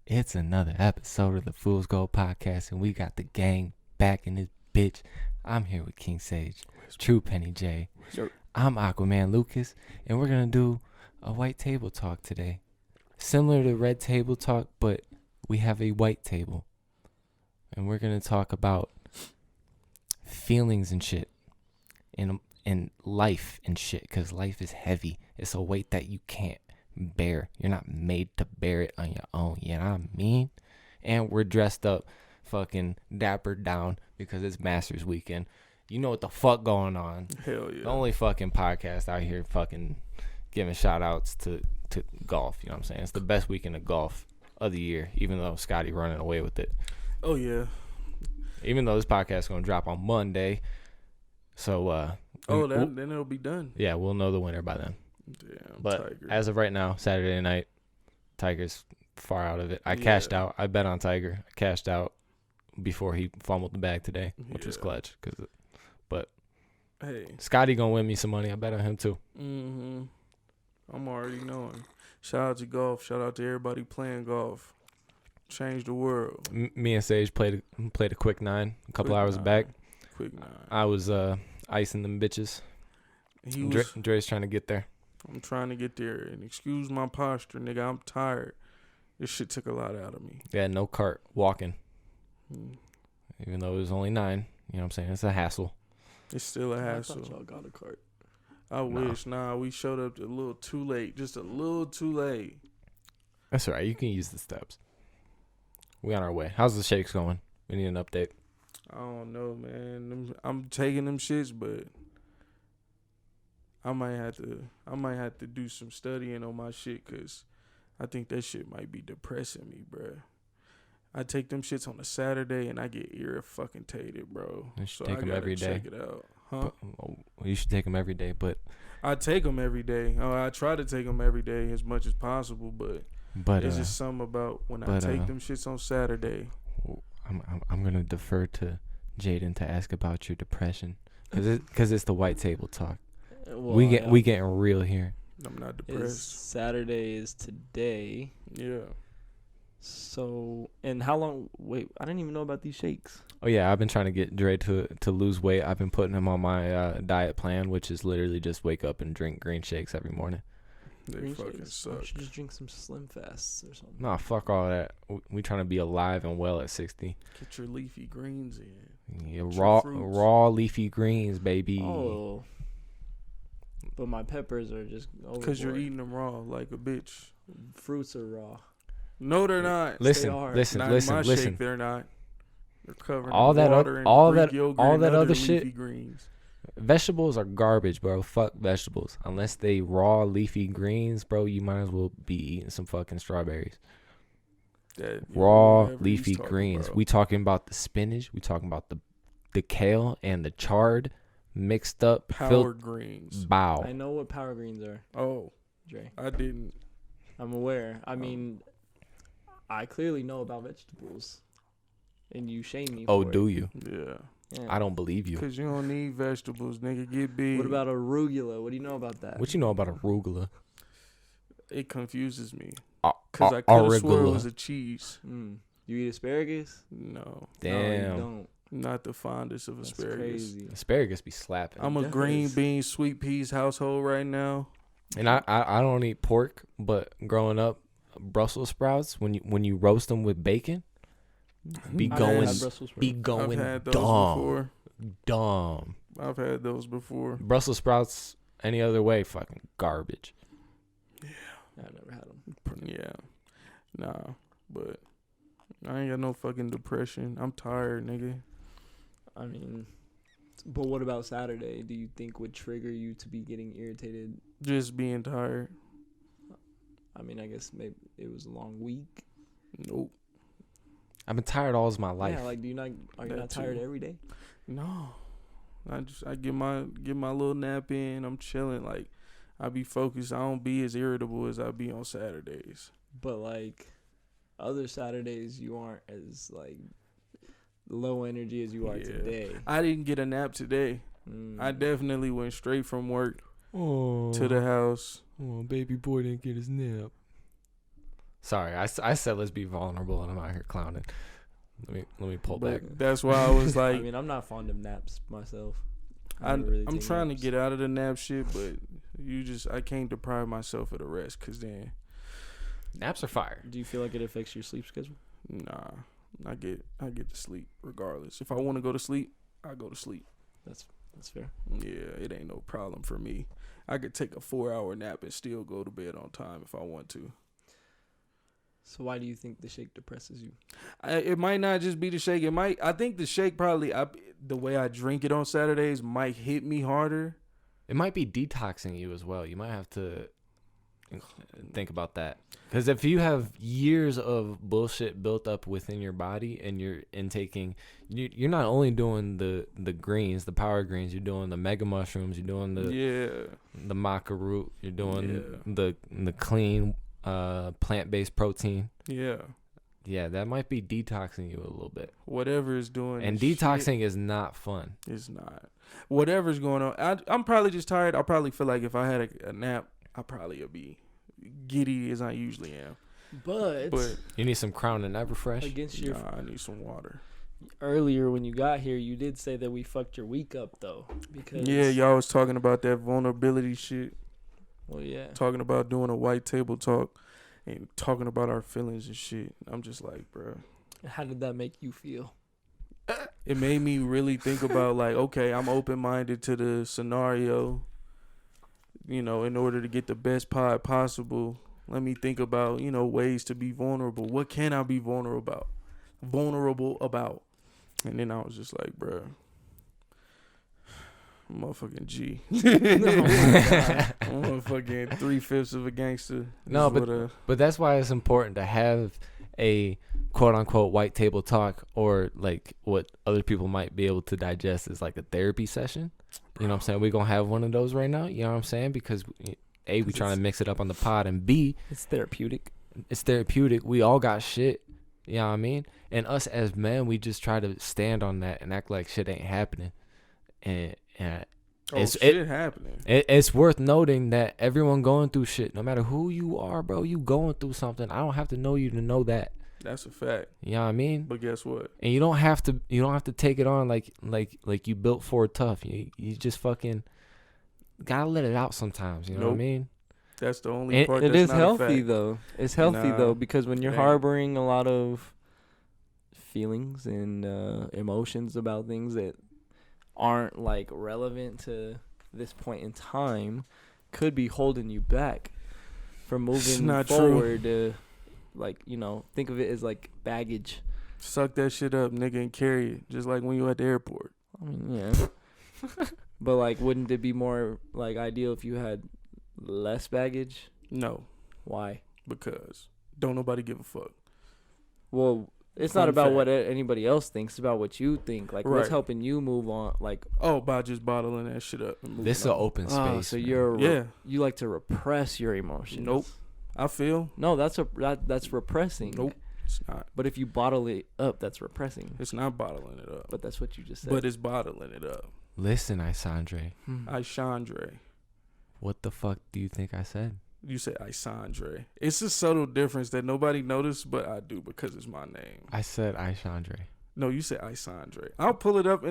It's another episode of the Fool's Gold Podcast, and we got the gang back in this bitch. I'm here with King Sage, Truepenny J. I'm Aquaman Lucas, and we're going to do a white table talk today. Similar to red table talk, but we have a white table. And we're going to talk about feelings and shit, and life and shit, because life is heavy. It's a weight that you can't bear. You're not made to bear it on your own. You know what I mean? And we're dressed up fucking dapper down because it's Masters weekend. You know what the fuck going on. Hell yeah. The only fucking podcast out here fucking giving shout outs to golf. You know what I'm saying? It's the best weekend of golf of the year, even though Scotty running away with it. Oh yeah. Even though this podcast is going to drop on Monday. So then it'll be done. Yeah, we'll know the winner by then. Damn, But Tiger. as of right now, Saturday night, Tiger's far out of it. I cashed out. I bet on Tiger. I cashed out before he fumbled the bag today, which was clutch. But Hey. Scotty gonna win me some money. I bet on him too. Mm-hmm. I'm already knowing. Shout out to golf. Shout out to everybody playing golf. Change the world. Me and Sage played a quick 9 a couple hours back. Quick 9. I was icing them bitches. Dre's trying to get there. I'm trying to get there. And excuse my posture, nigga. I'm tired. This shit took a lot out of me. Yeah, no cart, walking. Even though it was only 9. You know what I'm saying? It's a hassle. It's still a hassle. I thought y'all got a cart. I wish. Nah, we showed up a little too late. Just a little too late. That's all right. You can use the steps. We on our way. How's the shakes going? We need an update. I don't know, man. I'm taking them shits, but I might have to do some studying on my shit, cause I think that shit might be depressing me, bruh. I take them shits on a Saturday and I get irritated, bro. You should So take them every day. Check it out, huh? You should take them every day, but I take them every day. I try to take them every day as much as possible, but it's just something about when I take them shits on Saturday. I'm gonna defer to Jaden to ask about your depression, cause it's the white table talk. Well, we getting real here. I'm not depressed. Saturday is today. Yeah. So, and how long? Wait, I didn't even know about these shakes. Oh yeah, I've been trying to get Dre to lose weight. I've been putting him on my diet plan, which is literally just wake up and drink green shakes every morning. They Green fucking shakes? suck. You should just drink some Slim Fasts or something. Nah, fuck all that. We trying to be alive and well at 60. Get your leafy greens in. Yeah, Get raw your fruits. raw leafy greens, baby. Oh. But my peppers are just Because you're eating them raw like a bitch. Fruits are raw. No, they're not. Listen, They are. listen, Not listen, in my listen. Shake, they're not. They're covered All in that water and all Greek that- yogurt all and that other leafy shit- greens. Vegetables are garbage, bro. Fuck vegetables. Unless they raw leafy greens, bro, you might as well be eating some fucking strawberries. Raw Whatever leafy he's talking greens. about. We talking about the spinach. We talking about the kale and the chard mixed up. Power greens. Bow. I know what power greens are, Oh, Dre. I didn't. I'm aware. I mean, I clearly know about vegetables, and you shame me. Oh, for do it. you? Yeah. Yeah. I don't believe you. Because you don't need vegetables, nigga. Get big. What about arugula? What do you know about that? What you know about arugula? It confuses me. Because I could have swore it was a cheese. You eat asparagus? No. No, you Damn. don't. Not the fondest of That's asparagus. crazy. Asparagus be slapping. I'm a That green is- bean, sweet peas household right now. And I don't eat pork, but growing up, Brussels sprouts when you roast them with bacon, be I've going had Brussels sprouts. be I've going had those dumb. before. Dumb. I've had those before. Brussels sprouts any other way, fucking garbage. I've never had them. Yeah. Nah. But I ain't got no fucking depression. I'm tired, nigga. I mean, but what about Saturday? Do you think would trigger you to be getting irritated? Just being tired. I mean, I guess maybe it was a long week. Nope. I've been tired all of my life. Yeah, like are you That not tired too. every day? No. I get my little nap in. I'm chilling. Like, I be focused. I don't be as irritable as I be on Saturdays. But like other Saturdays, you aren't as like low energy as you are today. I didn't get a nap today. I definitely went straight from work to the house. Oh, baby boy didn't get his nap. Sorry, I said let's be vulnerable, and I'm out here clowning. Let me pull back. But that's why I was I like, mean, I'm not fond of naps myself. I'm trying to get out of the nap shit, but I can't deprive myself of the rest, cause then Naps are fire. Do you feel like it affects your sleep schedule? nah, I get to sleep regardless. If I want to go to sleep, I go to sleep. That's fair. Yeah, it ain't no problem for me. I could take a 4-hour nap and still go to bed on time if I want to. So why do you think the shake depresses you? It might not just be the shake. I think the shake probably, the way I drink it on Saturdays might hit me harder. It might be detoxing you as well. You might have to think about that. Because if you have years of bullshit built up within your body and you're intaking, you're not only doing the greens, the power greens, you're doing the mega mushrooms, you're doing the maca root, you're doing the clean plant-based protein. Yeah, that might be detoxing you a little bit. Whatever is doing, and detoxing is not fun. It's not. Whatever's going on, I'm probably just tired. I probably feel like if I had a nap, I probably would be giddy as I usually am. But you need some Crown and Everfresh. I need some water. Earlier when you got here, you did say that we fucked your week up though, because y'all was talking about that vulnerability shit. Well, yeah, talking about doing a white table talk and talking about our feelings and shit. I'm just like, bro. How did that make you feel? It made me really think about like, okay, I'm open-minded to the scenario. You know, in order to get the best pod possible, let me think about, ways to be vulnerable. What can I be vulnerable about? And then I was just like, bro, motherfucking G. I'm motherfucking 3/5 of a gangster. No, but that's why it's important to have a quote unquote white table talk, or like what other people might be able to digest is like a therapy session. You know what I'm saying? We're going to have one of those right now. You know what I'm saying? Because A, we trying to mix it up on the pod, and B, it's therapeutic. It's therapeutic. We all got shit. You know what I mean? And us as men, we just try to stand on that and act like shit ain't happening. And shit happening. It's worth noting that everyone going through shit, no matter who you are, bro, you going through something. I don't have to know you to know that. That's a fact. You know what I mean? But guess what? And you don't have to take it on like you built for tough. You just fucking gotta let it out sometimes. You know what I mean? That's the only part. It that's is not healthy though. It's healthy though, because when you're harboring a lot of feelings and emotions about things that aren't like relevant to this point in time, could be holding you back from moving forward. Like, think of it as like baggage. Suck that shit up, nigga, and carry it, just like when you at the airport. I mean, yeah. But like, wouldn't it be more like ideal if you had less baggage? No. Why? Because don't nobody give a fuck. Well, it's not about what anybody else thinks. It's about what you think. Like, what's helping you move on? Like, by just bottling that shit up. This is an open space. So you like to repress your emotions. Nope. I feel. No, that's repressing. Nope. It's not. But if you bottle it up, that's repressing. It's not bottling it up. But that's what you just said. But it's bottling it up. Listen, Isandre. Isandre. What the fuck do you think I said? You said Isandre. It's a subtle difference that nobody noticed, but I do because it's my name. I said Isandre. No, you said Isandre. I'll pull it up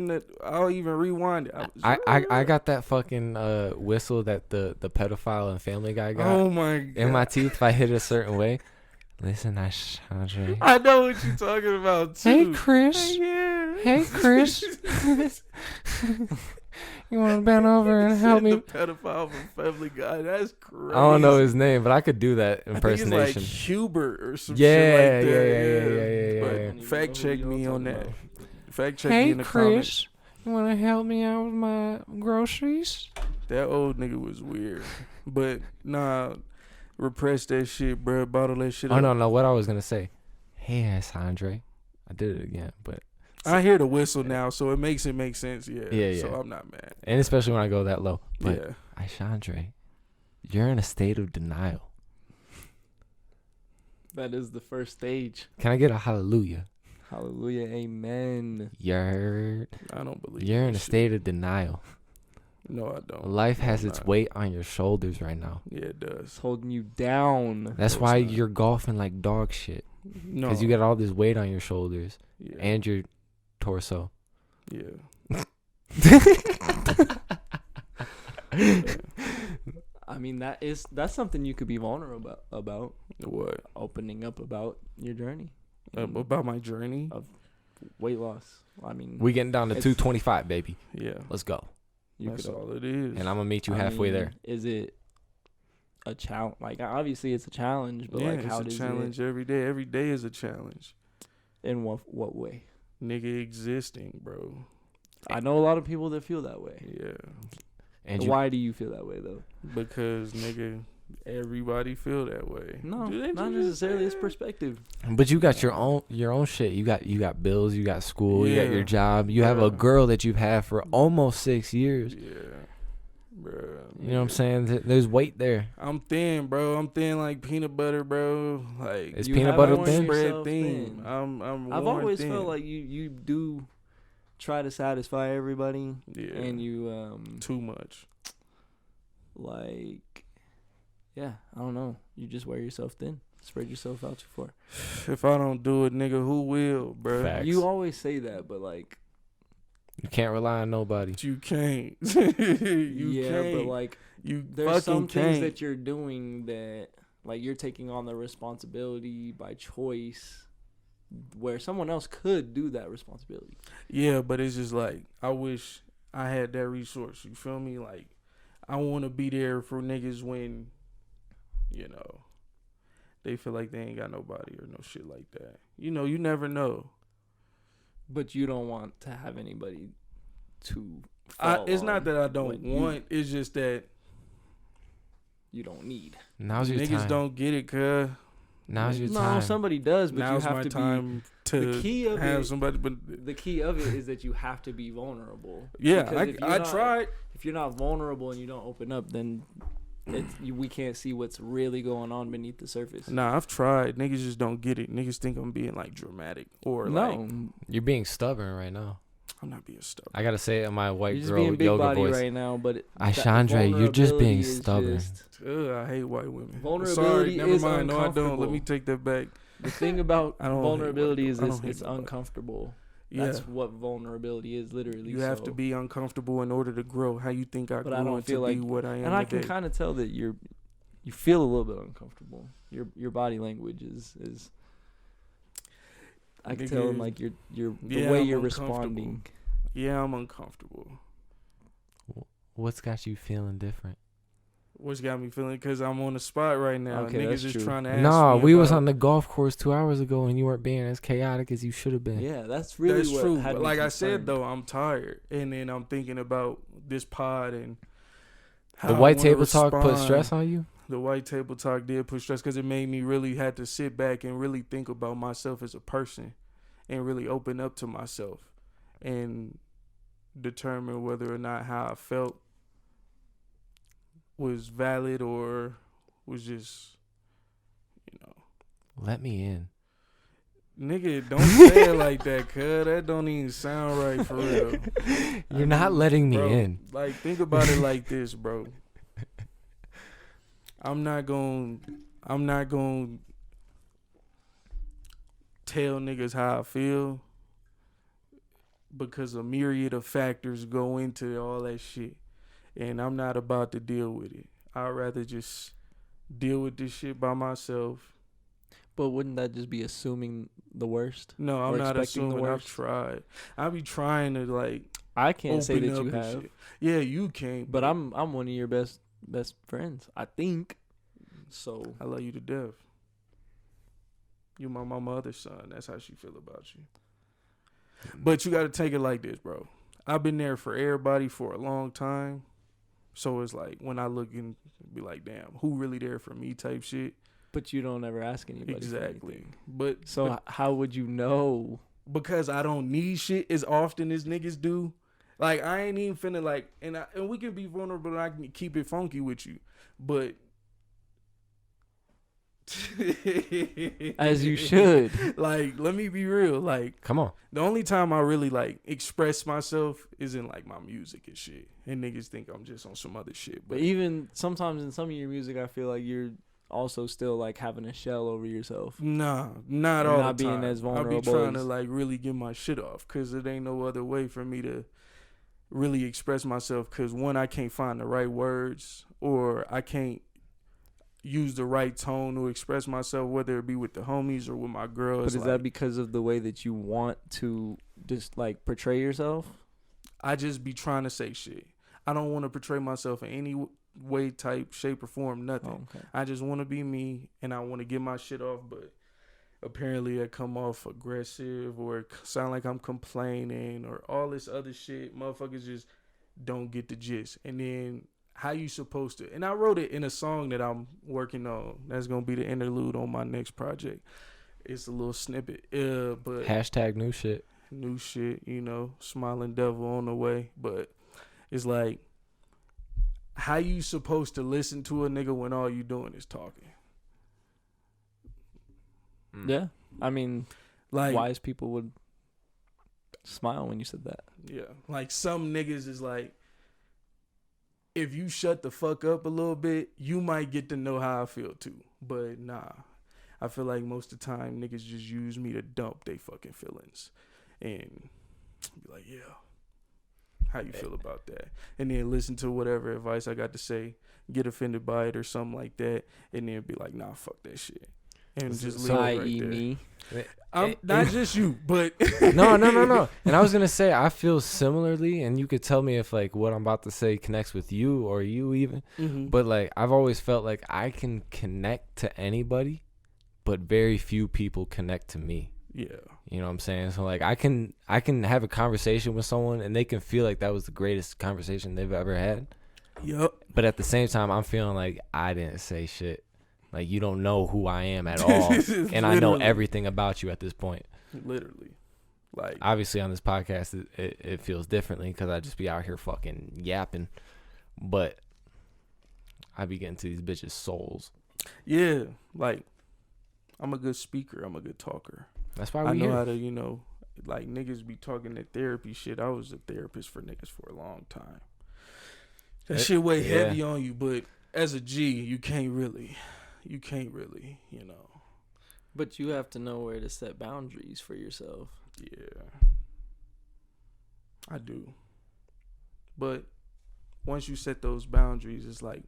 I'll even rewind it. I got that fucking whistle that the pedophile and Family Guy got. Oh my god! In my teeth if I hit it a certain way. Listen, Isandre. I know what you're talking about too. Hey Chris. Hey Chris. You want to bend over and help me? The pedophile from Family Guy. That's crazy. I don't know his name, but I could do that impersonation. I think it's like Hubert or some shit like that. Yeah. Fact check me on that. Fact check me in the comments. Chris, you want to help me out with my groceries? That old nigga was weird. But nah, repress that shit, bro. Bottle that shit up. Oh, no. What I was going to say. Hey, Isandre. I did it again, but. I hear the whistle now, so it makes it make sense. Yeah. So I'm not mad. And especially when I go that low. But yeah. Isandre, you're in a state of denial. That is the first stage. Can I get a hallelujah? Hallelujah, amen. I don't believe you're in a state of denial. No, I don't. Life No, has I'm its not. weight on your shoulders right now. Yeah, it does. It's holding you down. That's No, why it's not. you're golfing like dog shit. No. Because you got all this weight on your shoulders Yeah. and your torso. Yeah. I mean, that's something you could be vulnerable about. What? Opening up about your journey. About my journey? Of weight loss. I mean, We getting down to It's- 225, baby. Yeah. Let's go. That's all it is. And I'm going to meet you I halfway mean, there. Is it a challenge? Like, obviously it's a challenge, but yeah, like, how it's does a challenge every day. Every day is a challenge. in what way? Nigga existing, bro. I know a lot of people that feel that way. Yeah. And Why do you feel that way though? Because, nigga, everybody feel that way. No, Do they not just- necessarily. It's perspective. But you got your own shit. You got bills. You got school. You got your Yeah. job. You have a Bruh. girl that you've had for almost 6 years. Yeah. Bro. You know what I'm saying? There's weight there. I'm thin, bro. I'm thin like peanut butter, bro. Like It's You peanut have butter worn thin. spread yourself thin. thin. I'm I've worn always thin. felt like you do try to satisfy everybody, yeah. and you too much. like, yeah, I don't know. You just wear yourself thin, spread yourself out too far. If I don't do it, nigga, who will, bro? Facts. You always say that, but like, You can't rely on nobody. You can't. you yeah, can't. but like, you there's fucking some can't. things that you're doing that, like, you're taking on the responsibility by choice, where someone else could do that responsibility. Yeah, but it's just like I wish I had that resource. You feel me? Like I want to be there for niggas when, you know, they feel like they ain't got nobody or no shit like that. You know, you never know. But you don't want to have anybody to. It's not that I don't what you- want. It's just that You don't need. Now's your niggas time. don't get it, cuz. Now's your No, time. somebody does, but Now's you have my to time be. The to key of have it. somebody. But The key of it is that you have to be vulnerable. yeah, Because if you're I not- tried. If you're not vulnerable and you don't open up, then we can't see what's really going on beneath the surface. Nah, I've tried. Niggas just don't get it. Niggas think I'm being like dramatic or like No, You're being stubborn right now. I'm not being stubborn. I gotta say it in my white you're just girl being big yoga body voice. right now. But Ashandre, you're just being vulnerability is stubborn. just- I hate white women. Vulnerability Sorry, never is mind. No, I don't. Let uncomfortable. me take that back. The thing about I don't hate vulnerability white is people. I don't hate it's nobody. uncomfortable. Yeah, That's what vulnerability is, literally. you have to So- be uncomfortable in order to grow. How you think I But grew I don't into feel be like- what I am And I can today? kind of tell that you feel a little bit uncomfortable. Your body language is I can tell in Nigga, like the yeah, way I'm you're uncomfortable. responding. Yeah, I'm uncomfortable. What's got you feeling different? What's got me feeling? Because I'm on the spot right now. Okay, Niggas that's is true. trying to ask Nah, me we was about- on the golf course 2 hours ago and you weren't being as chaotic as you should have been. Yeah, that's really That's what true. had But me like I concerned. said, though, I'm tired. And then I'm thinking about this pod and how The I white wanna table talk put respond. stress on you? The white table talk did put stress because it made me really have to sit back and really think about myself as a person and really open up to myself and determine whether or not how I felt was valid or was just, you know. Let me in. Nigga, don't say it like that, cuz. That don't even sound right for real. You're not letting me Bro, in. Like, think about it like this, bro. I'm not gonna tell niggas how I feel because a myriad of factors go into all that shit. And I'm not about to deal with it. I'd rather just deal with this shit by myself. But wouldn't that just be assuming the worst? No, I'm Or not expecting the assuming. I've worst? tried. I be trying to like I can't say open that up you and have, shit. Yeah, you can't. but I'm one of your best friends, I think. So I love you to death. You my mother's son. That's how she feel about you. But you got to take it like this, bro. I've been there for everybody for a long time. So it's like when I look and be like, damn, who really there for me type shit. but you don't ever ask anybody. for Exactly. anything. But So how would you know? because I don't need shit as often as niggas do. Like I ain't even finna like, and we can be vulnerable and I can keep it funky with you. But As you should. Like, let me be real. Like, come on. The only time I really like express myself is in like my music and shit. And niggas think I'm just on some other shit. But even sometimes in some of your music, I feel like you're also still like having a shell over yourself. Nah, not all the time. Not being as vulnerable. I be trying to like really get my shit off because it ain't no other way for me to really express myself. Because one, I can't find the right words, or I can't use the right tone to express myself, whether it be with the homies or with my girls. But is that because of the way that you want to just like portray yourself? I just be trying to say shit. I don't want to portray myself in any way, type, shape, or form, nothing. Oh, okay. I just want to be me, and I want to get my shit off, but apparently I come off aggressive or sound like I'm complaining or all this other shit. Motherfuckers just don't get the gist. And then how you supposed to? And I wrote it in a song that I'm working on. That's gonna be the interlude on my next project. It's a little snippet. But Hashtag new shit. New shit, you know, smiling devil on the way. But it's like, how you supposed to listen to a nigga when all you doing is talking? Yeah, I mean, like wise people would smile when you said that. Yeah, like some niggas is like, if you shut the fuck up a little bit, you might get to know how I feel too. But nah, I feel like most of the time niggas just use me to dump they fucking feelings and be like, yeah, how you feel about that? And then listen to whatever advice I got to say, get offended by it or something like that, and then be like, nah, fuck that shit. And just leave it right there. Me. I'm not just you, but no. And I was gonna say I feel similarly, and you could tell me if like what I'm about to say connects with you or you even. Mm-hmm. But like I've always felt like I can connect to anybody, but very few people connect to me. Yeah. You know what I'm saying? So like I can have a conversation with someone and they can feel like that was the greatest conversation they've ever had. Yep. But at the same time, I'm feeling like I didn't say shit. Like, you don't know who I am at all. And I know everything about you at this point. Literally. Like, obviously, on this podcast, it feels differently because I just be out here fucking yapping. But I be getting to these bitches' souls. Yeah. Like, I'm a good speaker. I'm a good talker. That's why I know here. how to, you know, like, niggas be talking that therapy shit. I was a therapist for niggas for a long time. That shit weigh heavy on you, but as a G, you can't really, you know. But you have to know where to set boundaries for yourself. Yeah. I do. But once you set those boundaries, it's like,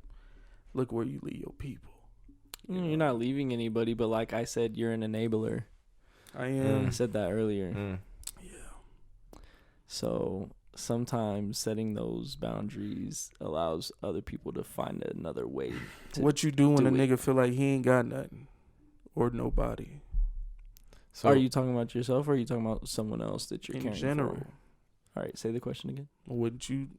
look where you leave your people. You're not leaving anybody, but like I said, you're an enabler. I am. I said that earlier. Yeah. So sometimes setting those boundaries allows other people to find another way. What you do when a nigga feel like he ain't got nothing or nobody? So, are you talking about yourself or are you talking about someone else that you're in caring general? For? All right, say the question again. What you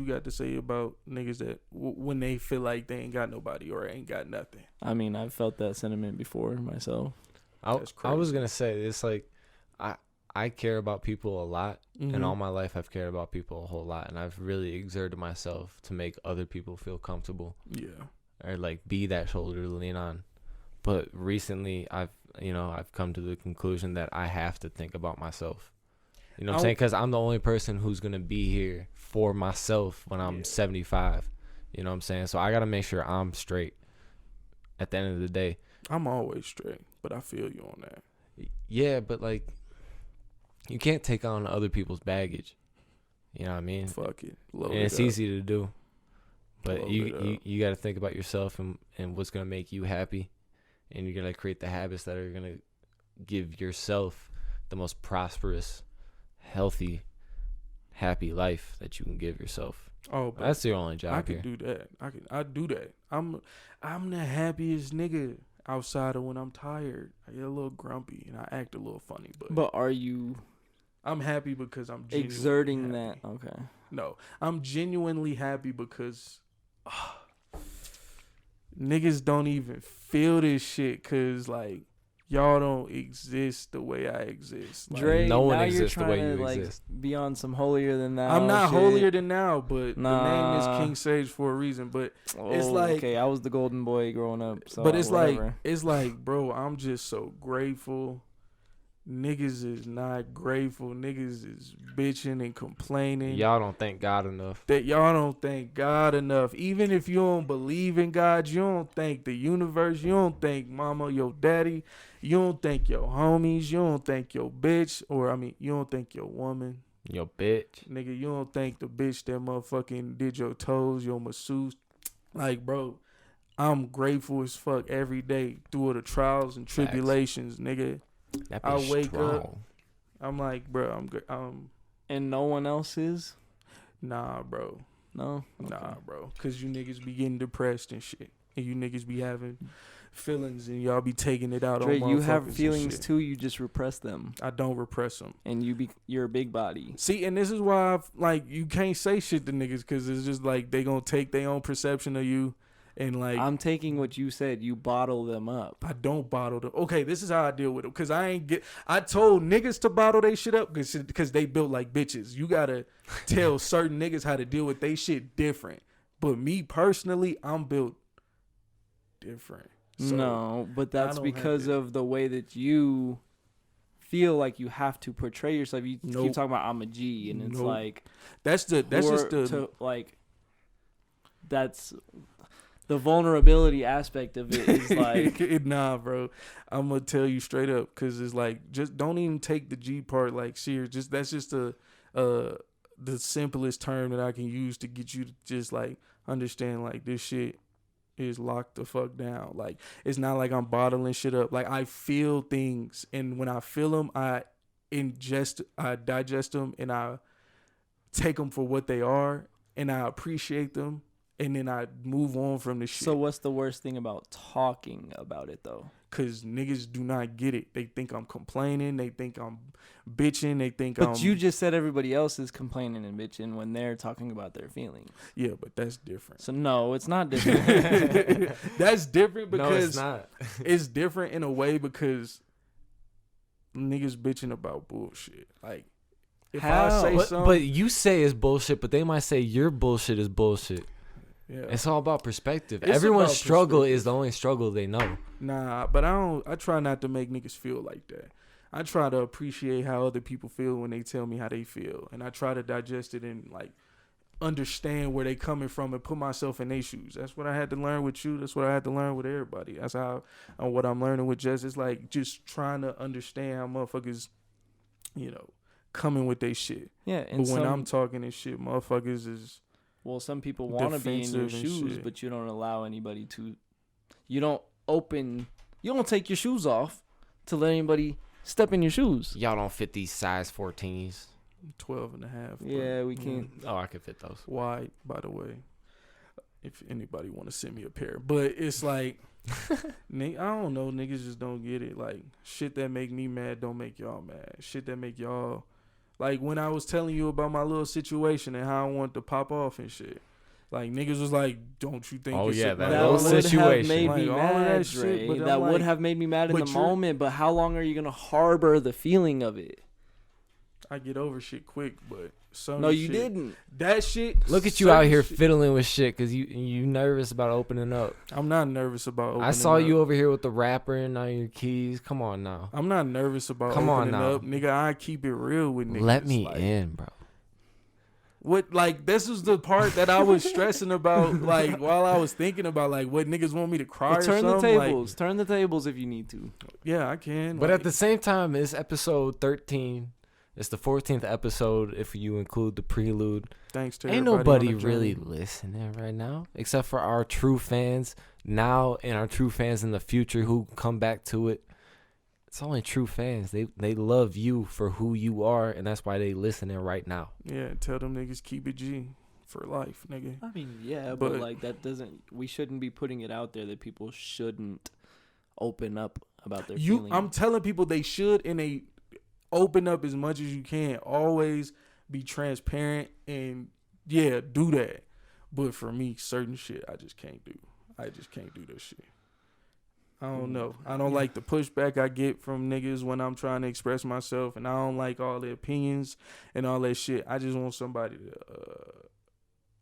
got to say about niggas that when they feel like they ain't got nobody or ain't got nothing? I mean, I've felt that sentiment before myself. I was gonna say it's like I care about people a lot, mm-hmm. and all my life I've cared about people a whole lot, and I've really exerted myself to make other people feel comfortable. Yeah. Or like be that shoulder to lean on. But recently I've come to the conclusion that I have to think about myself. You know what I'm saying? Because I'm the only person who's going to be here for myself when I'm 75. You know what I'm saying? So I got to make sure I'm straight at the end of the day. I'm always straight, but I feel you on that. Yeah, but like, you can't take on other people's baggage. You know what I mean? Fuck it. And it's easy to do. But you got to think about yourself and what's going to make you happy. And you're going to create the habits that are going to give yourself the most prosperous, healthy, happy life that you can give yourself. Oh, that's your only job. I can do that. I do that. I'm the happiest nigga outside of when I'm tired. I get a little grumpy and I act a little funny. But are you? I'm happy because I'm exerting happy. that. Okay. No, I'm genuinely happy because niggas don't even feel this shit because like y'all don't exist the way I exist. Like, Dre, no one now exists you're the way trying you to, like, exist. be on some holier than thou. I'm not shit. holier than now, but Nah. the name is King Sage for a reason. But it's like, okay, I was the golden boy growing up. So but it's whatever. like, bro, I'm just so grateful. Niggas is not grateful. Niggas is bitching and complaining. Y'all don't thank God enough. That y'all don't thank God enough. Even if you don't believe in God, you don't thank the universe. You don't thank mama, your daddy. You don't thank your homies. You don't thank your bitch. You don't thank your woman. Your bitch. Nigga, you don't thank the bitch that motherfucking did your toes, your masseuse. Like, bro, I'm grateful as fuck every day through the trials and tribulations, nigga. That I bitch wake strong. up. I'm like, bro, I'm good. And no one else is? Nah, bro. No? Okay. Nah, bro. Because you niggas be getting depressed and shit. And you niggas be having feelings and y'all be taking it out Dre, on motherfuckers. you have and feelings shit. too, you just repress them. I don't repress them. And you're a big body. See, and this is why, you can't say shit to niggas because it's just like they gonna take their own perception of you. And like, I'm taking what you said. You bottle them up. I don't bottle them. Okay, this is how I deal with them. Because I told niggas to bottle they shit up because they built like bitches. You gotta tell certain niggas how to deal with they shit different. But me personally, I'm built different. So no, but that's don't because have of the way that you feel like you have to portray yourself. You Nope. keep talking about I'm a G, and it's Nope. like that's just the that's the vulnerability aspect of it is like nah, bro. I'm gonna tell you straight up because it's like just don't even take the G part like serious. That's just the simplest term that I can use to get you to just like understand like this shit is locked the fuck down. Like it's not like I'm bottling shit up. Like I feel things, and when I feel them, I digest them, and I take them for what they are, and I appreciate them, and then I move on from the shit. So what's the worst thing about talking about it though? Cause niggas do not get it. They think I'm complaining. They think I'm bitching. They think But you just said everybody else is complaining and bitching when they're talking about their feelings. Yeah, but that's different. So no, it's not different. That's different No, because it's not. it's different in a way because niggas bitching about bullshit. Like if I say something, But you say it's bullshit, but they might say your bullshit is bullshit. yeah. It's all about perspective. It's Everyone's about struggle perspective. is the only struggle they know. Nah, but I try not to make niggas feel like that. I try to appreciate how other people feel when they tell me how they feel, and I try to digest it and like understand where they coming from and put myself in their shoes. That's what I had to learn with you. That's what I had to learn with everybody. That's how what I'm learning with Jess. It's like just trying to understand how motherfuckers, coming with their shit. Yeah, and But when I'm talking this shit, motherfuckers is some people want to be in your defensive and shoes, shit. but you don't allow anybody to. You don't take your shoes off to let anybody step in your shoes. Y'all don't fit these size 14s. 12 and a half. Bro. Yeah, we can't. Oh, I could fit those. Wide, by the way. If anybody want to send me a pair. But it's like, I don't know. Niggas just don't get it. Like, shit that make me mad don't make y'all mad. Shit that make y'all... Like, when I was telling you about my little situation and how I wanted to pop off and shit. Like, niggas was like, don't you think it's... yeah, like, that That little would situation. have made Like, me all of mad, that shit, Dre. but I'm That would like- have made me mad in but the you're- moment, but how long are you going to harbor the feeling of it? I get over shit quick, but... some No, you shit- didn't. That shit... Look at you out certain here shit- fiddling with shit because you nervous about opening up. I'm not nervous about opening I saw up. you over here with the rapper and on your keys. Come on now. I'm not nervous about Come on opening now. up. Nigga, I keep it real with niggas. Let me like, in, bro. What, like, this is the part that I was stressing about, like, while I was thinking about, like, what niggas want me to cry Well, or turn the something. tables. Turn the tables if you need to. Like, yeah, I can. But like, at the same time, it's episode 13. It's the 14th episode if you include the prelude. thanks to Ain't everybody nobody on the really journey. listening right now except for our true fans now and our true fans in the future who come back to it. It's only true fans. They love you for who you are, and that's why they listening right now. Yeah, tell them niggas keep it G for life, nigga. I mean, yeah, But- but like that doesn't. We shouldn't be putting it out there that people shouldn't open up about their feelings. I'm telling people they should, and they open up as much as you can. Always be transparent, and yeah, do that. But for me, certain shit I just can't do. I just can't do that shit. I don't know. I don't like the pushback I get from niggas when I'm trying to express myself, and I don't like all the opinions and all that shit. I just want somebody to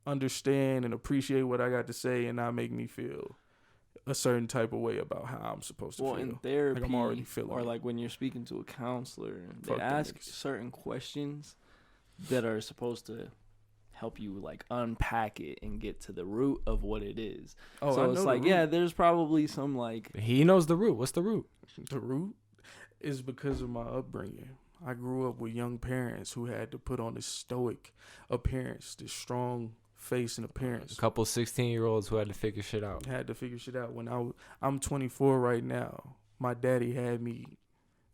understand and appreciate what I got to say and not make me feel a certain type of way about how I'm supposed to feel. Well, in therapy, like I'm already feeling or it. like when you're speaking to a counselor, Fuck they them ask niggas. certain questions that are supposed to help you like unpack it and get to the root of what it is. Oh, so I know it's the like, root. yeah, there's probably some like He knows the root. What's the root? The root is because of my upbringing. I grew up with young parents who had to put on this stoic appearance, this strong face and appearance. A couple 16-year-olds who had to figure shit out. Had to figure shit out. When I'm 24 right now. My daddy had me.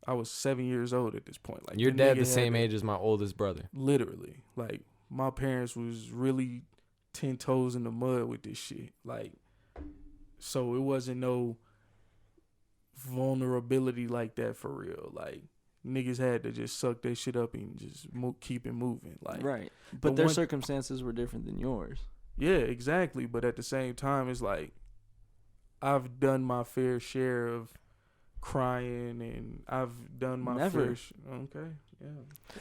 I was 7 years old at this point. Like Your the dad nigga the same had age as my oldest brother. Literally, like my parents was really 10 toes in the mud with this shit. Like, so it wasn't no vulnerability like that for real. Like niggas had to just suck that shit up and just keep it moving. Like right, but their circumstances were different than yours. Yeah, exactly. But at the same time, it's like I've done my fair share of crying, and I've done my fair. Okay, yeah.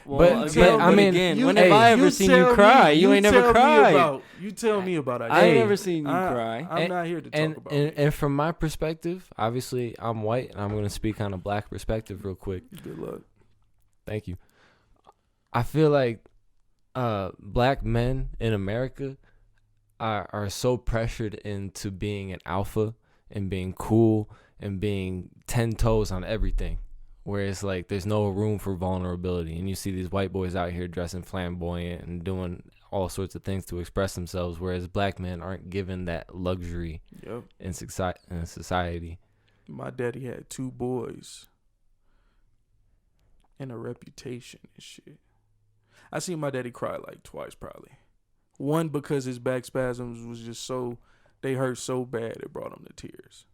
Well, but I mean, again, when have I ever seen you cry? You ain't never cried. You tell me about it. I ain't never seen you cry. I'm not here to talk about it. And from my perspective, obviously, I'm white, and I'm going to speak on a black perspective real quick. Good luck. Thank you. I feel like black men in America are so pressured into being an alpha and being cool and being 10 toes on everything, where it's like there's no room for vulnerability. And you see these white boys out here dressing flamboyant and doing all sorts of things to express themselves, whereas black men aren't given that luxury in society. My daddy had 2 boys and a reputation and shit. I seen my daddy cry like twice probably. One, because his back spasms was just they hurt so bad it brought him to tears.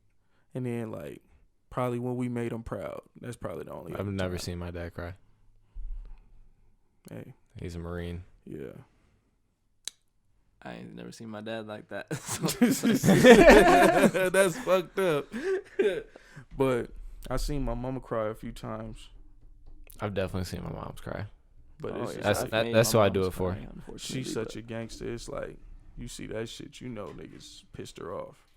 And then like probably when we made him proud. That's probably the only. I've never seen my dad cry. Hey, he's a Marine. Yeah. I ain't never seen my dad like that. That's fucked up. But I seen my mama cry a few times. I've definitely seen my mom's cry. But that's who I do it for. She's such a gangster. It's like you see that shit, you know niggas pissed her off.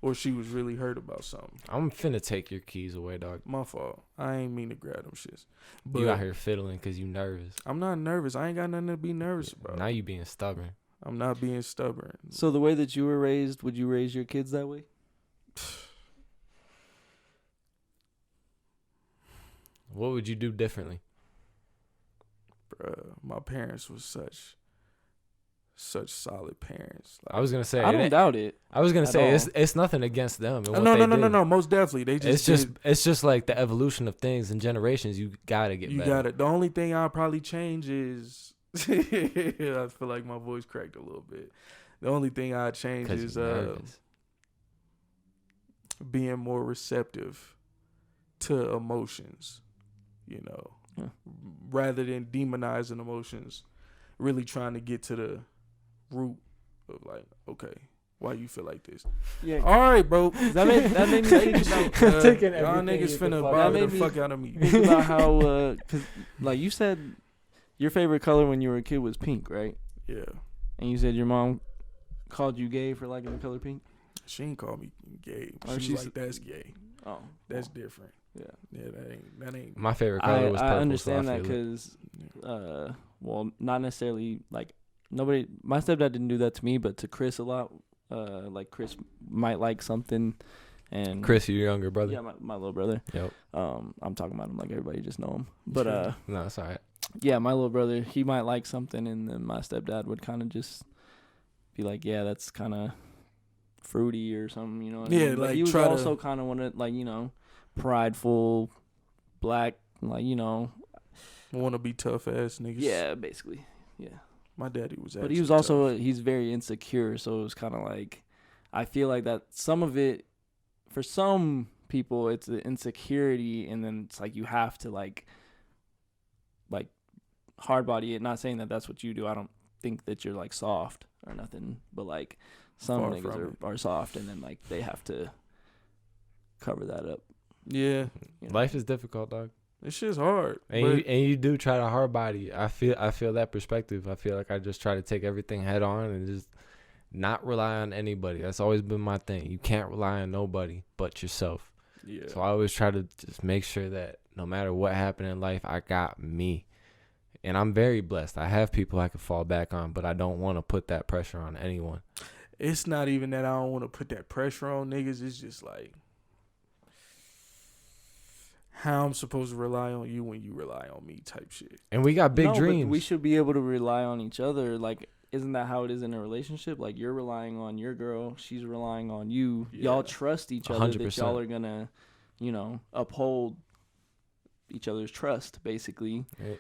Or she was really hurt about something. I'm finna take your keys away, dog. My fault. I ain't mean to grab them shits. But you out here fiddling because you nervous. I'm not nervous. I ain't got nothing to be nervous about. Now you being stubborn. I'm not being stubborn. So the way that you were raised, would you raise your kids that way? What would you do differently? Bruh, my parents was such solid parents. Like, I was gonna say I don't doubt it. I was gonna say it's nothing against them. And No. Most definitely, they just. It's just like the evolution of things and generations. You gotta get better. You gotta. The only thing I'll probably change is I feel like my voice cracked a little bit. The only thing I'd change is being more receptive to emotions. You know, rather than demonizing emotions, really trying to get to the root of like, okay, why you feel like this? Yeah. All right, bro. That made me think about y'all niggas finna bother the fuck out of me. Think about how, cause like you said, your favorite color when you were a kid was pink, right? Yeah. And you said your mom called you gay for liking the color pink. She ain't call me gay. She's like, that's gay. Oh, that's different. Yeah, that ain't. My favorite color was purple. I understand so that because, well, not necessarily like nobody. My stepdad didn't do that to me, but to Chris a lot. Like Chris might like something, and Chris, your younger brother. Yeah, my little brother. Yep. I'm talking about him like everybody just know him, but no, it's alright. Yeah, my little brother, he might like something, and then my stepdad would kind of just be like, "Yeah, that's kind of fruity or something," you know. Yeah, like he was also kind of one of like, you know, prideful, black, like, you know, want to be tough ass niggas. Yeah, basically. Yeah. My daddy was. But he was also he's very insecure, so it was kind of like, I feel like that some of it, for some people, it's the insecurity, and then it's like you have to like hard body it. Not saying that that's what you do. I don't think that you're like soft or nothing, but like some niggas are soft, and then like they have to cover that up. Yeah. Life is difficult, dog. This shit's hard. And you do try to hard body. I feel that perspective. I feel like I just try to take everything head on and just not rely on anybody. That's always been my thing. You can't rely on nobody but yourself. Yeah. So I always try to just make sure that no matter what happened in life, I got me. And I'm very blessed. I have people I can fall back on, but I don't want to put that pressure on anyone. It's not even that I don't want to put that pressure on niggas. It's just like how I'm supposed to rely on you when you rely on me type shit. And we got big dreams. But we should be able to rely on each other. Like, isn't that how it is in a relationship? Like, you're relying on your girl. She's relying on you. Yeah. Y'all trust each other 100%. That y'all are going to, uphold each other's trust, basically. Yeah.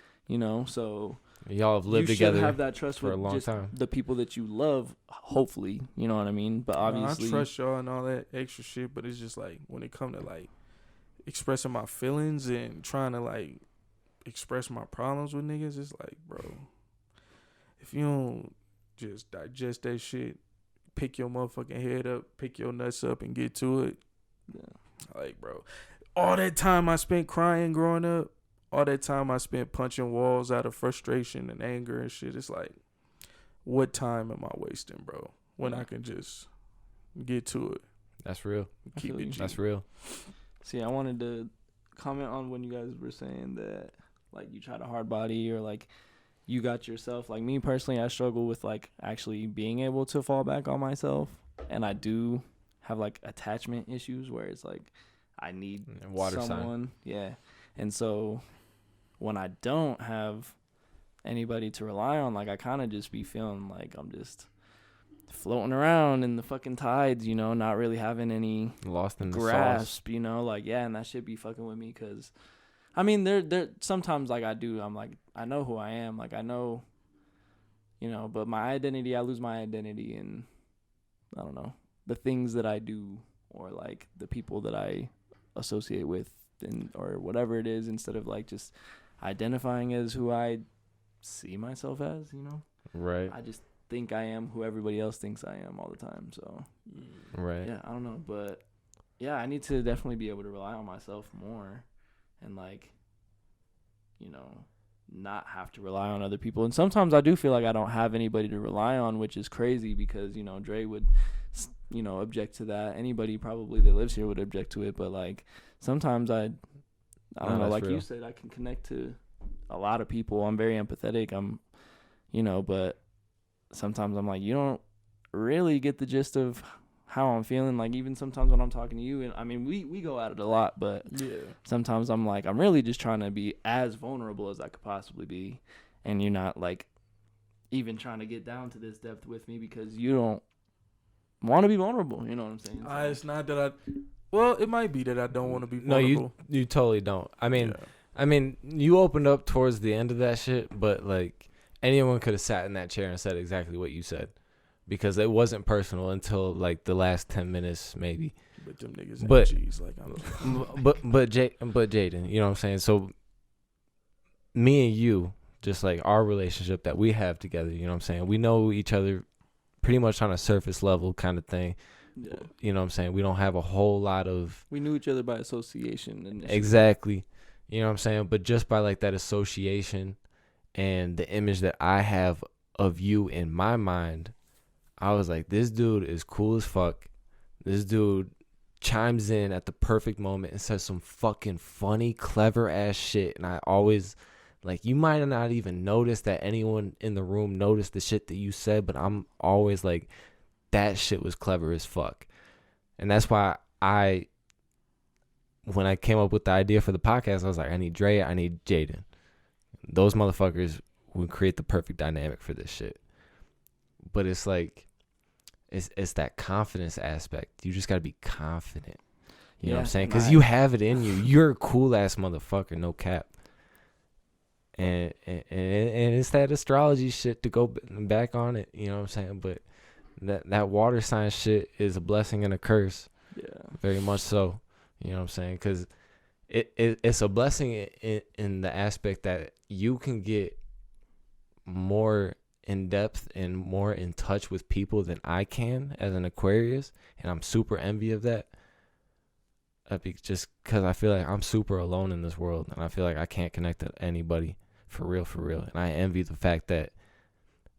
So y'all have lived together. You should have that trust for with a long just time. The people that you love, hopefully. You know what I mean? But obviously. I trust y'all and all that extra shit, but it's just like when it comes to like expressing my feelings and trying to like express my problems with niggas, it's like, bro, if you don't just digest that shit, pick your motherfucking head up, pick your nuts up and get to it. Yeah. Like, bro, all that time I spent crying growing up, all that time I spent punching walls out of frustration and anger and shit, it's like, what time am I wasting, bro? When I can just get to it. That's real. Keep it G. That's real. See, I wanted to comment on when you guys were saying that, like, you try to hard body or, like, you got yourself. Like, me personally, I struggle with, like, actually being able to fall back on myself. And I do have, like, attachment issues where it's, like, I need someone. Sign. Yeah. And so when I don't have anybody to rely on, like, I kind of just be feeling like I'm just floating around in the fucking tides, not really having any lost in grasp, the sauce. Like, yeah, and that shit be fucking with me because, I mean, there sometimes, like, I'm like, I know who I am, like, I know, but my identity, I lose my identity in, I don't know, the things that I do or, like, the people that I associate with or whatever it is instead of, like, just identifying as who I see myself as, Right. I just think I am who everybody else thinks I am all the time. So, right. Yeah, I don't know, but yeah, I need to definitely be able to rely on myself more and, like, not have to rely on other people. And sometimes I do feel like I don't have anybody to rely on, which is crazy because, Dre would, object to that. Anybody probably that lives here would object to it. But, like, sometimes I don't know, like real. You said, I can connect to a lot of people. I'm very empathetic. But sometimes I'm like, you don't really get the gist of how I'm feeling. Like, even sometimes when I'm talking to you, and I mean, we go at it a lot, but yeah, sometimes I'm like, I'm really just trying to be as vulnerable as I could possibly be. And you're not, like, even trying to get down to this depth with me because you don't want to be vulnerable. You know what I'm saying? So, it's not that well, it might be that I don't want to be vulnerable. No, you totally don't. I mean, you opened up towards the end of that shit, but, like, anyone could have sat in that chair and said exactly what you said because it wasn't personal until, like, the last 10 minutes maybe. But them niggas ain't G's, like, but Jaden, you know what I'm saying? So me and you, just like our relationship that we have together, you know what I'm saying? We know each other pretty much on a surface level kind of thing. Yeah. You know what I'm saying? We don't have a whole lot of... We knew each other by association. Initially. Exactly. You know what I'm saying? But just by, like, that association and the image that I have of you in my mind, I was like, this dude is cool as fuck. This dude chimes in at the perfect moment and says some fucking funny, clever ass shit. And I always, like, you might not even notice that anyone in the room noticed the shit that you said, but I'm always like, that shit was clever as fuck. And that's why when I came up with the idea for the podcast, I was like, I need Dre, I need Jaden. Those motherfuckers would create the perfect dynamic for this shit. But it's like, it's that confidence aspect. You just got to be confident. You know what I'm saying? Because you have it in you. You're a cool ass motherfucker, no cap. And it's that astrology shit to go back on it. You know what I'm saying? But that water sign shit is a blessing and a curse. Yeah. Very much so. You know what I'm saying? Because it's a blessing in the aspect that you can get more in depth and more in touch with people than I can as an Aquarius, and I'm super envy of that. just because I feel like I'm super alone in this world, and I feel like I can't connect to anybody for real. And I envy the fact that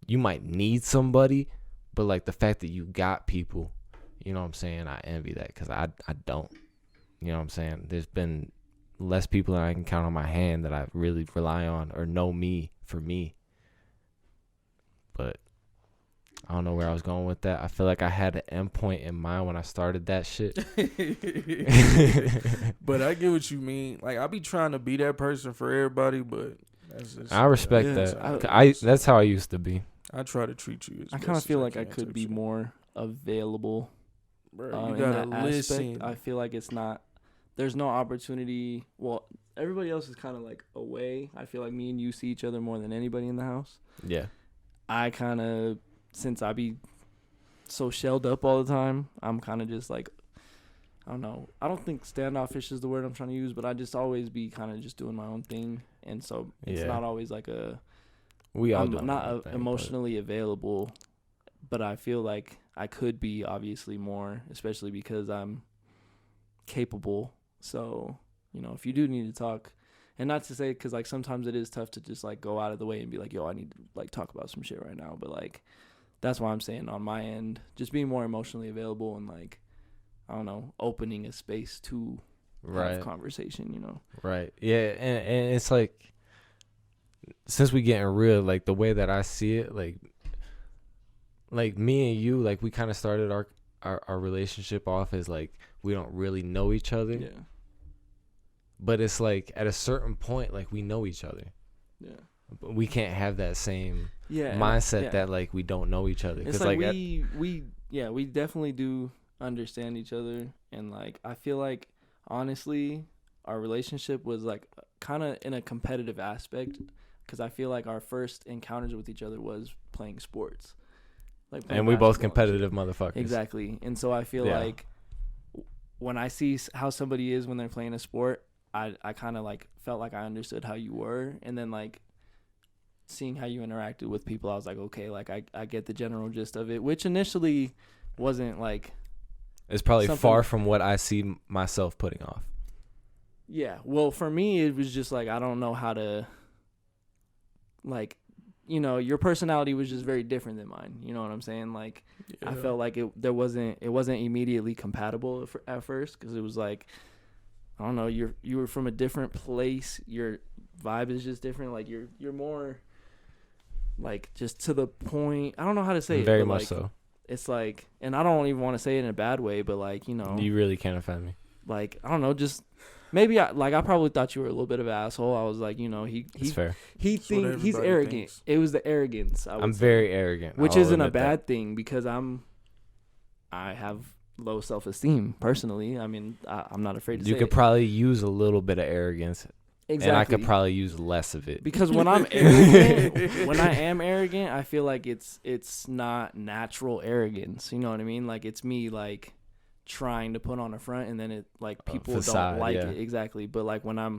you might need somebody, but like the fact that you got people, you know what I'm saying? I envy that because I don't. You know what I'm saying? There's been less people that I can count on my hand that I really rely on or know me for me. But I don't know where I was going with that. I feel like I had an end point in mind when I started that shit. But I get what you mean. Like, I be trying to be that person for everybody, but that's just, I respect that. That's how I used to be. I try to treat you as I kind of feel like I could be more available. Bro, you gotta listen. I feel like there's no opportunity. Well, everybody else is kind of like away. I feel like me and you see each other more than anybody in the house. Yeah. I kind of, since I be so shelled up all the time, I'm kind of just like, I don't know. I don't think standoffish is the word I'm trying to use, but I just always be kind of just doing my own thing. And so it's not always like I'm not emotionally available, but I feel like I could be obviously more, especially because I'm capable. So, you know, if you do need to talk, and not to say, because like sometimes it is tough to just like go out of the way and be like, yo, I need to like talk about some shit right now. But like, that's why I'm saying on my end, just being more emotionally available and like, I don't know, opening a space to have conversation, you know? Right. Yeah. And it's like, since we getting real, like the way that I see it, like me and you, like we kind of started our relationship off as like, we don't really know each other. Yeah. But it's like at a certain point, like we know each other. Yeah. But we can't have that same mindset that like we don't know each other. It's like we definitely do understand each other. And like, I feel like honestly, our relationship was like kind of in a competitive aspect. Because I feel like our first encounters with each other was playing sports. And we both competitive motherfuckers. Exactly. And so I feel like when I see how somebody is when they're playing a sport, I kind of like felt like I understood how you were. And then like seeing how you interacted with people, I was like, okay, like I get the general gist of it, which initially wasn't like. It's probably far from what I see myself putting off. Yeah. Well, for me, it was just like, I don't know how to, like, you know, your personality was just very different than mine. You know what I'm saying? Like, I felt like it wasn't immediately compatible at first, because it was like, I don't know, you were from a different place. Your vibe is just different. Like you're more like just to the point. I don't know how to say it. Very much like, so. It's like, and I don't even want to say it in a bad way, but like, you know, you really can't offend me. Like, I don't know, just maybe I probably thought you were a little bit of an asshole. I was like, you know, he's fair. He's arrogant. Thinks. It was the arrogance. I'm very arrogant, which isn't a bad thing, because I have low self-esteem personally. I mean, I'm not afraid to say it. You could probably use a little bit of arrogance. Exactly. And I could probably use less of it. Because when I'm arrogant, when I am arrogant, I feel like it's not natural arrogance. You know what I mean? Like, it's me like trying to put on a front, and then it like people don't like it. Exactly. But like when I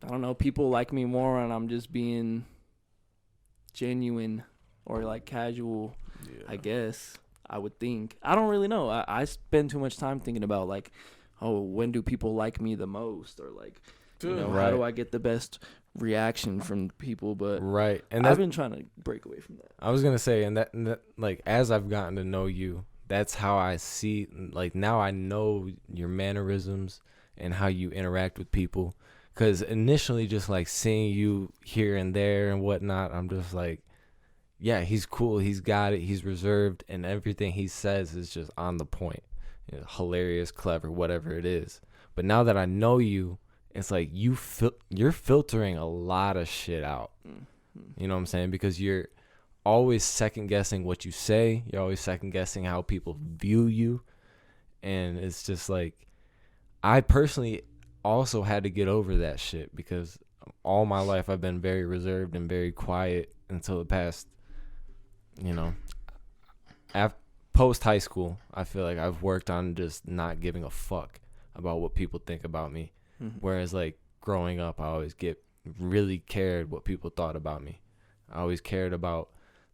don't know, people like me more and I'm just being genuine or like casual, I guess. I would think. I don't really know. I spend too much time thinking about like, oh, when do people like me the most, or like, you know, how do I get the best reaction from people? But and I've been trying to break away from that. I was gonna say, and that like, as I've gotten to know you, that's how I see. Like, now I know your mannerisms and how you interact with people. Because initially, just like seeing you here and there and whatnot, I'm just like, yeah, he's cool. He's got it. He's reserved, and everything he says is just on the point. You know, hilarious, clever, whatever it is. But now that I know you, it's like you're filtering a lot of shit out. Mm-hmm. You know what I'm saying? Because you're always second guessing what you say. You're always second guessing how people view you, and it's just like, I personally also had to get over that shit, because all my life I've been very reserved and very quiet until the past. You know, post high school, I feel like I've worked on just not giving a fuck about what people think about me. Mm-hmm. Whereas like growing up, I always really cared what people thought about me. I always cared about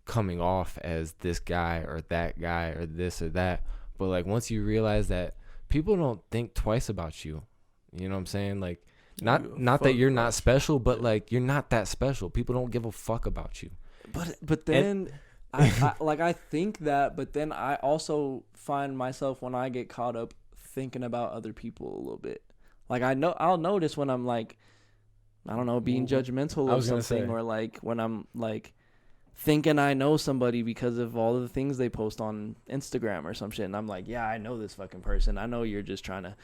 coming off as this guy or that guy or this or that. But like, once you realize that people don't think twice about you. You know what I'm saying? Like, not that you're not special, but like you're not that special. People don't give a fuck about you. But then I think that, but then I also find myself when I get caught up thinking about other people a little bit. Like I'll notice when I'm like, I don't know, being judgmental of something, or like when I'm like thinking I know somebody because of all of the things they post on Instagram or some shit, and I'm like, yeah, I know this fucking person. I know you're just trying to,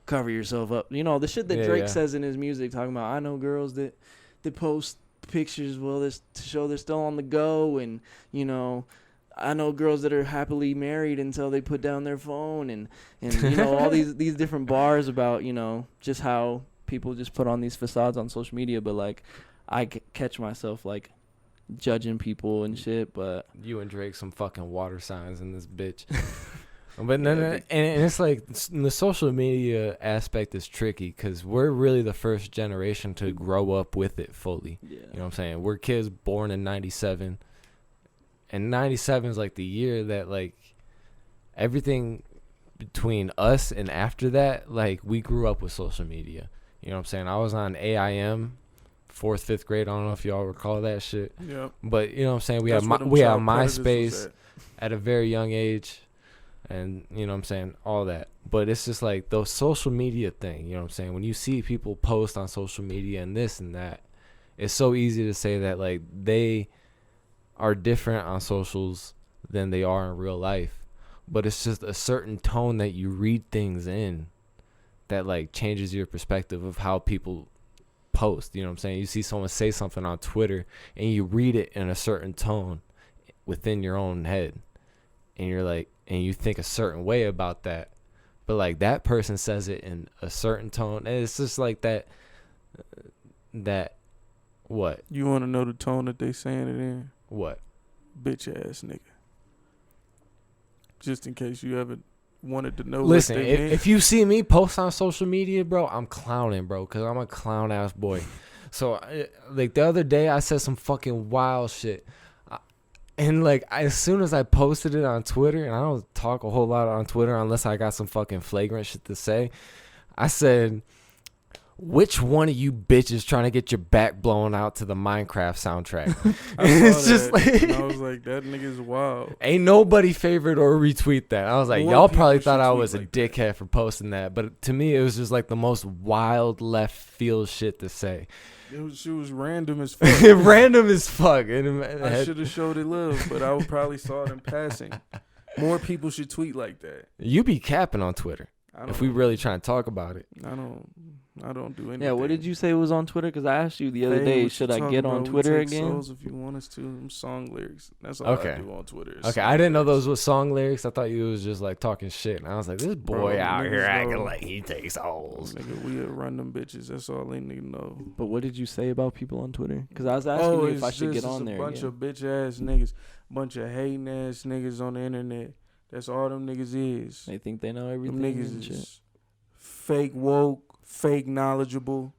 cover yourself up. The shit that Drake says in his music, talking about, I know girls that post pictures to show they're still on the go, and I know girls that are happily married until they put down their phone, and all these different bars about just how people just put on these facades on social media. But like I catch myself like judging people and shit. But you and Drake some fucking water signs in this bitch. But and it's like the social media aspect is tricky because we're really the first generation to grow up with it fully. Yeah. You know what I'm saying? We're kids born in 97, and 97 is like the year that like everything between us and after that, like we grew up with social media. You know what I'm saying? I was on AIM, 4th, 5th grade. I don't know if y'all recall that shit. Yeah. But you know what I'm saying? We had MySpace at a very young age. And, you know what I'm saying, all that. But it's just like the social media thing, you know what I'm saying? When you see people post on social media and this and that, it's so easy to say that, like, they are different on socials than they are in real life. But it's just a certain tone that you read things in that, like, changes your perspective of how people post. You know what I'm saying? You see someone say something on Twitter and you read it in a certain tone within your own head. And you're like, and you think a certain way about that, but like that person says it in a certain tone, and it's just like that what you want to know, the tone that they saying it in? What? Bitch ass nigga. Just in case you haven't wanted to know. Listen, if you see me post on social media, bro, I'm clowning, bro, because I'm a clown ass boy. So like the other day I said some fucking wild shit. And, like, as soon as I posted it on Twitter, and I don't talk a whole lot on Twitter unless I got some fucking flagrant shit to say, I said, which one of you bitches trying to get your back blown out to the Minecraft soundtrack? It's just like, and I was like, that nigga's wild. Ain't nobody favorite or retweet that. I was like, y'all probably thought I was a dickhead for posting that. But to me, it was just like the most wild left field shit to say. She was random as fuck. Random as fuck. I should have showed it love, but I probably saw it in passing. More people should tweet like that. You be capping on Twitter. If we really trying to talk about it. I don't do anything. Yeah, what did you say was on Twitter? Because I asked you the other day, should I get on Twitter again? Souls if you want us to. Them song lyrics. That's all I do on Twitter. Okay, I didn't know those were song lyrics. I thought you was just like talking shit. And I was like, this boy out here acting like he takes souls. Nigga, we run them bitches. That's all they need to know. But what did you say about people on Twitter? Because I was asking you if I should get on there. A bunch of bitch ass niggas, bunch of hating ass niggas on the internet. That's all them niggas is. They think they know everything. Them niggas is fake woke, fake knowledgeable.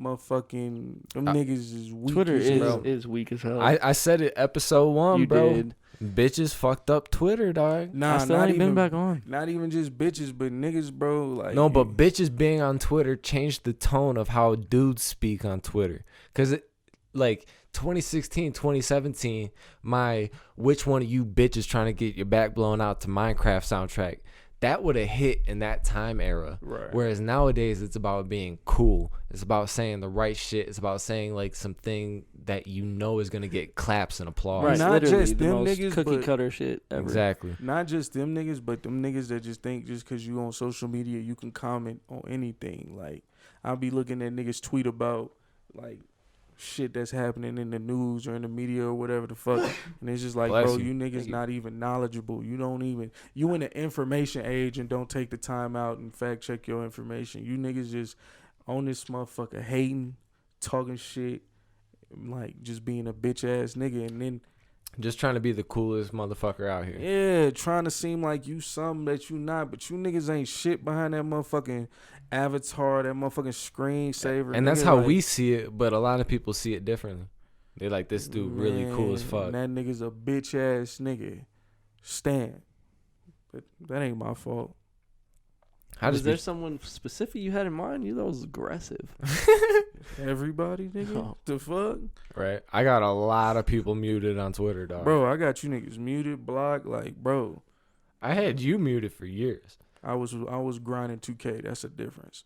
Motherfucking them niggas is weak. Twitter is weak as hell. I said it episode 1, you bro. Did. Bitches fucked up Twitter, dog. Nah, I still ain't been back on. Not even just bitches, but niggas, bro. Like no, but bitches being on Twitter changed the tone of how dudes speak on Twitter. Cause it, like 2016, 2017, my which one of you bitches trying to get your back blown out to Minecraft soundtrack. That would have hit in that time era. Right. Whereas nowadays it's about being cool. It's about saying the right shit. It's about saying like something that you know is gonna get claps and applause. Right. Not just them niggas, cookie cutter shit ever. Exactly. Not just them niggas, but them niggas that just think just because you on social media you can comment on anything. Like I'll be looking at niggas tweet about like shit that's happening in the news or in the media or whatever the fuck, and it's just like, bro, you niggas not even knowledgeable. You in the information age and don't take the time out and fact check your information. You niggas just on this motherfucker hating, talking shit, like just being a bitch ass nigga, and then just trying to be the coolest motherfucker out here. Yeah, trying to seem like you something that you not, but you niggas ain't shit behind that motherfucking avatar, that motherfucking screensaver. And that's how we see it, but a lot of people see it differently. They're like, this dude really cool as fuck. That nigga's a bitch ass nigga. Stan. That ain't my fault. Is there someone specific you had in mind? You thought was aggressive. Everybody, nigga. Oh. The fuck? Right. I got a lot of people muted on Twitter, dog. Bro, I got you niggas muted, blocked. Like, bro, I had you muted for years. I was grinding 2K. That's a difference.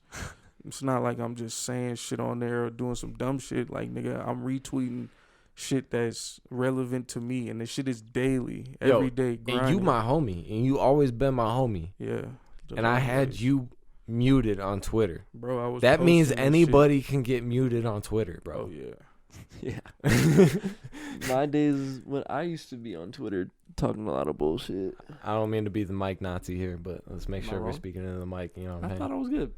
It's not like I'm just saying shit on there or doing some dumb shit. Like, nigga, I'm retweeting shit that's relevant to me, and the shit is daily, every day. Grinding. And you my homie, and you always been my homie. Yeah. And I had you muted on Twitter. Bro, I was. That means anybody can get muted on Twitter, bro. Oh, yeah. Yeah. My days when I used to be on Twitter talking a lot of bullshit. I don't mean to be the mic Nazi here, but let's make Am I sure we're wrong? speaking into the mic. You know what I'm I saying? thought I was good.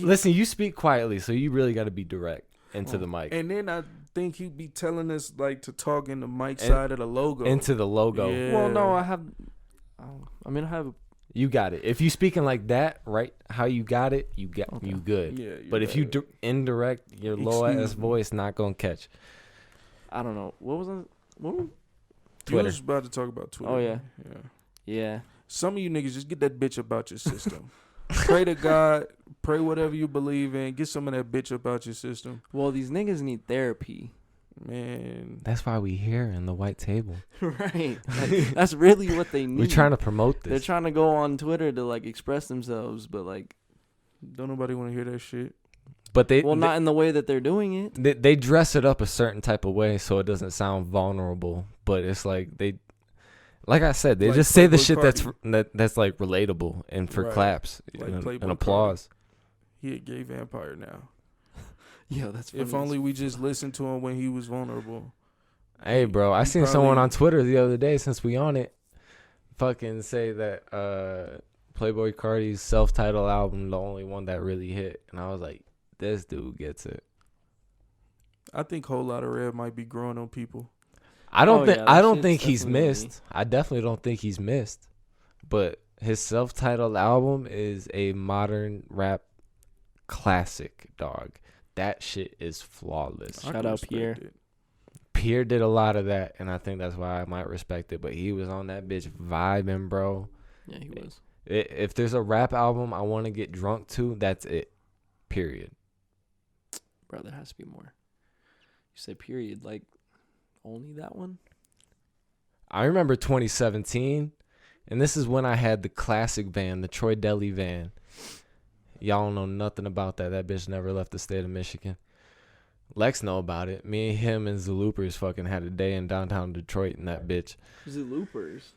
Listen, you speak quietly, so you really got to be direct into the mic. And then I think he'd be telling us like to talk in the mic side of the logo. Into the logo. Yeah. Well, no, I have. I have. You got it. If you speaking like that, right? How you got it, you good. Yeah. But if you indirect, your low ass voice not gonna catch. I don't know. What was it? You Twitter. was about to talk about Twitter. Oh, yeah. Yeah. Yeah. Some of you niggas just get that bitch about your system. Pray to God. Pray whatever you believe in. Get some of that bitch about your system. Well, these niggas need therapy. Man. That's why we here in the white table. Right. Like, that's really what they need. We're trying to promote this. They're trying to go on Twitter to like express themselves, but like, Don't nobody want to hear that shit. But not in the way that they're doing it. They dress it up a certain type of way so it doesn't sound vulnerable. But it's like like I said, they Like just say the Playboy shit Cardi. that's like relatable and for Right. claps Like and Playboy applause. He a gay vampire now. Yo, that's funny. If only we just listened to him when he was vulnerable. Hey, bro, I He seen someone probably- on Twitter the other day, since we on it, fucking say that Playboy Cardi's self-titled album the only one that really hit. And I was like, this dude gets it. I think Whole Lotta Red might be growing on people. I don't Oh, yeah, I that don't shit's think he's definitely- missed. I definitely don't think he's missed. But his self-titled album is a modern rap classic, dog. That shit is flawless. I Shout can out respect Pierre. it. Pierre did a lot of that, and I think that's why I might respect it. But he was on that bitch vibing, bro. Yeah, he was. If there's a rap album I want to get drunk to, that's it. Period. Bro, there has to be more. You say period, like only that one? I remember 2017, and this is when I had the classic van, the Troy Deli van. Y'all don't know nothing about that. That bitch never left the state of Michigan. Lex know about it. Me, him, and Zaloopers fucking had a day in downtown Detroit in that bitch. Loopers.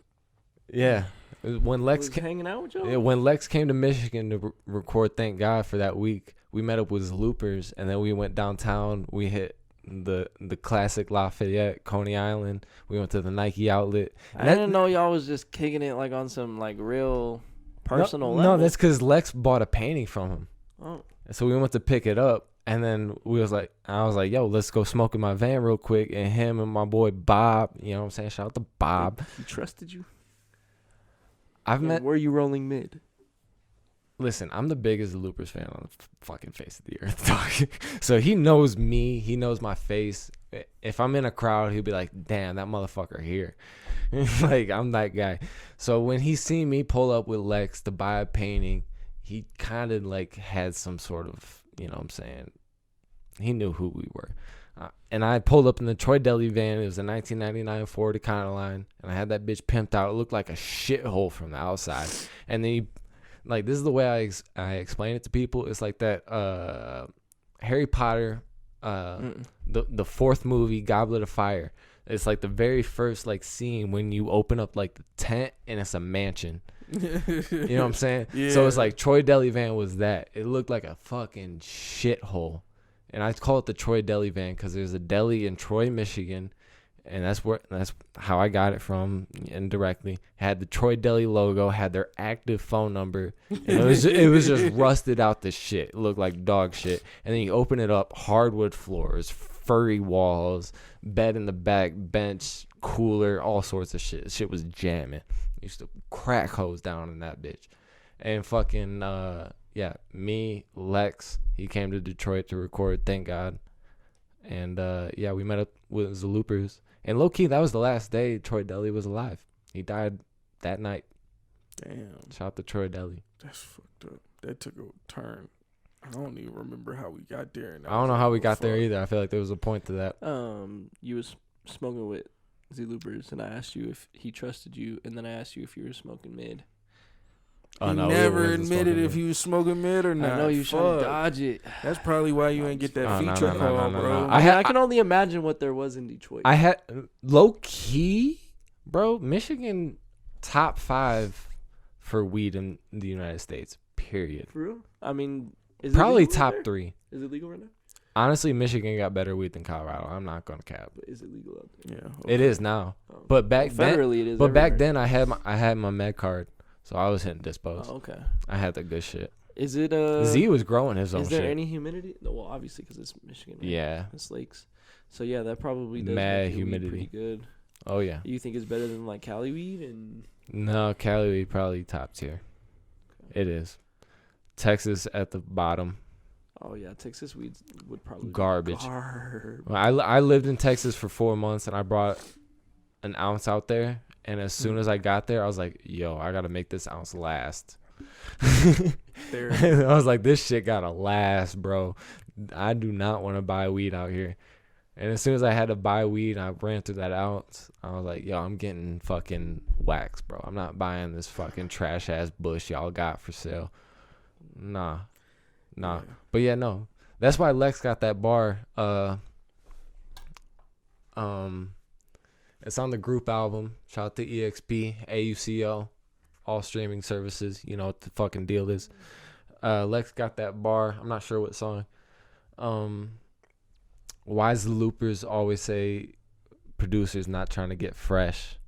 Yeah. When Lex Was hanging out with y'all? Yeah, when Lex came to Michigan to record Thank God for that week, we met up with Loopers, and then we went downtown. We hit the classic Lafayette, Coney Island. We went to the Nike outlet. I didn't know y'all was just kicking it like on some like real personal no, level. No, that's because Lex bought a painting from him. Oh. So we went to pick it up, and then I was like, yo, let's go smoke in my van real quick. And him and my boy Bob, you know what I'm saying? Shout out to Bob. He trusted you? Were you rolling mid? Listen, I'm the biggest Loopers fan on the fucking face of the earth, dog. So he knows me. He knows my face. If I'm in a crowd, he'll be like, damn, that motherfucker here. Like, I'm that guy. So when he seen me pull up with Lex to buy a painting, he kind of like had some sort of, you know what I'm saying? He knew who we were. And I pulled up in the Troy Deli van. It was a 1999 Ford Econoline. And I had that bitch pimped out. It looked like a shithole from the outside. And then he... Like, this is the way I explain it to people. It's like that Harry Potter, the fourth movie, Goblet of Fire. It's like the very first, like, scene when you open up, like, the tent and it's a mansion. You know what I'm saying? Yeah. So it's like Troy Deli van was that. It looked like a fucking shithole. And I call it the Troy Deli van because there's a deli in Troy, Michigan. And that's how I got it from indirectly. Had the Troy Deli logo, had their active phone number, and it was just rusted out the shit. It looked like dog shit. And then you open it up, hardwood floors, furry walls, bed in the back, bench, cooler, all sorts of shit. Shit was jamming. Used to crack hose down in that bitch. And fucking me, Lex, he came to Detroit to record Thank God. And we met up with the Loopers. And low-key, that was the last day Troy Deli was alive. He died that night. Damn. Shout out to Troy Deli. That's fucked up. That took a turn. I don't even remember how we got there. I don't know how we got there either. I feel like there was a point to that. You was smoking with Z Loopers, and I asked you if he trusted you, and then I asked you if you were smoking mid. He never admitted if he was smoking mid or not. I know you trying to dodge it. That's probably why you ain't get that feature call, bro. I can only imagine what there was in Detroit. I had low key, bro. Michigan top 5 for weed in the United States. Period. For real? I mean, is probably it top 3. Is it legal right now? Honestly, Michigan got better weed than Colorado. I'm not gonna cap. But is it legal out there? Yeah, it is now. Oh. But back then, federally it is. But back then, I had my med card, so I was hitting dispos. Oh, okay. I had the good shit. Is it Z was growing his own shit. Is there any humidity? No, well, obviously because it's Michigan. Right? Yeah. It's lakes. So yeah, that probably does mad make humidity. Pretty good. Oh yeah. You think it's better than like Cali weed and? No, Cali weed probably top tier. Okay. It is. Texas at the bottom. Oh yeah, Texas weeds would probably garbage. Be garbage. Well, I lived in Texas for 4 months, and I brought an ounce out there. And as soon as I got there, I was like, "Yo, I gotta make this ounce last." I was like, "This shit gotta last, bro. I do not want to buy weed out here." And as soon as I had to buy weed, I ran through that ounce. I was like, "Yo, I'm getting fucking waxed, bro. I'm not buying this fucking trash ass bush y'all got for sale." Nah. Yeah. But yeah, no. That's why Lex got that bar. It's on the group album. Shout out to EXP, AUCO, all streaming services. You know what the fucking deal is. Lex got that bar. I'm not sure what song. Why does the Loopers always say producers not trying to get fresh?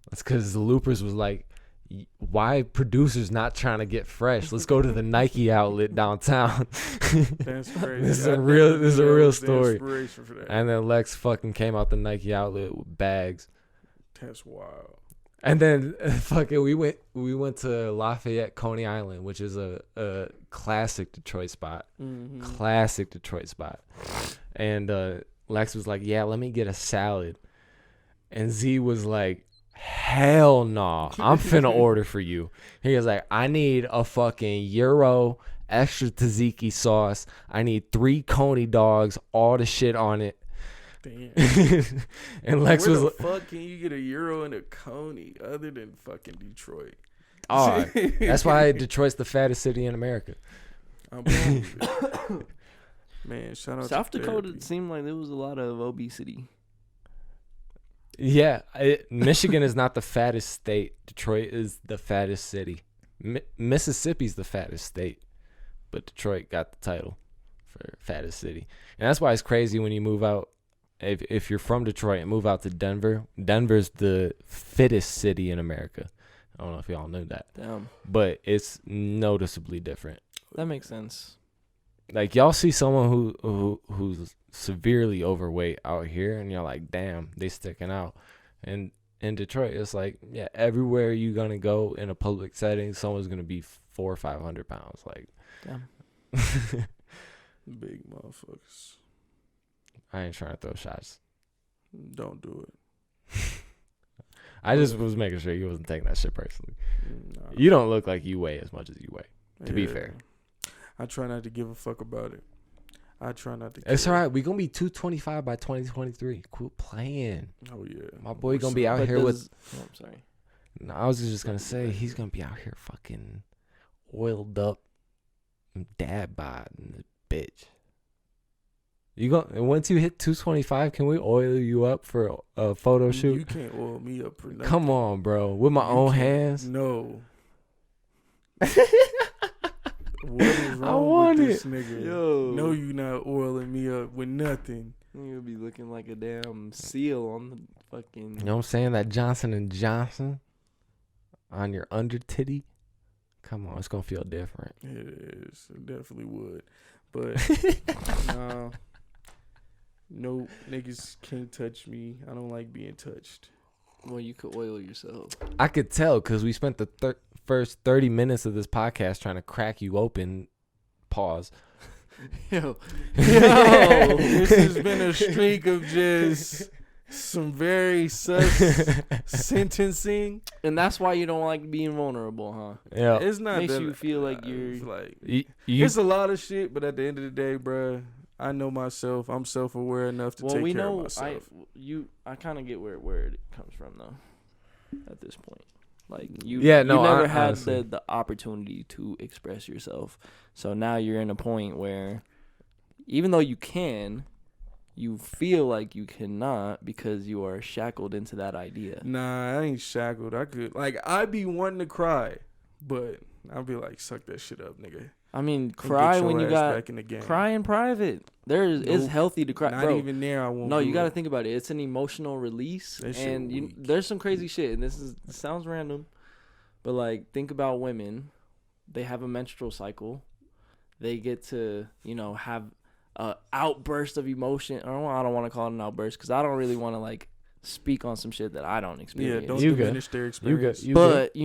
That's because the Loopers was like, why producers not trying to get fresh? Let's go to the Nike outlet downtown. That's crazy. This is a real story. For that. And then Lex fucking came out the Nike outlet with bags. That's wild. And then fucking we went to Lafayette, Coney Island, which is a classic Detroit spot. Mm-hmm. Classic Detroit spot. And Lex was like, "Yeah, let me get a salad." And Z was like, "Hell no, I'm finna order for you." He was like, "I need a fucking Euro extra tzatziki sauce. I need 3 Coney dogs, all the shit on it." Damn. And Lex Where was the fuck can you get a Euro and a Coney other than fucking Detroit? Oh, that's why Detroit's the fattest city in America. Man, shout out South to Dakota. therapy. It seemed like there was a lot of obesity. Yeah, Michigan is not the fattest state. Detroit is the fattest city. Mississippi's the fattest state, but Detroit got the title for fattest city. And that's why it's crazy when you move out. If you're from Detroit and move out to Denver, Denver's the fittest city in America. I don't know if y'all knew that. Damn. But it's noticeably different. That makes sense. Like, y'all see someone who's severely overweight out here, and you're like, damn, they sticking out. And in Detroit, it's like, yeah, everywhere you're going to go in a public setting, someone's going to be 400 or 500 pounds. Like, damn. Big motherfuckers. I ain't trying to throw shots. Don't do it. I just was making sure you wasn't taking that shit personally. Nah. You don't look like you weigh as much as you weigh, to be fair. I try not to give a fuck about it. I try not to. It's all right. We're going to be 225 by 2023. Quit playing. Oh, yeah. My boy going to be out here with. Oh, I'm sorry. No, I was just going to say, he's going to be out here fucking oiled up, dad bod in the bitch. Once you hit 225, can we oil you up for a photo shoot? You can't oil me up for nothing. Come on, bro. With my own hands? No. What is wrong with this nigga? Yo. No, you not oiling me up with nothing. You'll be looking like a damn seal on the fucking... You know what I'm saying? That Johnson & Johnson on your under titty. Come on, it's going to feel different. It is. It definitely would. But, nah. No, niggas can't touch me. I don't like being touched. Well, you could oil yourself. I could tell because we spent the first 30 minutes of this podcast trying to crack you open. Pause. Yo. This has been a streak of just some very sus sentencing. And that's why you don't like being vulnerable, huh? Yeah. It's not Makes that, you feel like you're like You, it's a lot of shit, but at the end of the day, bruh, I know myself. I'm self-aware enough to take care of myself. I kind of get where it comes from though. At this point, like you never had honestly. the opportunity to express yourself. So now you're in a point where even though you can, you feel like you cannot because you are shackled into that idea. Nah, I ain't shackled. I'd be wanting to cry, but I'd be like, suck that shit up, nigga. I mean, cry when you got back in the game. cry in private. It's healthy to cry. Not Bro, even there. I won't. No, you got to think about it. It's an emotional release, and there's some crazy shit. And this sounds random, but like think about women. They have a menstrual cycle. They get to have a outburst of emotion. I don't want to call it an outburst because I don't really want to like speak on some shit that I don't experience. Yeah, don't diminish their experience. But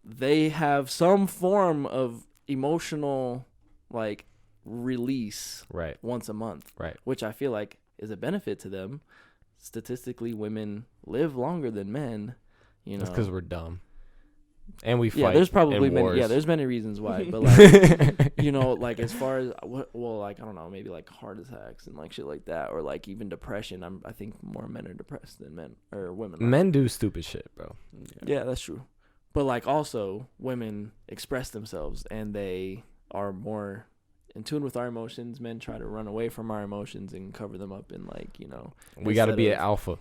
they have some form of emotional like release once a month, which I feel like is a benefit to them. Statistically, women live longer than men. That's because we're dumb and we fight. Yeah, there's probably wars. there's many reasons why, but like like as far as like I don't know, maybe like heart attacks and like shit like that, or like even depression. I think more men are depressed than men or women. Men do stupid shit, bro. Yeah, that's true. But like also women express themselves and they are more in tune with our emotions. Men try to run away from our emotions and cover them up in like, we got to be an alpha.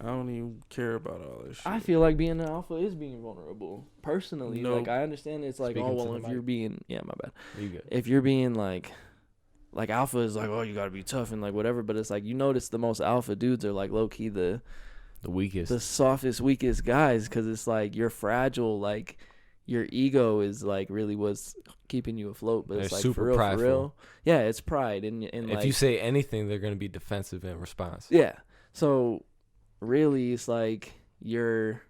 I don't even care about all this shit. I feel like being an alpha is being vulnerable. Personally, No. like I understand it's like, if you're being, my bad. You good. If you're being like alpha is like, you got to be tough and like whatever, but it's like you notice the most alpha dudes are like low key the weakest, the softest, weakest guys, because it's like you're fragile, like your ego is like really what's keeping you afloat, but they're it's like super for real, prideful. for real. Yeah, it's pride, and if like, you say anything, they're gonna be defensive in response. Yeah, so really, it's like you're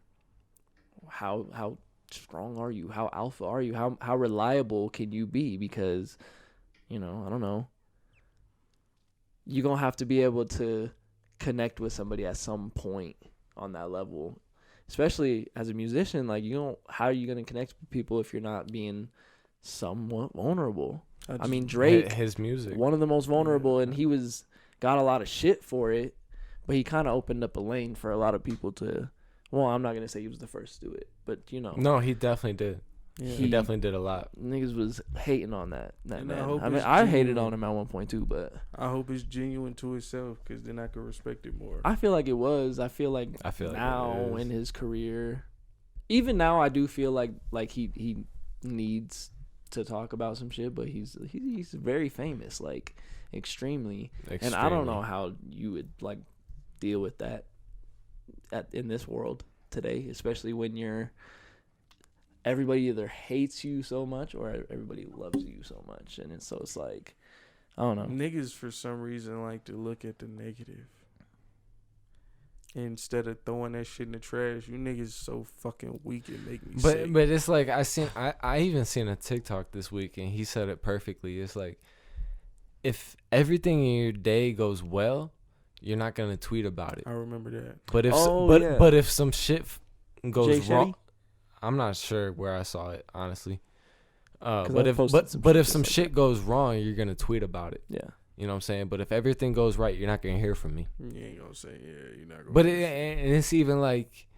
how strong are you? How alpha are you? How reliable can you be? Because I don't know. You're gonna have to be able to connect with somebody at some point on that level, especially as a musician. Like how are you gonna connect with people if you're not being somewhat vulnerable? I mean, Drake, his music, one of the most vulnerable, and he got a lot of shit for it, but he kind of opened up a lane for a lot of people to. Well, I'm not gonna say he was the first to do it, but No, he definitely did. Yeah. He definitely did a lot. Niggas was hating on that man. I hated on him at one point too, but I hope it's genuine to itself, because then I could respect it more. I feel like it was. I feel like now in his career, even now, I do feel like he needs to talk about some shit, but he's very famous, like extremely. And I don't know how you would like deal with that in this world today, especially when everybody either hates you so much or everybody loves you so much, and it's like, I don't know. Niggas for some reason like to look at the negative instead of throwing that shit in the trash. You niggas so fucking weak, it make me sick. But it's like I even seen a TikTok this week, and he said it perfectly. It's like, if everything in your day goes well, you're not gonna tweet about it. I remember that. But if but if some shit goes wrong, I'm not sure where I saw it, honestly. But if some shit goes wrong, you're gonna tweet about it. Yeah, you know what I'm saying. But if everything goes right, you're not gonna hear from me. You ain't gonna say you're not gonna. But it's even like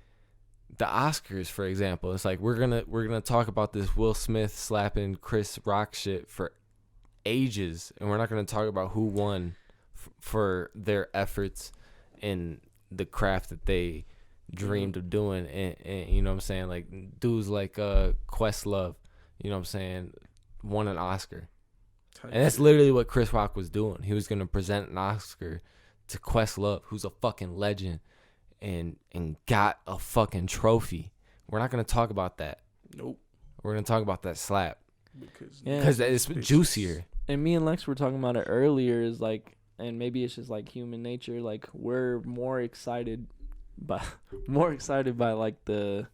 the Oscars, for example. It's like we're gonna talk about this Will Smith slapping Chris Rock shit for ages, and we're not gonna talk about who won for their efforts in the craft that they dreamed of doing, and you know what I'm saying, like dudes like Questlove, you know what I'm saying, won an Oscar. And that's literally what Chris Rock was doing. He was gonna present an Oscar to Questlove, who's a fucking legend, and got a fucking trophy. We're not gonna talk about that. Nope. We're gonna talk about that slap because it's juicier. And me and Lex were talking about it earlier. Is like, and maybe it's just like human nature. Like we're more excited by like the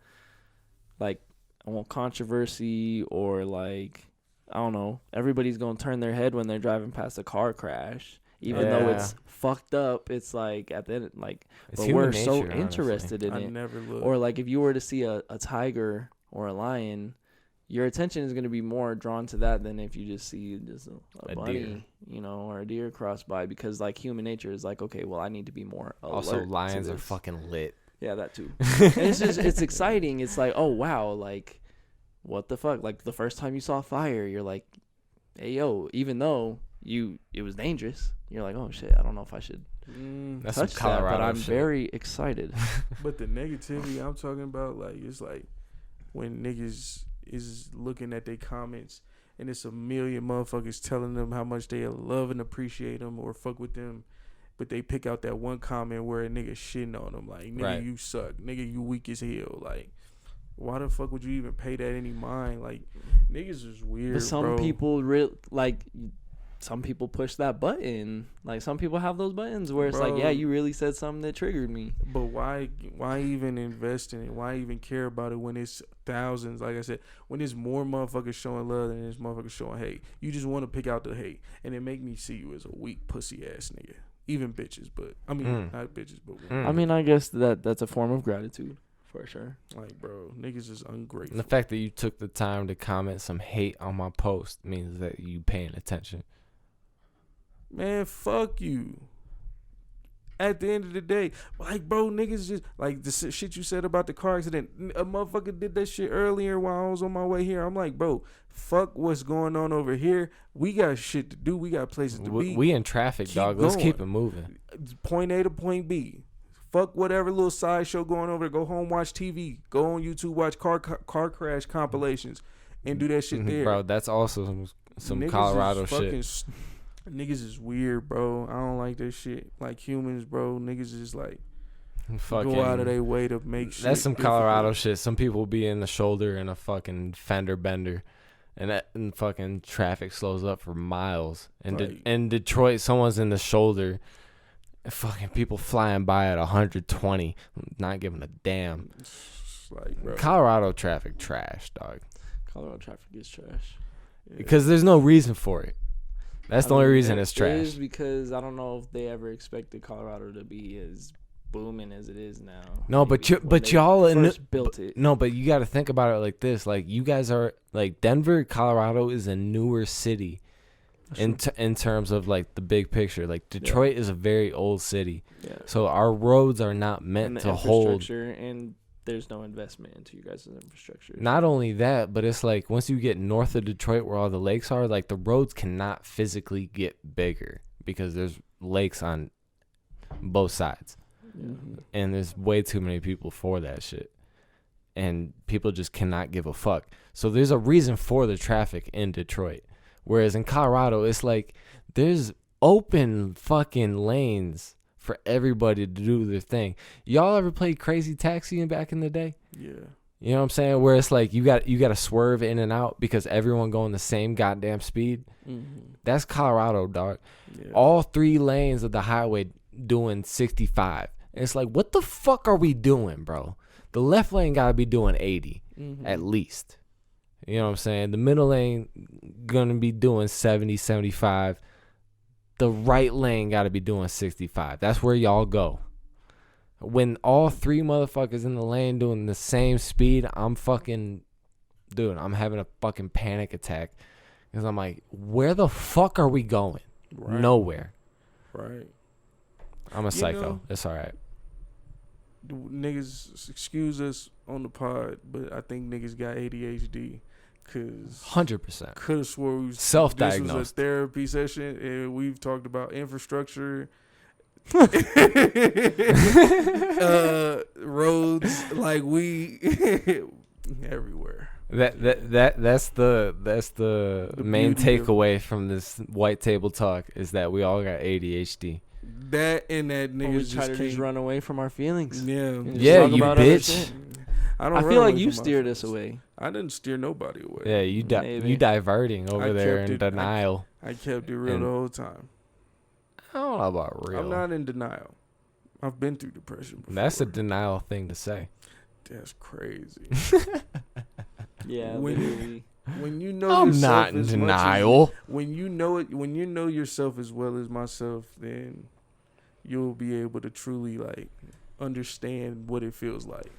controversy, or like, I don't know, everybody's gonna turn their head when they're driving past a car crash, even though it's fucked up. It's like at the end, like, but we're so interested in it. Never look. Or like if you were to see a tiger or a lion, your attention is going to be more drawn to that than if you just see just a bunny, deer. Or a deer cross by, because like human nature is like, okay, well, I need to be more alert. Also, lions are fucking lit. Yeah, that too. And it's exciting. It's like, oh wow, like what the fuck? Like the first time you saw fire, you're like, hey yo, even though it was dangerous, you're like, oh shit, I don't know if I should that's touch some Colorado that, but I'm shit. Very excited. But the negativity I'm talking about, like, it's like when niggas is looking at their comments and it's a million motherfuckers telling them how much they love and appreciate them or fuck with them, but they pick out that one comment where a nigga shitting on them, like, nigga, you suck, nigga, you weak as hell. Like, why the fuck would you even pay that any mind? Like, niggas is weird, but some bro. people some people push that button. Like, some people have those buttons where it's like, yeah, you really said something that triggered me. But why even invest in it? Why even care about it when it's thousands? Like I said, when there's more motherfuckers showing love than there's motherfuckers showing hate. You just want to pick out the hate, and it make me see you as a weak pussy ass nigga. Even bitches, but I mean not bitches, but I mean, I guess that's a form of gratitude for sure. Like, bro, niggas is ungrateful. And the fact that you took the time to comment some hate on my post means that you paying attention. Man, fuck you. At the end of the day, like, bro, niggas just, like, the shit you said about the car accident, a motherfucker did that shit earlier while I was on my way here. I'm like, bro, fuck what's going on over here. We got shit to do. We got places to be. We in traffic, dog. Let's keep it moving. Point A to point B. Fuck whatever little sideshow going over there. Go home, watch TV. Go on YouTube, watch car crash compilations, and do that shit there. Bro, that's also some Colorado shit. Niggas is weird, bro. I don't like that shit. Like humans, bro. Niggas is like go out of their way to make shit. That's some Colorado shit. Some people be in the shoulder in a fucking fender bender, and fucking traffic slows up for miles. And right. In Detroit, someone's in the shoulder. Fucking people flying by at 120, not giving a damn. Like, bro. Colorado traffic trash, dog. Colorado traffic is trash. Yeah. Because there's no reason for it. That's the only reason it's trash. It is because I don't know if they ever expected Colorado to be as booming as it is now. No, but y'all built it. No, but you got to think about it like this: like, you guys are like, Denver, Colorado is a newer city in terms of like the big picture. Like, Detroit is a very old city, so our roads are not meant to hold. And there's no investment into you guys' infrastructure. Not only that, but it's like once you get north of Detroit where all the lakes are, like, the roads cannot physically get bigger because there's lakes on both sides. Mm-hmm. And there's way too many people for that shit. And people just cannot give a fuck. So there's a reason for the traffic in Detroit. Whereas in Colorado, it's like there's open fucking lanes for everybody to do their thing. Y'all ever played Crazy Taxi back in the day? Yeah. You know what I'm saying? Where it's like you got to swerve in and out because everyone going the same goddamn speed. Mm-hmm. That's Colorado, dog. Yeah. All 3 lanes of the highway doing 65. And it's like, what the fuck are we doing, bro? The left lane got to be doing 80 at least. You know what I'm saying? The middle lane going to be doing 70, 75. The right lane got to be doing 65. That's where y'all go. When all 3 motherfuckers in the lane doing the same speed, I'm having a fucking panic attack. Because I'm like, where the fuck are we going? Right. Nowhere. Right. I'm a psycho. It's all right. Niggas, excuse us on the pod, but I think niggas got ADHD. 100%. Could have swore we self-diagnosed. This was a therapy session, and we've talked about infrastructure, roads, like we everywhere. That's the main takeaway from this white table talk is that we all got ADHD. That and that niggas just run away from our feelings. Yeah, you bitch. I feel like you steered us away. I didn't steer nobody away. Yeah, you diverting over there in denial. I kept it real the whole time. I don't know about real. I'm not in denial. I've been through depression before. That's a denial thing to say. That's crazy. Yeah, when you know I'm not in denial. When you know it, when you know yourself as well as myself, then you'll be able to truly like understand what it feels like.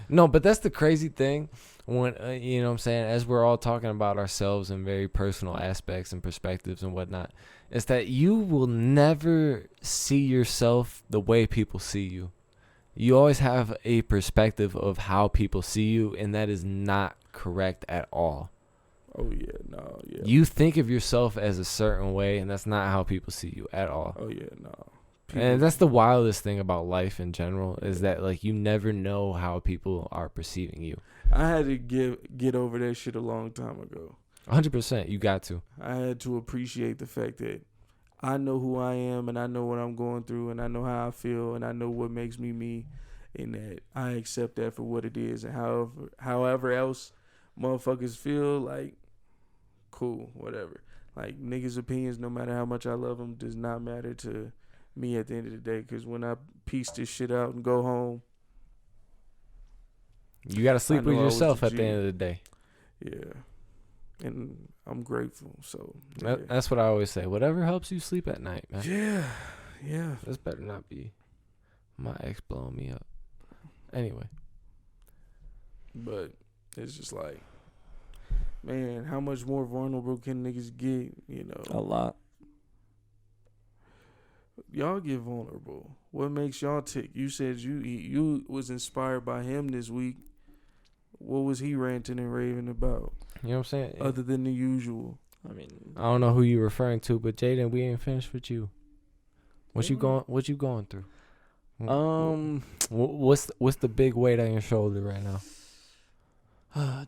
No, but that's the crazy thing when, you know what I'm saying, as we're all talking about ourselves in very personal aspects and perspectives and whatnot, is that you will never see yourself the way people see you. You always have a perspective of how people see you, and that is not correct at all. Oh, yeah, no, yeah. You think of yourself as a certain way, and that's not how people see you at all. Oh, yeah, no. And that's the wildest thing about life in general, is that like you never know how people are perceiving you. I had to get over that shit a long time ago. 100%, you got to. I had to appreciate the fact that I know who I am, and I know what I'm going through, and I know how I feel, and I know what makes me me, and that I accept that for what it is. And however else motherfuckers feel, like, cool, whatever. Like, niggas' opinions, no matter how much I love them, does not matter to me at the end of the day. Because when I piece this shit out and go home, you got to sleep with yourself at the end of the day. Yeah. And I'm grateful. So yeah. That's what I always say. Whatever helps you sleep at night, man. Yeah. Yeah. This better not be my ex blowing me up. Anyway. But it's just like, man, how much more vulnerable can niggas get, you know? A lot. Y'all get vulnerable. What makes y'all tick? You said you was inspired by him this week. What was he ranting and raving about? You know what I'm saying? Other than the usual. I mean, I don't know who you're referring to, but Jaden, we ain't finished with you. What you going through? What's the big weight on your shoulder right now?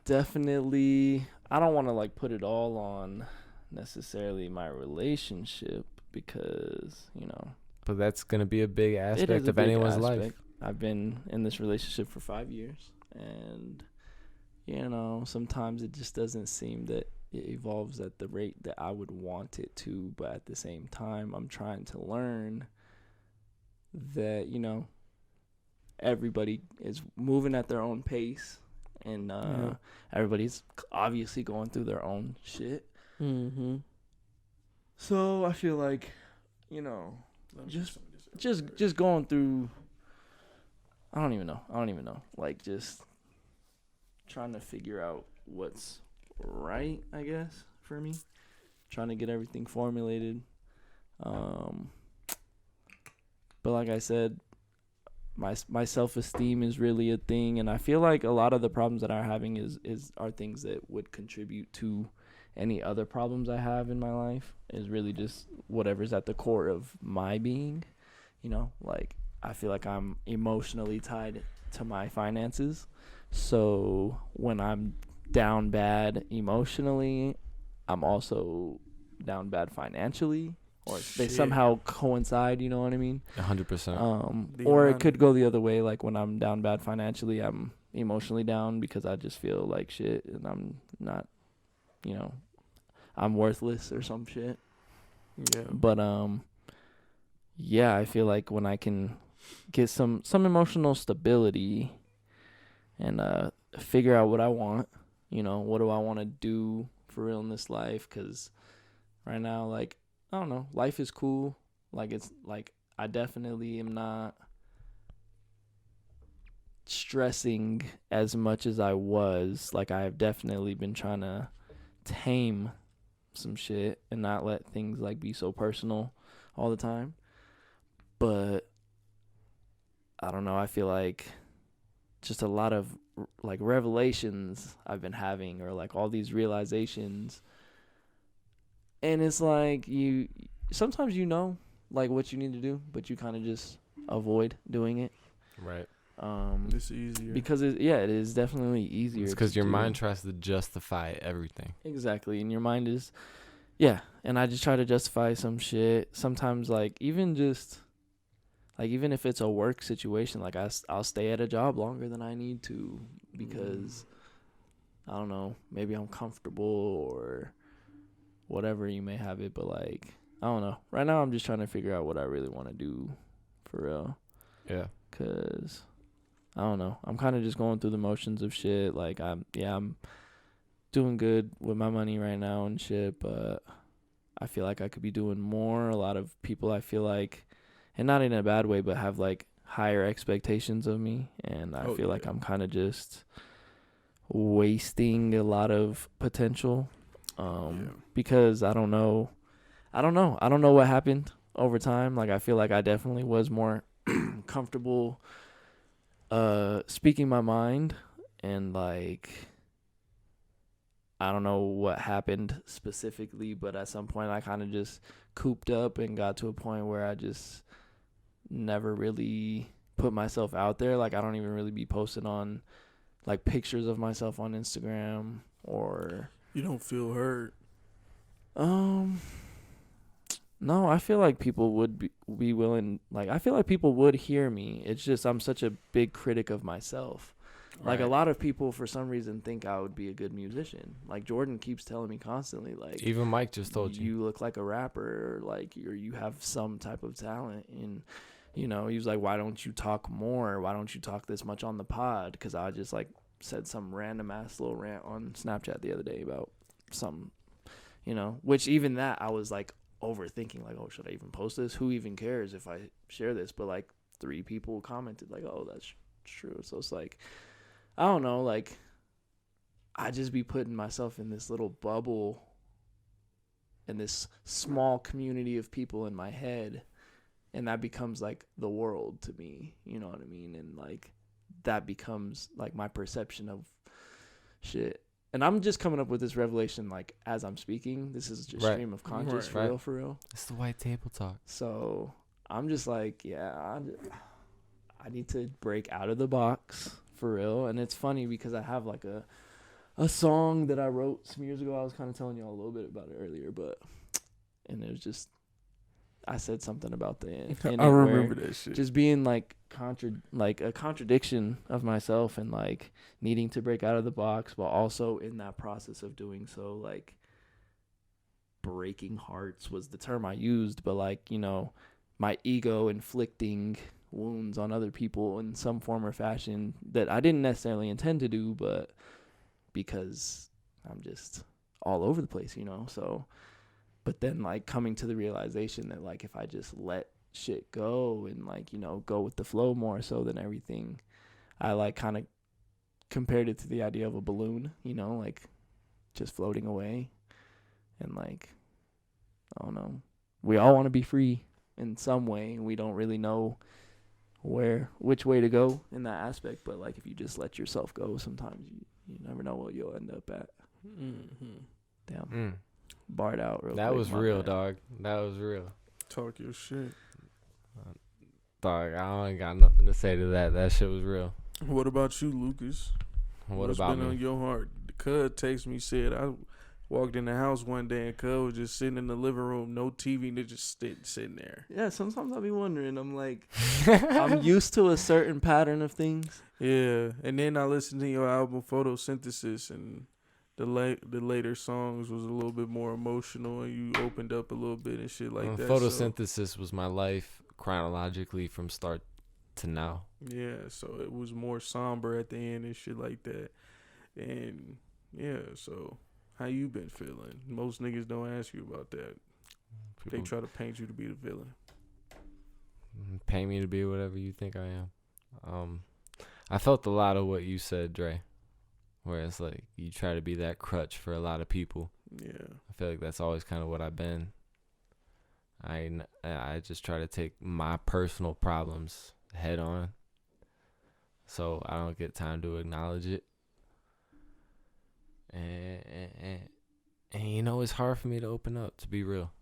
Definitely. I don't want to like put it all on necessarily my relationship, because, you know, but that's gonna be a big aspect of anyone's life. I've been in this relationship for 5 years, and you know, sometimes it just doesn't seem that it evolves at the rate that I would want it to. But at the same time, I'm trying to learn that, you know, everybody is moving at their own pace, and everybody's obviously going through their own shit. Mm-hmm. So I feel like, you know, just going through, I don't even know. Like, just trying to figure out what's right, I guess, for me. Trying to get everything formulated. But like I said, my self-esteem is really a thing, and I feel like a lot of the problems that I'm having are things that would contribute to any other problems I have in my life. Is really just whatever's at the core of my being. You know, like, I feel like I'm emotionally tied to my finances. So when I'm down bad emotionally, I'm also down bad financially. Or they somehow coincide, you know what I mean? 100%. Or it could go the other way. Like, when I'm down bad financially, I'm emotionally down because I just feel like shit, and I'm not, you know, I'm worthless or some shit. Yeah. But yeah, I feel like when I can get some emotional stability and figure out what I want, you know, what do I want to do for real in this life? Because right now, like, I don't know, life is cool. Like, it's like, I definitely am not stressing as much as I was. Like, I have definitely been trying to tame some shit and not let things like be so personal all the time. But I don't know, I feel like just a lot of like revelations I've been having, or like all these realizations, and it's like you sometimes, you know, like what you need to do, but you kind of just avoid doing it. Right. It's easier because it is definitely easier. It's because your mind tries to justify everything. Exactly, and your mind is, and I just try to justify some shit sometimes. Like, even if it's a work situation, like I'll stay at a job longer than I need to because I don't know, maybe I'm comfortable or whatever you may have it, but like, I don't know. Right now I'm just trying to figure out what I really want to do for real. Yeah. 'Cause I don't know. I'm kind of just going through the motions of shit. Like, I'm doing good with my money right now and shit, but I feel like I could be doing more. A lot of people I feel like, and not in a bad way, but have like higher expectations of me, and I feel like I'm kind of just wasting a lot of potential because I don't know what happened over time. Like I feel like I definitely was more comfortable speaking my mind, and like I don't know what happened specifically, but at some point I kind of just cooped up and got to a point where I just never really put myself out there. Like I don't even really be posting on like pictures of myself on Instagram. Or you don't feel heard? No, I feel like people would be willing. Like I feel like people would hear me. It's just I'm such a big critic of myself. Like a lot of people for some reason think I would be a good musician. Like Jordan keeps telling me constantly, like even Mike just told you look like a rapper, or like you have some type of talent. And you know, he was like, why don't you talk more? Why don't you talk this much on the pod? Because I just like said some random ass little rant on Snapchat the other day about some, you know, which even that I was like overthinking, like, oh, should I even post this? Who even cares if I share this? But like 3 people commented like, oh, that's true. So it's like, I don't know, like I just be putting myself in this little bubble in this small community of people in my head, and that becomes like the world to me, you know what I mean? And like that becomes like my perception of shit. And I'm just coming up with this revelation like as I'm speaking. This is just stream of conscious, for real. It's the white table talk. So I'm just like, I need to break out of the box for real. And it's funny because I have like a song that I wrote some years ago. I was kind of telling y'all a little bit about it earlier, and it was just, I said something about I remember that shit. Just being like a contradiction of myself, and like needing to break out of the box, but also in that process of doing so, like breaking hearts was the term I used, but like, you know, my ego inflicting wounds on other people in some form or fashion that I didn't necessarily intend to do, but because I'm just all over the place, you know. So but then like coming to the realization that like if I just let shit go and like, you know, go with the flow more so than everything, I like kind of compared it to the idea of a balloon, you know, like just floating away. And like, I don't know, we all want to be free in some way, and we don't really know which way to go in that aspect. But like if you just let yourself go, sometimes you never know what you'll end up at. Damn. Barred out real quick. That was real, dog. That was real. Talk your shit. Dog, I ain't got nothing to say to that. That shit was real. What about you, Lucas? What's been on your heart? Cud texted me, said I walked in the house one day and Cud was just sitting in the living room, no TV, and just sitting there. Yeah, sometimes I'll be wondering. I'm like, I'm used to a certain pattern of things. Yeah, and then I listened to your album Photosynthesis, and the later songs was a little bit more emotional, and you opened up a little bit and shit like that. Photosynthesis was my life chronologically from start to now. Yeah, so it was more somber at the end and shit like that. And yeah, so how you been feeling? Most niggas don't ask you about that. They try to paint you to be the villain. Paint me to be whatever you think I am. I felt a lot of what you said, Dre. Where it's like you try to be that crutch for a lot of people. Yeah. I feel like that's always kind of what I've been. I just try to take my personal problems head on, so I don't get time to acknowledge it. And you know, it's hard for me to open up, to be real.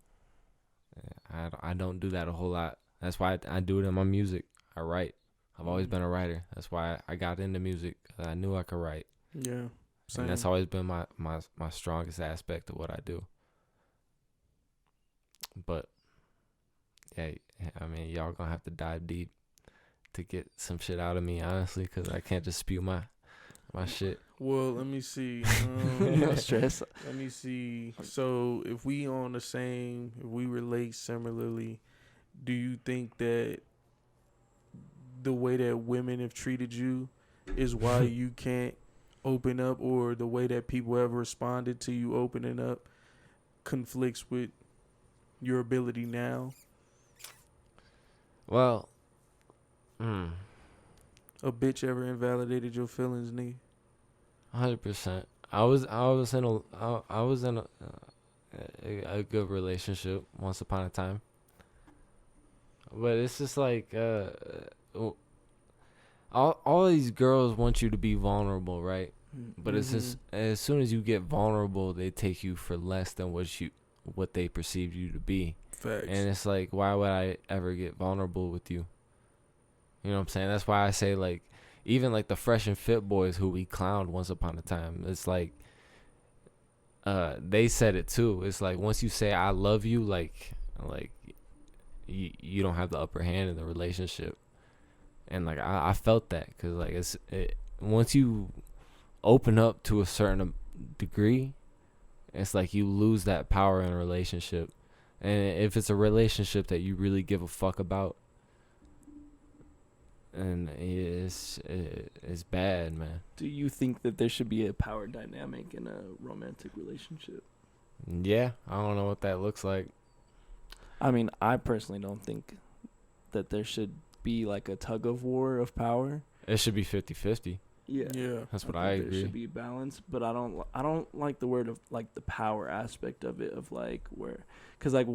I don't do that a whole lot. That's why I do it in my music. I write. I've always been a writer. That's why I got into music. I knew I could write. Yeah, same. And that's always been my strongest aspect of what I do. But yeah, I mean, y'all gonna have to dive deep to get some shit out of me, honestly, because I can't just spew my shit. Well, let me see. No stress. Let me see. So if we relate similarly, do you think that the way that women have treated you is why you can't open up, or the way that people have responded to you opening up conflicts with your ability now? Well, A bitch ever invalidated your feelings, nigga? 100%. I was in a good relationship once upon a time, but it's just like all these girls want you to be vulnerable, right? But it's just as soon as you get vulnerable, they take you for less than what they perceive you to be. Facts. And it's like, why would I ever get vulnerable with you? You know what I'm saying? That's why I say, like, even like the Fresh and Fit boys who we clowned once upon a time, it's like they said it too. It's like once you say I love you, like you don't have the upper hand in the relationship. And like I felt that, because like once you open up to a certain degree, it's like you lose that power in a relationship. And if it's a relationship that you really give a fuck about, and it's bad, man. Do you think that there should be a power dynamic in a romantic relationship? Yeah, I don't know what that looks like. I mean, I personally don't think that there should be like a tug of war of power. It should be 50-50. Yeah. That's what I agree. There should be balance, but I don't like the word of like the power aspect of it, of like where, because like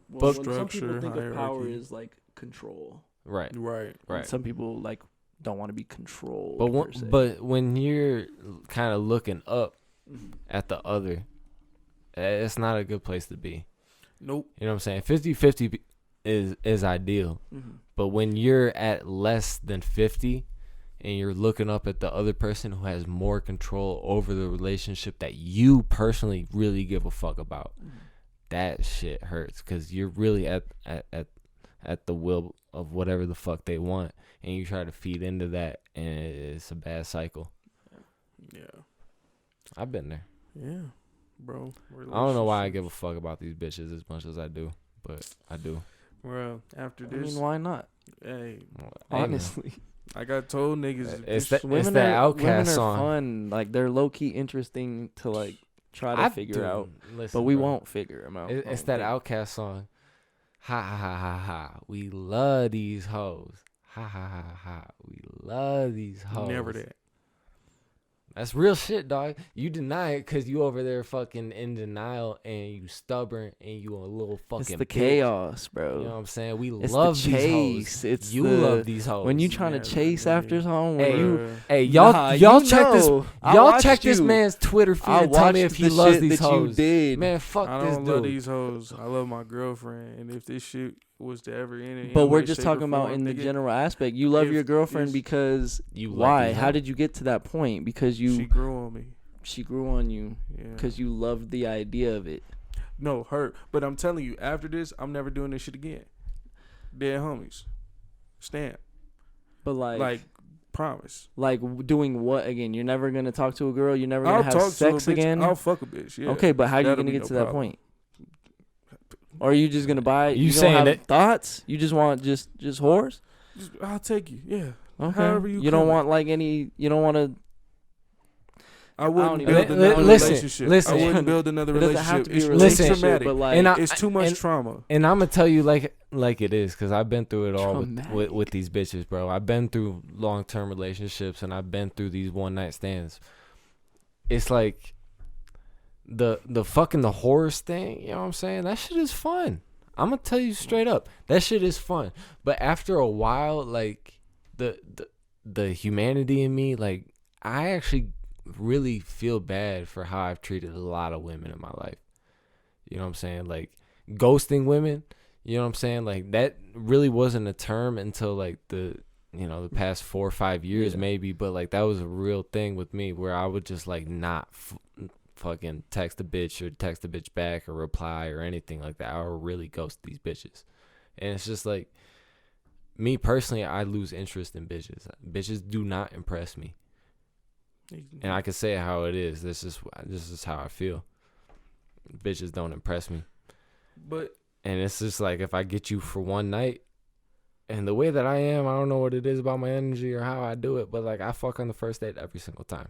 when some people think of power is like control. Right. And some people like don't want to be controlled. But when you're kind of looking up at the other, it's not a good place to be. Nope. You know what I'm saying? 50-50 is ideal. But when you're at less than 50 and you're looking up at the other person who has more control over the relationship that you personally really give a fuck about, that shit hurts, because you're really at the will of whatever the fuck they want, and you try to feed into that, and it's a bad cycle. Yeah. I've been there. Yeah, bro. I don't know why I give a fuck about these bitches as much as I do, but I do. Well, after this, I mean, why not? Hey, honestly, I got told niggas. It's that Outkast song. Fun, like they're low key interesting to like try to figure out. Listen, but we won't figure them out. It's that Outkast song. Ha ha ha ha ha. We love these hoes. Ha ha ha ha. We love these hoes. Never that. That's real shit, dog. You deny it because you over there fucking in denial, and you stubborn, and you a little fucking It's the bitch. chaos, bro. You know what I'm saying? We it's love the chase. These hoes. You love these hoes. When you trying to chase after someone, y'all check this. Y'all check this man's Twitter feed and tell me if he loves these hoes. You did. Man, fuck I this don't dude. love these hoes. I love my girlfriend, and if this shit was to ever end it, but we're just talking about in the general aspect. You love your girlfriend because why? How did you get to that point? Because she grew on me. She grew on you because you loved the idea of it. No, her. But I'm telling you, after this, I'm never doing this shit again. Dead homies. Stamp. But like promise. Like doing what again? You're never gonna talk to a girl. You're never gonna have sex again. I'll fuck a bitch. Yeah. Okay, but how are you gonna get to that point? Or are you just gonna buy? You saying don't have that thoughts? You just want just whores? I'll take you. Yeah. Okay. However you don't want like any. You don't want to. I wouldn't build another relationship. I wouldn't build another relationship. It's traumatic. But like, it's too much trauma. And I'm gonna tell you like it is, because I've been through it all with these bitches, bro. I've been through long-term relationships, and I've been through these one-night stands. It's like the fucking the horrors thing. You know what I'm saying? That shit is fun. I'm gonna tell you straight up, that shit is fun. But after a while, like the humanity in me, like I actually really feel bad for how I've treated a lot of women in my life. You know what I'm saying? Like ghosting women, you know what I'm saying? Like that really wasn't a term until like the past 4 or 5 years maybe, but like that was a real thing with me, where I would just like not fucking text a bitch or text a bitch back or reply or anything like that. I would really ghost these bitches. And it's just like, me personally, I lose interest in bitches. Bitches do not impress me. And I can say it how it is. This is how I feel. Bitches don't impress me. And it's just like, if I get you for one night, and the way that I am, I don't know what it is about my energy or how I do it, but like I fuck on the first date every single time.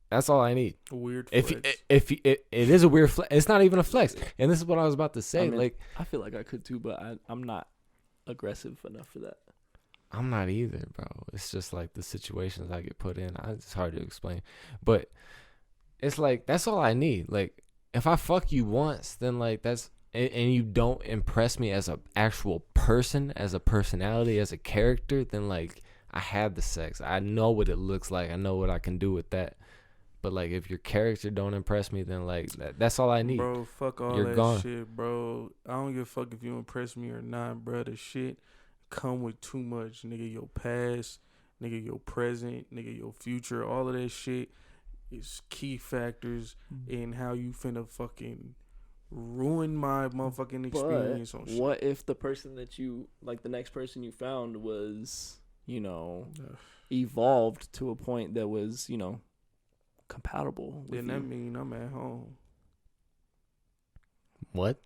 That's all I need. A weird If flex. it is a weird flex, it's not even a flex. And this is what I was about to say. I mean, like, I feel like I could too, but I'm not aggressive enough for that. I'm not either, bro. It's just like the situations I get put in. It's hard to explain, but it's like that's all I need. Like, if I fuck you once, then like that's and you don't impress me as a actual person, as a personality, as a character, then like I had the sex. I know what it looks like. I know what I can do with that. But like, if your character don't impress me, then like that's all I need. Bro, fuck all You're that gone. shit, bro. I don't give a fuck if you impress me or not, bro. The shit come with too much, nigga. Your past, nigga, your present, nigga, your future. All of that shit is key factors in how you finna fucking ruin my motherfucking experience on shit. What if the person that you like, the next person you found was, evolved to a point that was, compatible with Then you? that mean I'm at home. What?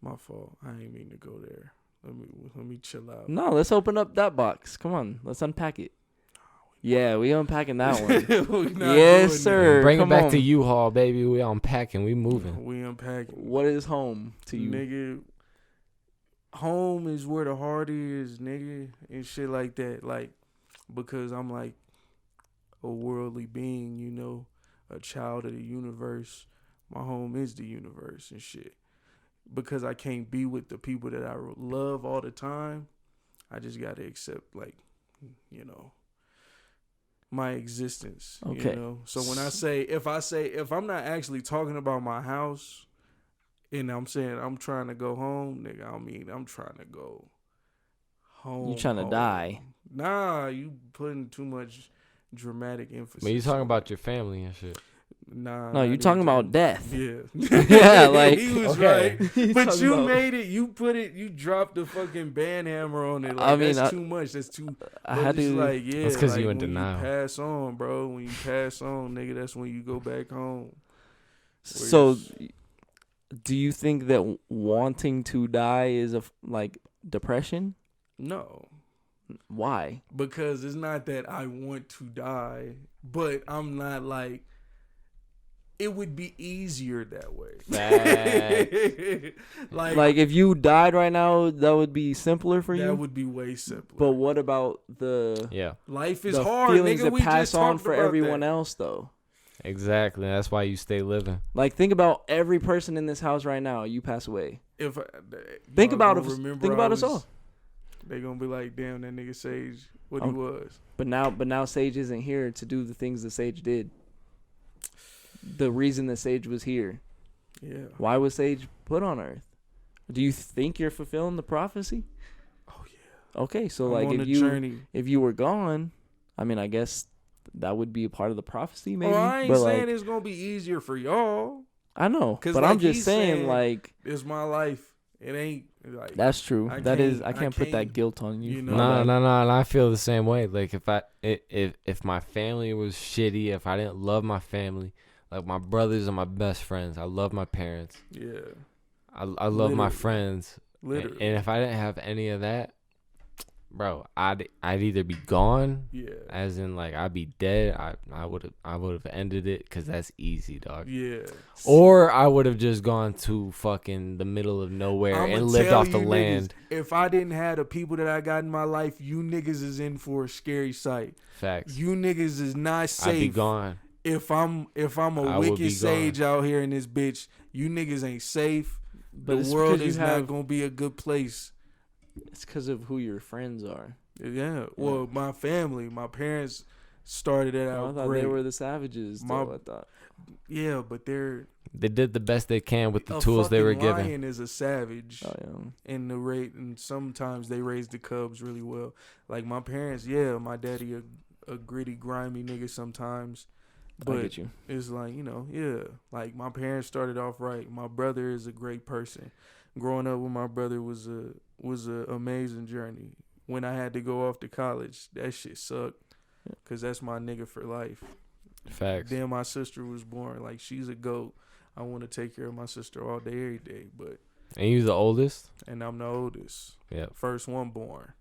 My fault. I ain't mean to go there. Let me chill out. No, let's open up that box. Come on, let's unpack it. Yeah, we unpacking that one. Yes, sir. Bring Come it back on. to U-Haul, baby. We unpacking. We moving. We unpacking. What is home to you? Nigga, home is where the heart is, nigga, and shit like that. Like, because I'm like a worldly being, a child of the universe. My home is the universe and shit. Because I can't be with the people that I love all the time, I just gotta accept, like, my existence. Okay. So when if I'm not actually talking about my house and I'm saying I'm trying to go home, nigga, I mean I'm trying to go home. You trying to die? Nah, you putting too much dramatic emphasis. But you talking about your family and shit. Nah. No, you talking about death. Yeah. Yeah, like, he was okay. right. But you made it. You put it. You dropped the fucking band hammer on it. Like, I mean, that's too much. That's too. I had to. Like, yeah. That's 'cause like, you in when denial. You pass on, bro. When you pass on, nigga, that's when you go back home. So, do you think that wanting to die is like depression? No. Why? Because it's not that I want to die, but I'm not like. It would be easier that way. like if you died right now, that would be simpler for you. That would be way simpler. But what about the life is the hard? Feelings nigga, that we pass just on talked for about everyone that. else, though. Exactly. That's why you stay living. Like, think about every person in this house right now. You pass away. If think about us all. They gonna be like, damn, that nigga Sage, what he was. But now Sage isn't here to do the things that Sage did. The reason that Sage was here. Yeah. Why was Sage put on Earth? Do you think you're fulfilling the prophecy? Oh yeah. Okay, so I'm like if you were gone, I mean, I guess that would be a part of the prophecy, maybe. Well, I ain't but saying like, it's gonna be easier for y'all. I know, but like I'm just saying, like, it's my life. It ain't like that's true. I can't put that guilt on you. No. I feel the same way. Like if my family was shitty, if I didn't love my family, like my brothers are my best friends. I love my parents. Yeah. I love my friends. Literally. And if I didn't have any of that, bro, I'd either be gone, as in like I'd be dead. I would have ended it because that's easy, dog. Yeah. Or I would have just gone to fucking the middle of nowhere and lived off the land. Niggas, if I didn't have the people that I got in my life, you niggas is in for a scary sight. Facts. You niggas is not safe. I'd be gone. If I'm a wicked Sage out here in this bitch, you niggas ain't safe. But the world is not gonna be a good place. It's because of who your friends are. Yeah. Well, my family, my parents started it out. I thought great. they were the savages. I thought. Yeah, but they did the best they can with the tools they were given. A lion is a savage. Oh yeah. And sometimes they raise the cubs really well. Like my parents, my daddy a gritty, grimy nigga sometimes. But I get you. It's like, like my parents started off right. My brother is a great person. Growing up with my brother was a amazing journey. When I had to go off to college, that shit sucked. Cause that's my nigga for life. Facts. Then my sister was born. Like she's a goat. I want to take care of my sister all day, every day. And you the oldest? And I'm the oldest. Yeah. First one born.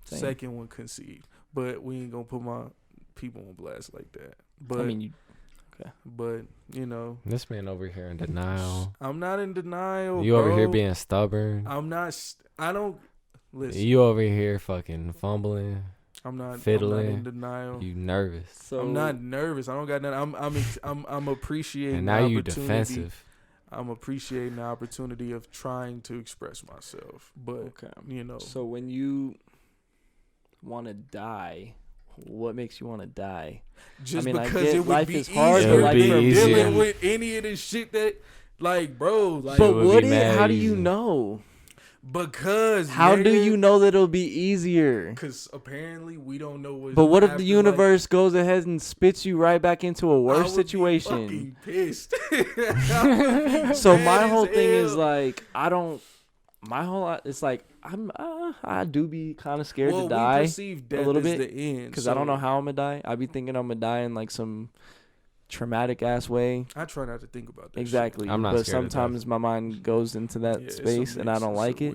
Same. Second one conceived. But we ain't gonna put my people on blast like that. But I mean, but you know, this man over here in denial. I'm not in denial. You bro. over here being stubborn. I'm not. I don't listen. You over here fucking fumbling. I'm not fiddling. in denial. You nervous. So I'm not nervous. I don't got nothing. I'm appreciating. And now the you opportunity. defensive. I'm appreciating the opportunity of trying to express myself. But you know. So when you want to die, what makes you want to die? Just I mean, because it would be is hard, easier but than easier. dealing with any of this shit that, like, bro. Like, but would be how do easy. you know? Because how do you know that it'll be easier? Because apparently we don't know what. But what if the universe goes ahead and spits you right back into a worse I would situation? Be fucking pissed. So my whole thing is like it's like I do be kind of scared to die we perceive death a little as bit the end because I don't know how I'm gonna die. I be thinking I'm gonna die in like some traumatic ass way. I try not to think about that. Exactly. I'm not but scared of sometimes my mind goes into that space and I don't like it.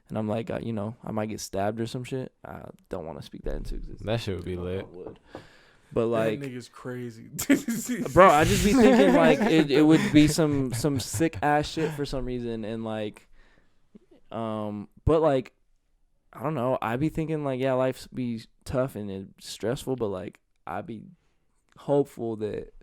And I'm like, you know, I might get stabbed or some shit. I don't want to speak that into existence. That shit would be lit. That But like, nigga's crazy, bro. I just be thinking like it would be some sick ass shit for some reason, and like, but like, I don't know. I be thinking like, yeah, life be tough and it's stressful, but like, I be hopeful that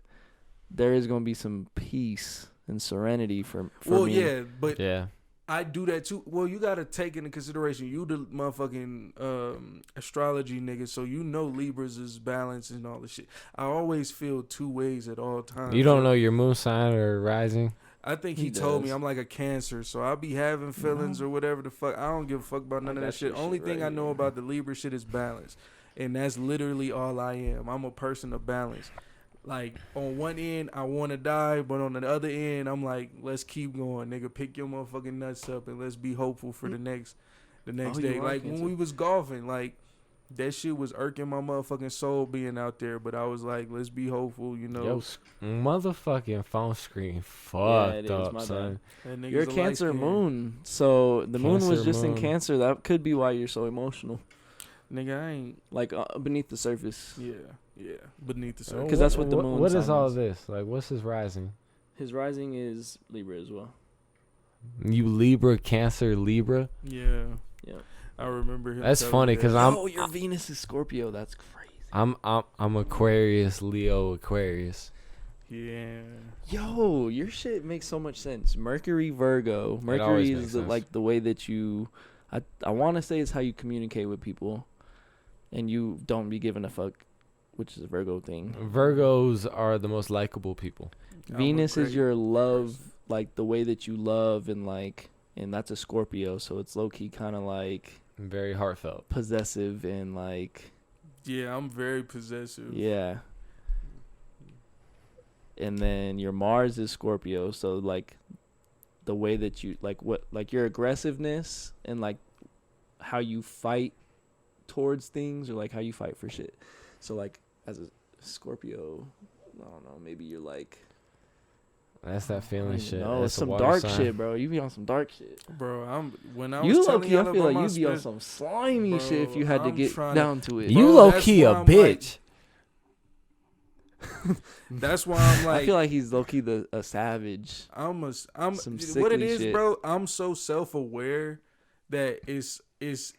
there is gonna be some peace and serenity for me. Well, yeah, but yeah. I do that too. Well, you gotta take into consideration you the motherfucking astrology nigga, so you know Libras is balance and all this shit. I always feel two ways at all times. You don't know your moon sign or rising? I think he told me I'm like a Cancer, so I'll be having feelings or whatever the fuck. I don't give a fuck about none of that shit. Only thing I know about the Libra shit is balance, and that's literally all I am. I'm a person of balance. Like, on one end, I want to die, but on the other end, I'm like, let's keep going, nigga. Pick your motherfucking nuts up and let's be hopeful for the next day. Like, when we was golfing, like, that shit was irking my motherfucking soul being out there, but I was like, let's be hopeful, you know. Yo, motherfucking phone screen fucked up, son. You're a Cancer moon, so the moon was just in Cancer. That could be why you're so emotional. Nigga, I ain't. Like, beneath the surface. Yeah, beneath the surface. Because that's what the moon What is all is. this? Like, what's his rising? His rising is Libra as well. You Libra, Cancer, Libra? Yeah. I remember him. That's funny because your Venus is Scorpio. That's crazy. I'm Aquarius, Leo, Aquarius. Yeah. Yo, your shit makes so much sense. Mercury, Virgo. Mercury is like the way that you. I want to say it's how you communicate with people, and you don't be giving a fuck, which is a Virgo thing. Virgos are the most likable people. Venus is your love, like the way that you love, and that's a Scorpio, so it's low key kind of like very heartfelt, possessive, and like. Yeah, I'm very possessive. Yeah. And then your Mars is Scorpio, so like the way that you like your aggressiveness and like how you fight towards things or like how you fight for shit. So like as a Scorpio, I don't know, maybe you're like that's that feeling shit. No, it's some dark shit, bro. You be on some dark shit, bro. I feel like you be on some slimy shit if you had to get down to it. You low key a bitch. That's why I'm like. I feel like he's low key a savage. I'm what it is, shit. Bro. I'm so self-aware that it's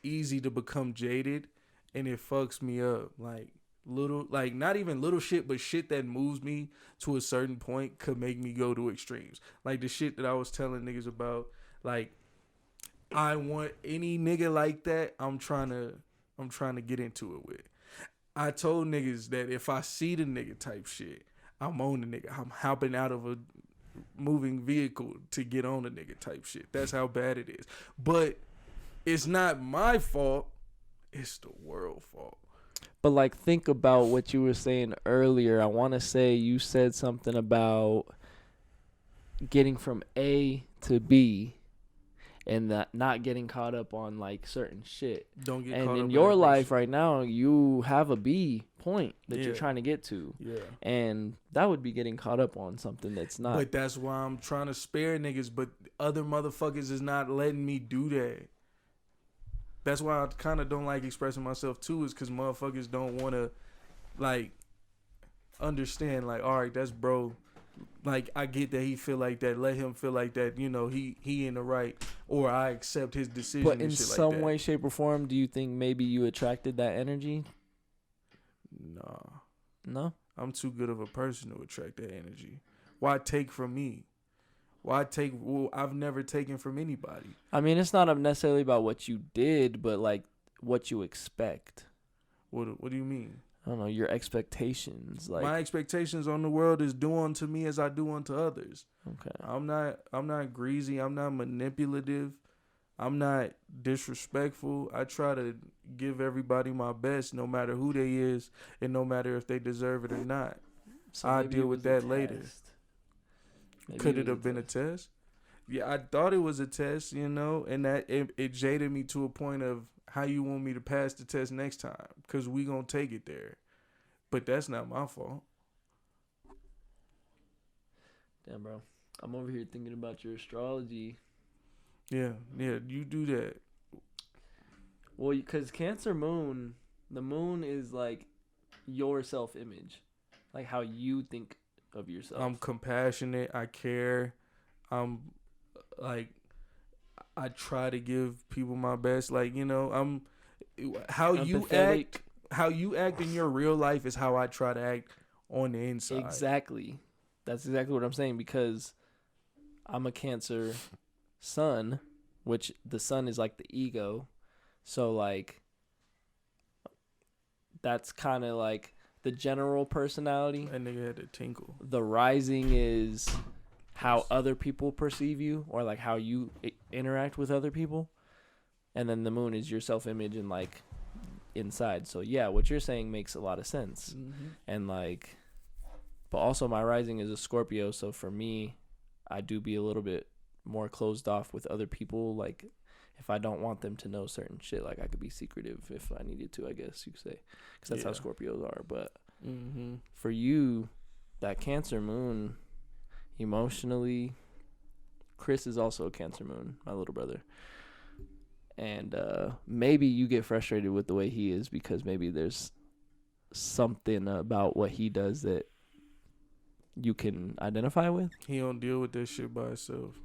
easy to become jaded, and it fucks me up. Like not even little shit, but shit that moves me to a certain point could make me go to extremes. Like the shit that I was telling niggas about. Like I want any nigga like that. I'm trying to get into it with. I told niggas that if I see the nigga type shit, I'm on the nigga. I'm hopping out of a moving vehicle to get on the nigga type shit. That's how bad it is. But it's not my fault. It's the world's fault. But like, think about what you were saying earlier. I want to say you said something about getting from A to B. And that not getting caught up on like certain shit. Don't get caught up. And in in your life right now, you have a B point that you're trying to get to. Yeah. And that would be getting caught up on something that's not. But that's why I'm trying to spare niggas. But other motherfuckers is not letting me do that. That's why I kind of don't like expressing myself too. Is because motherfuckers don't want to like understand like, all right, that's bro. Like, I get that he feel like that. Let him feel like that. You know, he in the right, or I accept his decision. But in and shit some like that. way, shape, or form, do you think maybe you attracted that energy? Nah. No? I'm too good of a person to attract that energy. Why take from me? Why take? Well, I've never taken from anybody. I mean, it's not necessarily about what you did, but like what you expect. What do you mean? I don't know, your expectations. Like, my expectations on the world is do unto me as I do unto others. Okay. I'm not greasy. I'm not manipulative. I'm not disrespectful. I try to give everybody my best, no matter who they is, and no matter if they deserve it or not. So I'll deal with that later. Could it have been a test? Yeah, I thought it was a test, you know, and that it jaded me to a point of how you want me to pass the test next time, because we gonna take it there. But that's not my fault. Damn, bro. I'm over here thinking about your astrology. Yeah, you do that. Well, because Cancer moon, the moon is like your self-image, like how you think of yourself. I'm compassionate. I care. I'm like, I try to give people my best. Like, you know, I'm how empathetic. How you act in your real life is how I try to act on the inside. Exactly. That's exactly what I'm saying, because I'm a Cancer sun, which the sun is like the ego. So like that's kind of like the general personality. That nigga had to tinkle. The rising is how other people perceive you, or like how you interact with other people. And then the moon is your self-image and like inside. So yeah, what you're saying makes a lot of sense. Mm-hmm. And like, but also my rising is a Scorpio, so for me, I do be a little bit more closed off with other people. Like, if I don't want them to know certain shit, like I could be secretive if I needed to, I guess you could say, because that's how Scorpios are. But for you, that Cancer moon, emotionally, Chris is also a Cancer moon, my little brother. And maybe you get frustrated with the way he is because maybe there's something about what he does that you can identify with. He don't deal with that shit by himself.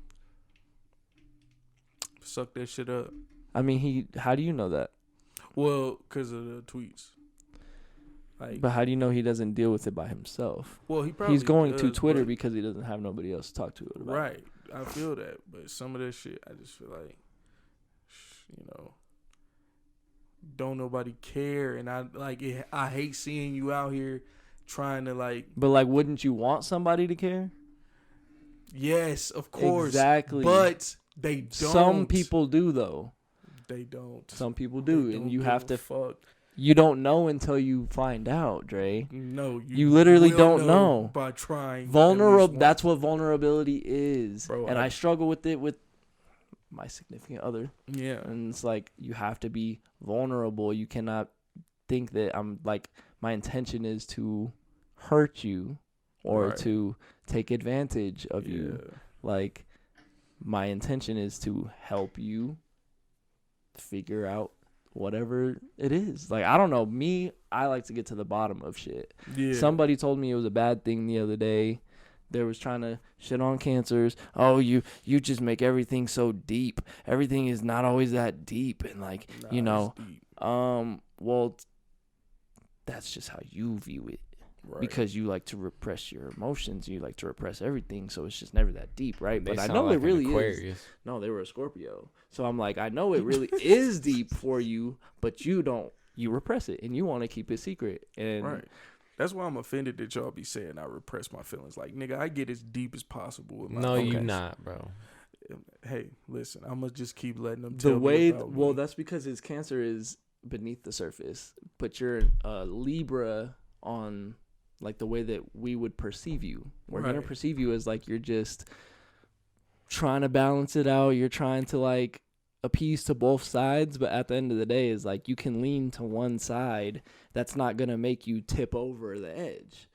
Suck that shit up. I mean, how do you know that? Well, because of the tweets. Like, but how do you know he doesn't deal with it by himself? Well, he's going to Twitter because he doesn't have nobody else to talk to it about. Right. I feel that. But some of that shit, I just feel like, you know, don't nobody care. And I hate seeing you out here trying to like. But like, wouldn't you want somebody to care? Yes, of course. Exactly. But they don't. Some people do though. They don't. Some people do, and you have to. Fuck. You don't know until you find out, Dre. No, you literally don't know by trying. Vulnerable. That's what vulnerability is, bro. And I struggle with it with my significant other. Yeah, and it's like you have to be vulnerable. You cannot think that I'm like my intention is to hurt you or to take advantage of you. Like my intention is to help you figure out whatever it is. Like, I don't know. Me, I like to get to the bottom of shit. Yeah. Somebody told me it was a bad thing the other day. They was trying to shit on Cancers. Oh, you just make everything so deep. Everything is not always that deep. And like, you know, well, that's just how you view it. Right. Because you like to repress your emotions. You like to repress everything. So it's just never that deep, right? But I know like it really is. No, they were a Scorpio. So I'm like, I know it really is deep for you, but you repress it and you want to keep it secret. And right. That's why I'm offended that y'all be saying I repress my feelings. Like, nigga, I get as deep as possible with my feelings. No, you not, bro. Hey, listen, I'm going to just keep letting them tell me about well, me. That's because his Cancer is beneath the surface. But you're Libra on, like, the way that we would perceive you. We're going to perceive you as, like, you're just trying to balance it out. You're trying to, like, appease to both sides. But at the end of the day, is like you can lean to one side. That's not going to make you tip over the edge.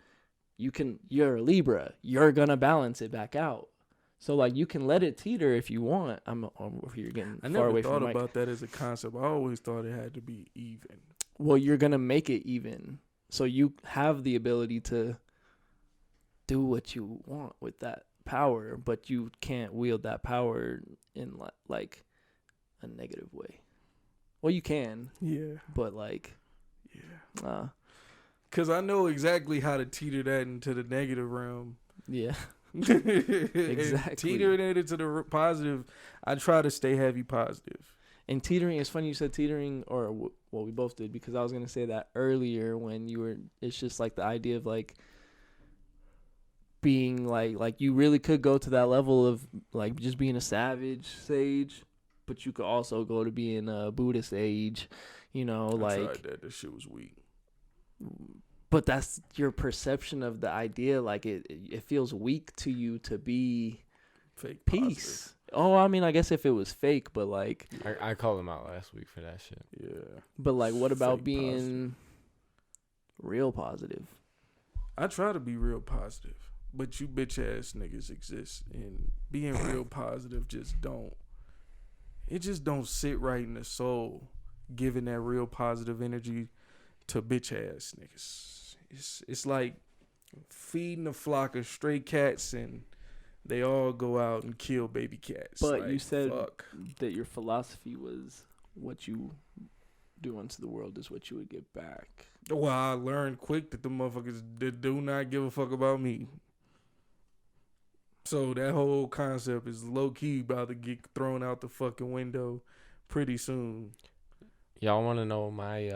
You're a Libra. You're going to balance it back out. So, like, you can let it teeter if you want. I'm over here getting far away from the mic. I never thought about that as a concept. I always thought it had to be even. Well, you're going to make it even. So you have the ability to do what you want with that power, but you can't wield that power in like a negative way. Well, you can. Yeah. But like, yeah. Cause I know exactly how to teeter that into the negative realm. Yeah. Exactly. Teetering it into the positive, I try to stay heavy positive. And teetering, it's funny you said teetering, or well, we both did, because I was gonna say that earlier when you were. It's just like the idea of like being like you really could go to that level of like just being a savage sage, but you could also go to being a Buddhist age, I tried that. That shit was weak. But that's your perception of the idea. Like it feels weak to you to be fake peace. Positive. Oh, I mean, I guess if it was fake, but like I called him out last week for that shit. Yeah. But like, what about fake being positive. Real positive? I try to be real positive, but you bitch ass niggas exist, and being real positive just don't. It just don't sit right in the soul, giving that real positive energy to bitch ass niggas. It's like feeding a flock of stray cats and they all go out and kill baby cats. But like, you said fuck. that your philosophy was what you do unto the world is what you would get back. Well, I learned quick that the motherfuckers do not give a fuck about me. So that whole concept is low key about to get thrown out the fucking window pretty soon. Y'all want to know what my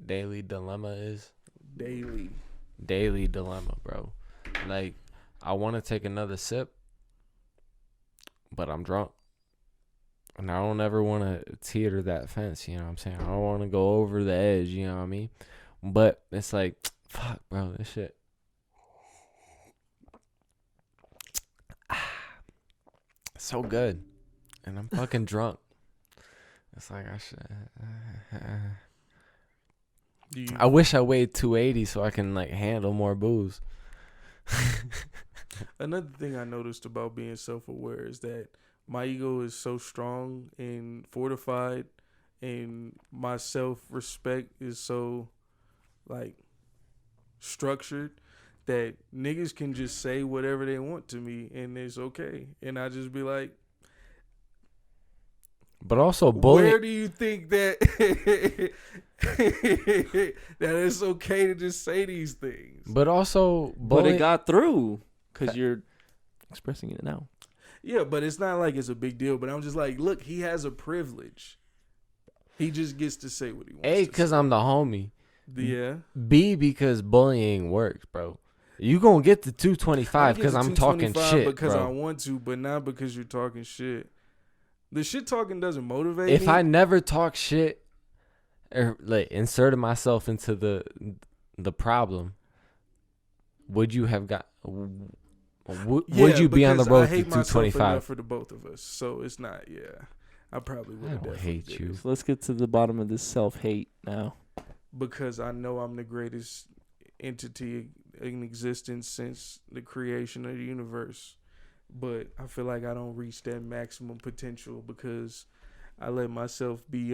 daily dilemma is? Daily dilemma, bro. Like, I want to take another sip, but I'm drunk. And I don't ever want to teeter that fence, you know what I'm saying? I don't want to go over the edge, you know what I mean? But it's like, fuck, bro, this shit. So good. And I'm fucking drunk. It's like I should. I wish I weighed 280 so I can like handle more booze. Another thing I noticed about being self-aware is that my ego is so strong and fortified, and my self-respect is so like structured that niggas can just say whatever they want to me and it's okay, and I just be like. But also bullying. Where do you think that that it's okay to just say these things? But also But it got through because you're expressing it now. Yeah, but it's not like it's a big deal. But I'm just like, look, he has a privilege. He just gets to say what he wants. A, because I'm the homie. Yeah. B, because bullying works, bro. You gonna get the 225 because I'm talking shit, because bro. I want to, but not because you're talking shit. The shit talking doesn't motivate me. If I never talk shit or like inserted myself into the problem, would you have got? Would you be on the road to 225? For the both of us, so it's not. Yeah, I probably would. I don't hate you. So let's get to the bottom of this self-hate now. Because I know I'm the greatest entity in existence since the creation of the universe. But I feel like I don't reach that maximum potential because I let myself be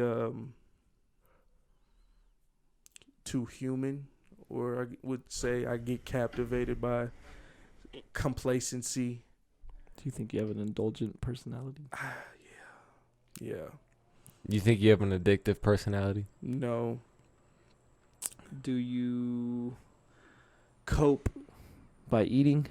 too human, or I would say I get captivated by complacency. Do you think you have an indulgent personality? Yeah. You think you have an addictive personality? No. Do you cope by eating?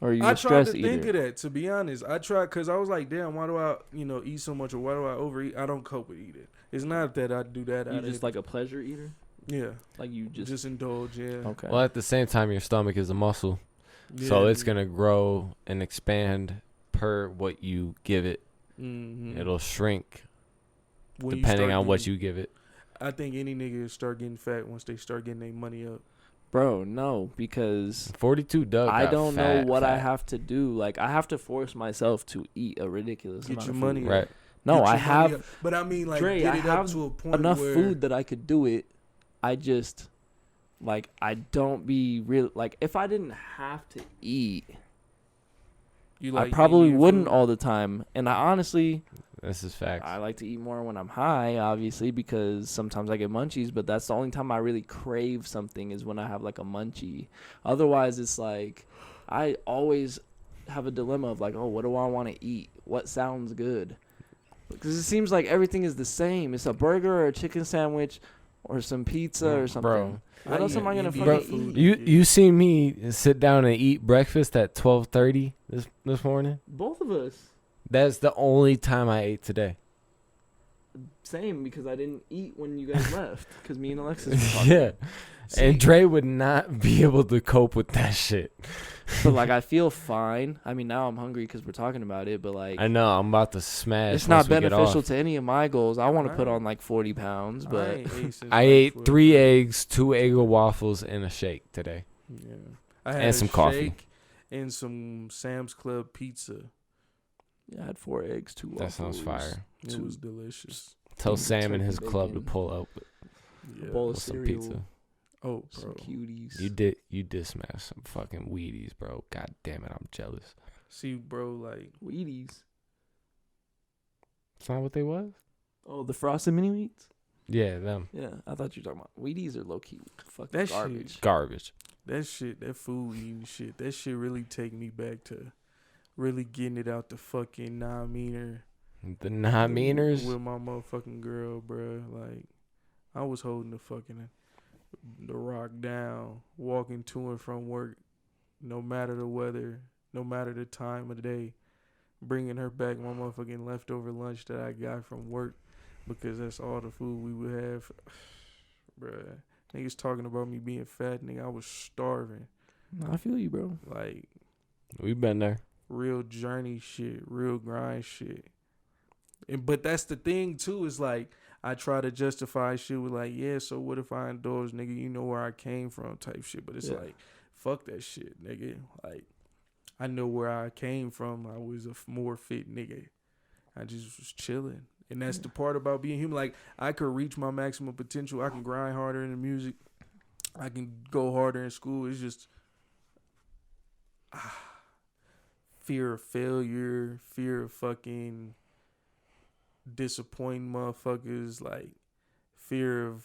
Or are you I a stress tried to think eater? of that, to be honest. I tried because I was like, damn, why do I, eat so much, or why do I overeat? I don't cope with eating. It's not that I do that. You just like a pleasure eater? Yeah. Like you just indulge, yeah. Okay. Well, at the same time, your stomach is a muscle. Yeah. So it's going to grow and expand per what you give it. Mm-hmm. It'll shrink depending on what you give it. I think any nigga start getting fat once they start getting their money up. Bro, no, because 42 Doug I got don't fat, know what I fat. have to do. Like, I have to force myself to eat a ridiculous Get amount your of money food. up. Right. No, Get I your money have up. But I mean, like, Dre, get I it have up to a point enough where food that I could do it. I just, like, I don't be real. Like, if I didn't have to eat, you I like probably eating wouldn't food? all the time. And I honestly, This is facts. I like to eat more when I'm high, obviously, because sometimes I get munchies, but that's the only time I really crave something is when I have like a munchie. Otherwise, it's like I always have a dilemma of like, oh, what do I want to eat? What sounds good? Because it seems like everything is the same. It's a burger or a chicken sandwich or some pizza or something. Bro. What else am I gonna Bro, fucking eat? you see me sit down and eat breakfast at 12:30 this morning? Both of us. That's the only time I ate today. Same, because I didn't eat when you guys left. Because me and Alexis were talking. Yeah. And Dre would not be able to cope with that shit. But like, I feel fine. I mean, now I'm hungry because we're talking about it. But like, I know I'm about to smash. it's not beneficial to any of my goals. I want to put on like 40 pounds, but I ate 3 eggs, 2 Eggo waffles, and a shake today. Yeah, I had and some coffee and some Sam's Club pizza. Yeah, I had 4 eggs, 2 waffles. That sounds fire. It was delicious. Tell Sam and his turkey club to bacon. pull up A bowl of with some cereal. pizza. Oh, Some bro. cuties. You did smash some fucking Wheaties, bro. God damn it, I'm jealous. See, bro, like Wheaties. It's not what they was? Oh, the frosted mini wheats? Yeah, them. Yeah, I thought you were talking about Wheaties are low key fucking That garbage. shit. Garbage. that shit, that food eating shit, that shit really take me back to really getting it out the fucking non-meaner. The non-meaners? With my motherfucking girl, bro. Like, I was holding the rock down, walking to and from work, no matter the weather, no matter the time of the day, bringing her back my motherfucking leftover lunch that I got from work because that's all the food we would have. Bruh, niggas talking about me being fat, nigga, I was starving. I feel you, bro. Like, We've been there. real journey shit, real grind shit. But that's the thing, too, is like, I try to justify shit with like, yeah, so what if I indulge, nigga, you know where I came from type shit. But it's like, fuck that shit, nigga. Like, I know where I came from. I was a more fit nigga. I just was chilling. And that's the part about being human. Like, I could reach my maximum potential. I can grind harder in the music. I can go harder in school. It's just fear of failure, fear of fucking disappointing motherfuckers, like fear of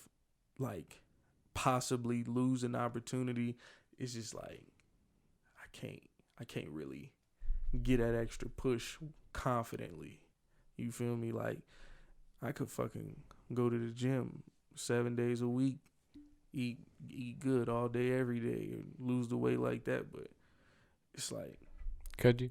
like possibly losing opportunity. It's just like I can't really get that extra push confidently. You feel me? Like, I could fucking go to the gym 7 days a week, eat good all day every day and lose the weight like that, but it's like, Could you?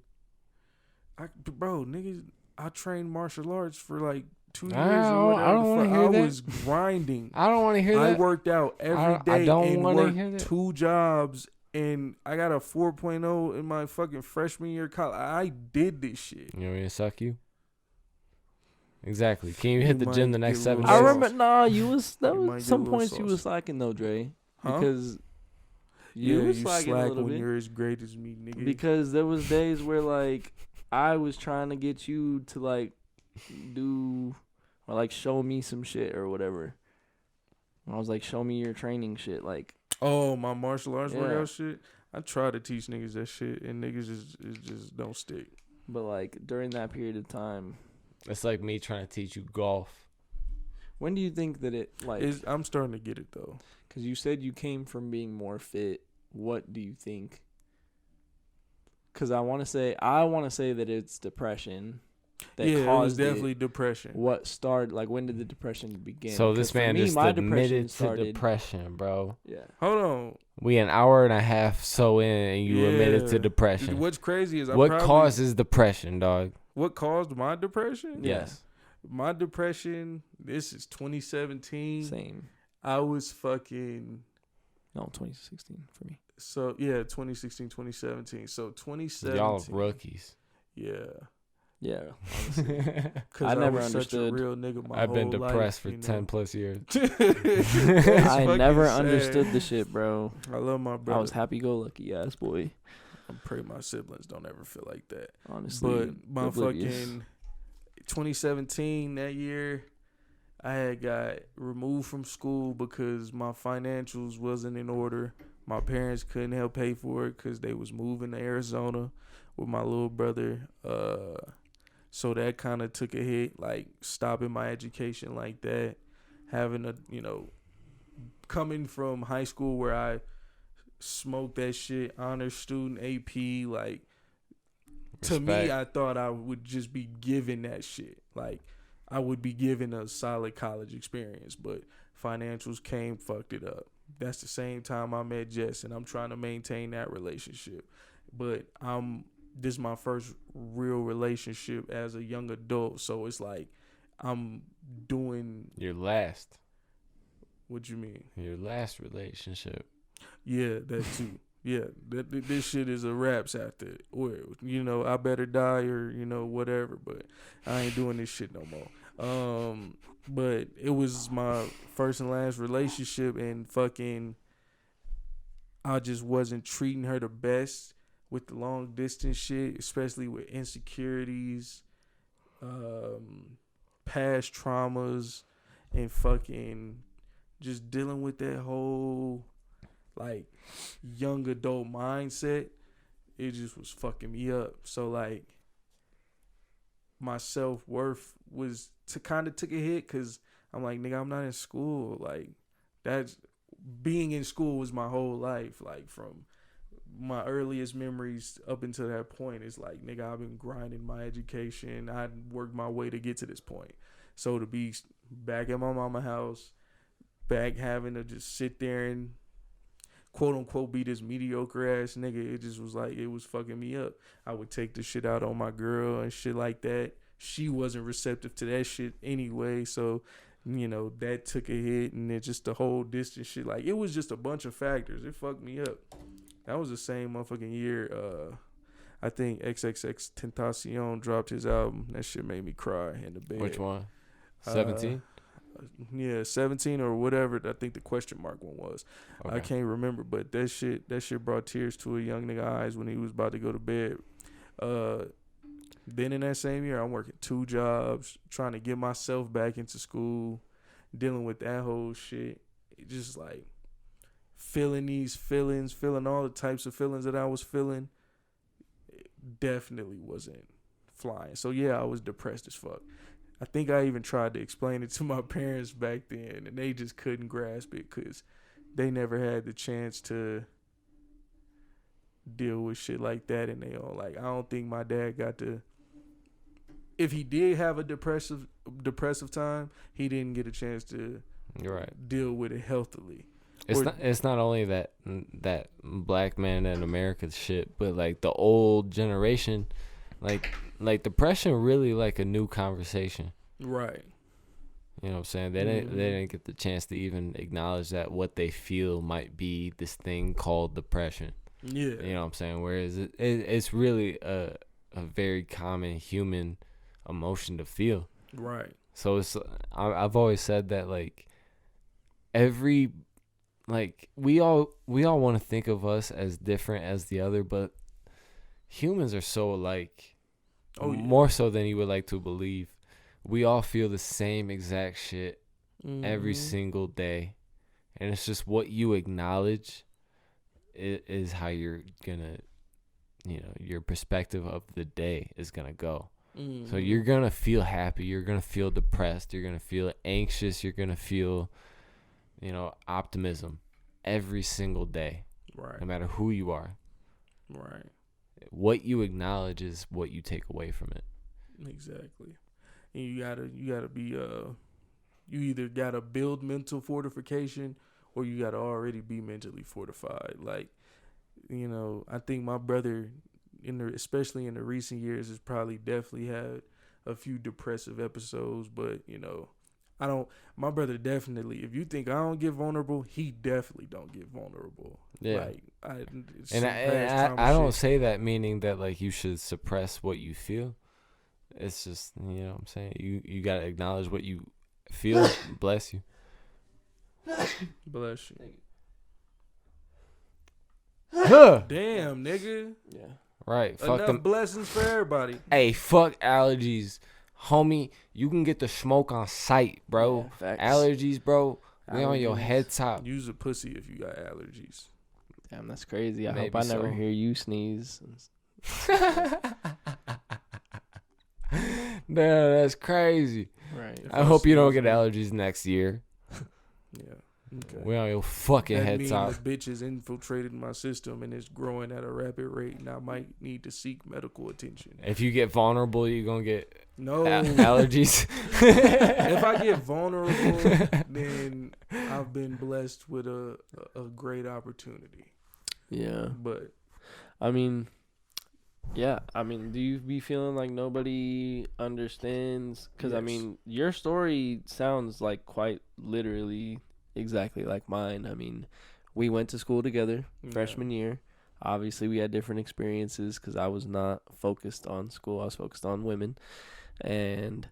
bro, niggas, I trained martial arts for like 2 years I or whatever. I don't want to hear that. I was grinding. I don't want to hear that. I worked out every day I don't and want to hear worked that. 2 jobs, and I got a 4.0 in my fucking freshman year of college. I did this shit. You want me to suck you? Exactly. Can you hit the might gym the get next a 7 little days? I remember, you was, that You might was get a some little points you was saucy. slacking though, Dre. Huh? Because you Yeah, was you slacking a slack little when bit. you're as great as me, nigga. Because there was days where like I was trying to get you to like do or like show me some shit or whatever. I was like, show me your training shit, like. Oh, my martial arts Yeah. workout shit. I try to teach niggas that shit, and niggas just don't stick. But like during that period of time, It's like me trying to teach you golf. when do you think that it like? I'm starting to get it though. Because you said you came from being more fit. What do you think? Because I want to say that it's depression that Yeah, it was caused definitely depression. What started? Like, when did the depression begin? So 'Cause this for man me, just my admitted to started- depression, bro. Yeah. Hold on. We an hour and a half so in, and you admitted to Yeah. depression. What's crazy is What causes depression, dog? What caused my depression? Yeah. Yes. My depression, this is 2017. Same. I was fucking, No, 2016 for me. so yeah, 2016, 2017. So 2017. Y'all rookies. Yeah. Yeah. Cause I never was such a understood. real nigga my I've been whole depressed life, for you 10 know? plus years. That's I fucking never sad. understood the shit, bro. I love my brother. I was happy-go-lucky ass boy. I pray my siblings don't ever feel like that. Honestly, But my oblivious. fucking 2017, that year, I had got removed from school because my financials wasn't in order. My parents couldn't help pay for it because they was moving to Arizona with my little brother. So that kind of took a hit, like stopping my education like that, having a, coming from high school where I smoked that shit, honor student, AP, like, to me, I thought I would just be given that shit. Like, I would be given a solid college experience, but financials came, fucked it up. That's the same time I met Jess, and I'm trying to maintain that relationship. But this is my first real relationship as a young adult, so it's like I'm doing your last. What you mean? Your last relationship. Yeah, that too. Yeah, this shit is a wraps after. Or, I better die or, whatever. But I ain't doing this shit no more. But it was my first and last relationship, and fucking I just wasn't treating her the best with the long distance shit, especially with insecurities, past traumas, and fucking just dealing with that whole like young adult mindset. It just was fucking me up. So like my self-worth was kind of took a hit, because I'm like, nigga, I'm not in school. Like, that's being in school was my whole life. Like, from my earliest memories up until that point, it's like, nigga, I've been grinding my education. I worked my way to get to this point. So to be back at my mama's house, back having to just sit there and quote unquote be this mediocre ass nigga, it just was like, it was fucking me up. I would take the shit out on my girl and shit like that. She wasn't receptive to that shit anyway, so that took a hit. And then just the whole distance shit, like, it was just a bunch of factors. It fucked me up. That was the same motherfucking year I think XXX Tentacion dropped his album. That shit made me cry in the bed. Which one? 17? Yeah, 17 or whatever. I think the question mark one was. Okay. I can't remember, but that shit brought tears to a young nigga eyes when he was about to go to bed. Then in that same year, I'm working 2 jobs, trying to get myself back into school, dealing with that whole shit. It just like feeling these feelings, feeling all the types of feelings that I was feeling. It definitely wasn't flying. So yeah, I was depressed as fuck. I think I even tried to explain it to my parents back then, and they just couldn't grasp it because they never had the chance to deal with shit like that in their own. Like, I don't think my dad got to. If he did have a depressive time, he didn't get a chance to deal with it healthily. It's not only that black man in America shit, but like the old generation. Like depression really like a new conversation. Right. You know what I'm saying? They didn't get the chance to even acknowledge that what they feel might be this thing called depression. Yeah. You know what I'm saying? Whereas it's really a very common human emotion to feel. Right. So I've always said that like we all want to think of us as different as the other, but humans are so alike. More so than you would like to believe. We all feel the same exact shit every single day. And it's just what you acknowledge is how you're gonna, your perspective of the day is gonna go. So you're gonna feel happy, you're gonna feel depressed, you're gonna feel anxious, you're gonna feel, optimism every single day. Right. No matter who you are. Right. What you acknowledge is what you take away from it. Exactly. And you gotta be you either gotta build mental fortification or you gotta already be mentally fortified. Like, I think my brother especially in the recent years has probably definitely had a few depressive episodes, but my brother definitely, if you think I don't get vulnerable, he definitely don't get vulnerable. Yeah. Like, I don't say that meaning that like you should suppress what you feel. It's just, what I'm saying, you got to acknowledge what you feel. Bless you. Bless you. Damn, nigga. Yeah. Right. Enough them blessings for everybody. Hey, fuck allergies. Homie, you can get the smoke on sight, bro. Yeah, allergies, bro. We on your head top. Use a pussy if you got allergies. Damn, that's crazy. I hope I never hear you sneeze. Damn, that's crazy. Right. I hope you don't get allergies next year. Yeah. Okay. We on your fucking that head mean top. the bitch has infiltrated my system and it's growing at a rapid rate, and I might need to seek medical attention. If you get vulnerable, you're gonna get allergies. If I get vulnerable, then I've been blessed with a great opportunity. Yeah. But I mean, yeah. I mean, do you be feeling like nobody understands? Because, yes. I mean, your story sounds like quite literally exactly like mine. I mean, we went to school together freshman year. Obviously, we had different experiences because I was not focused on school. I was focused on women and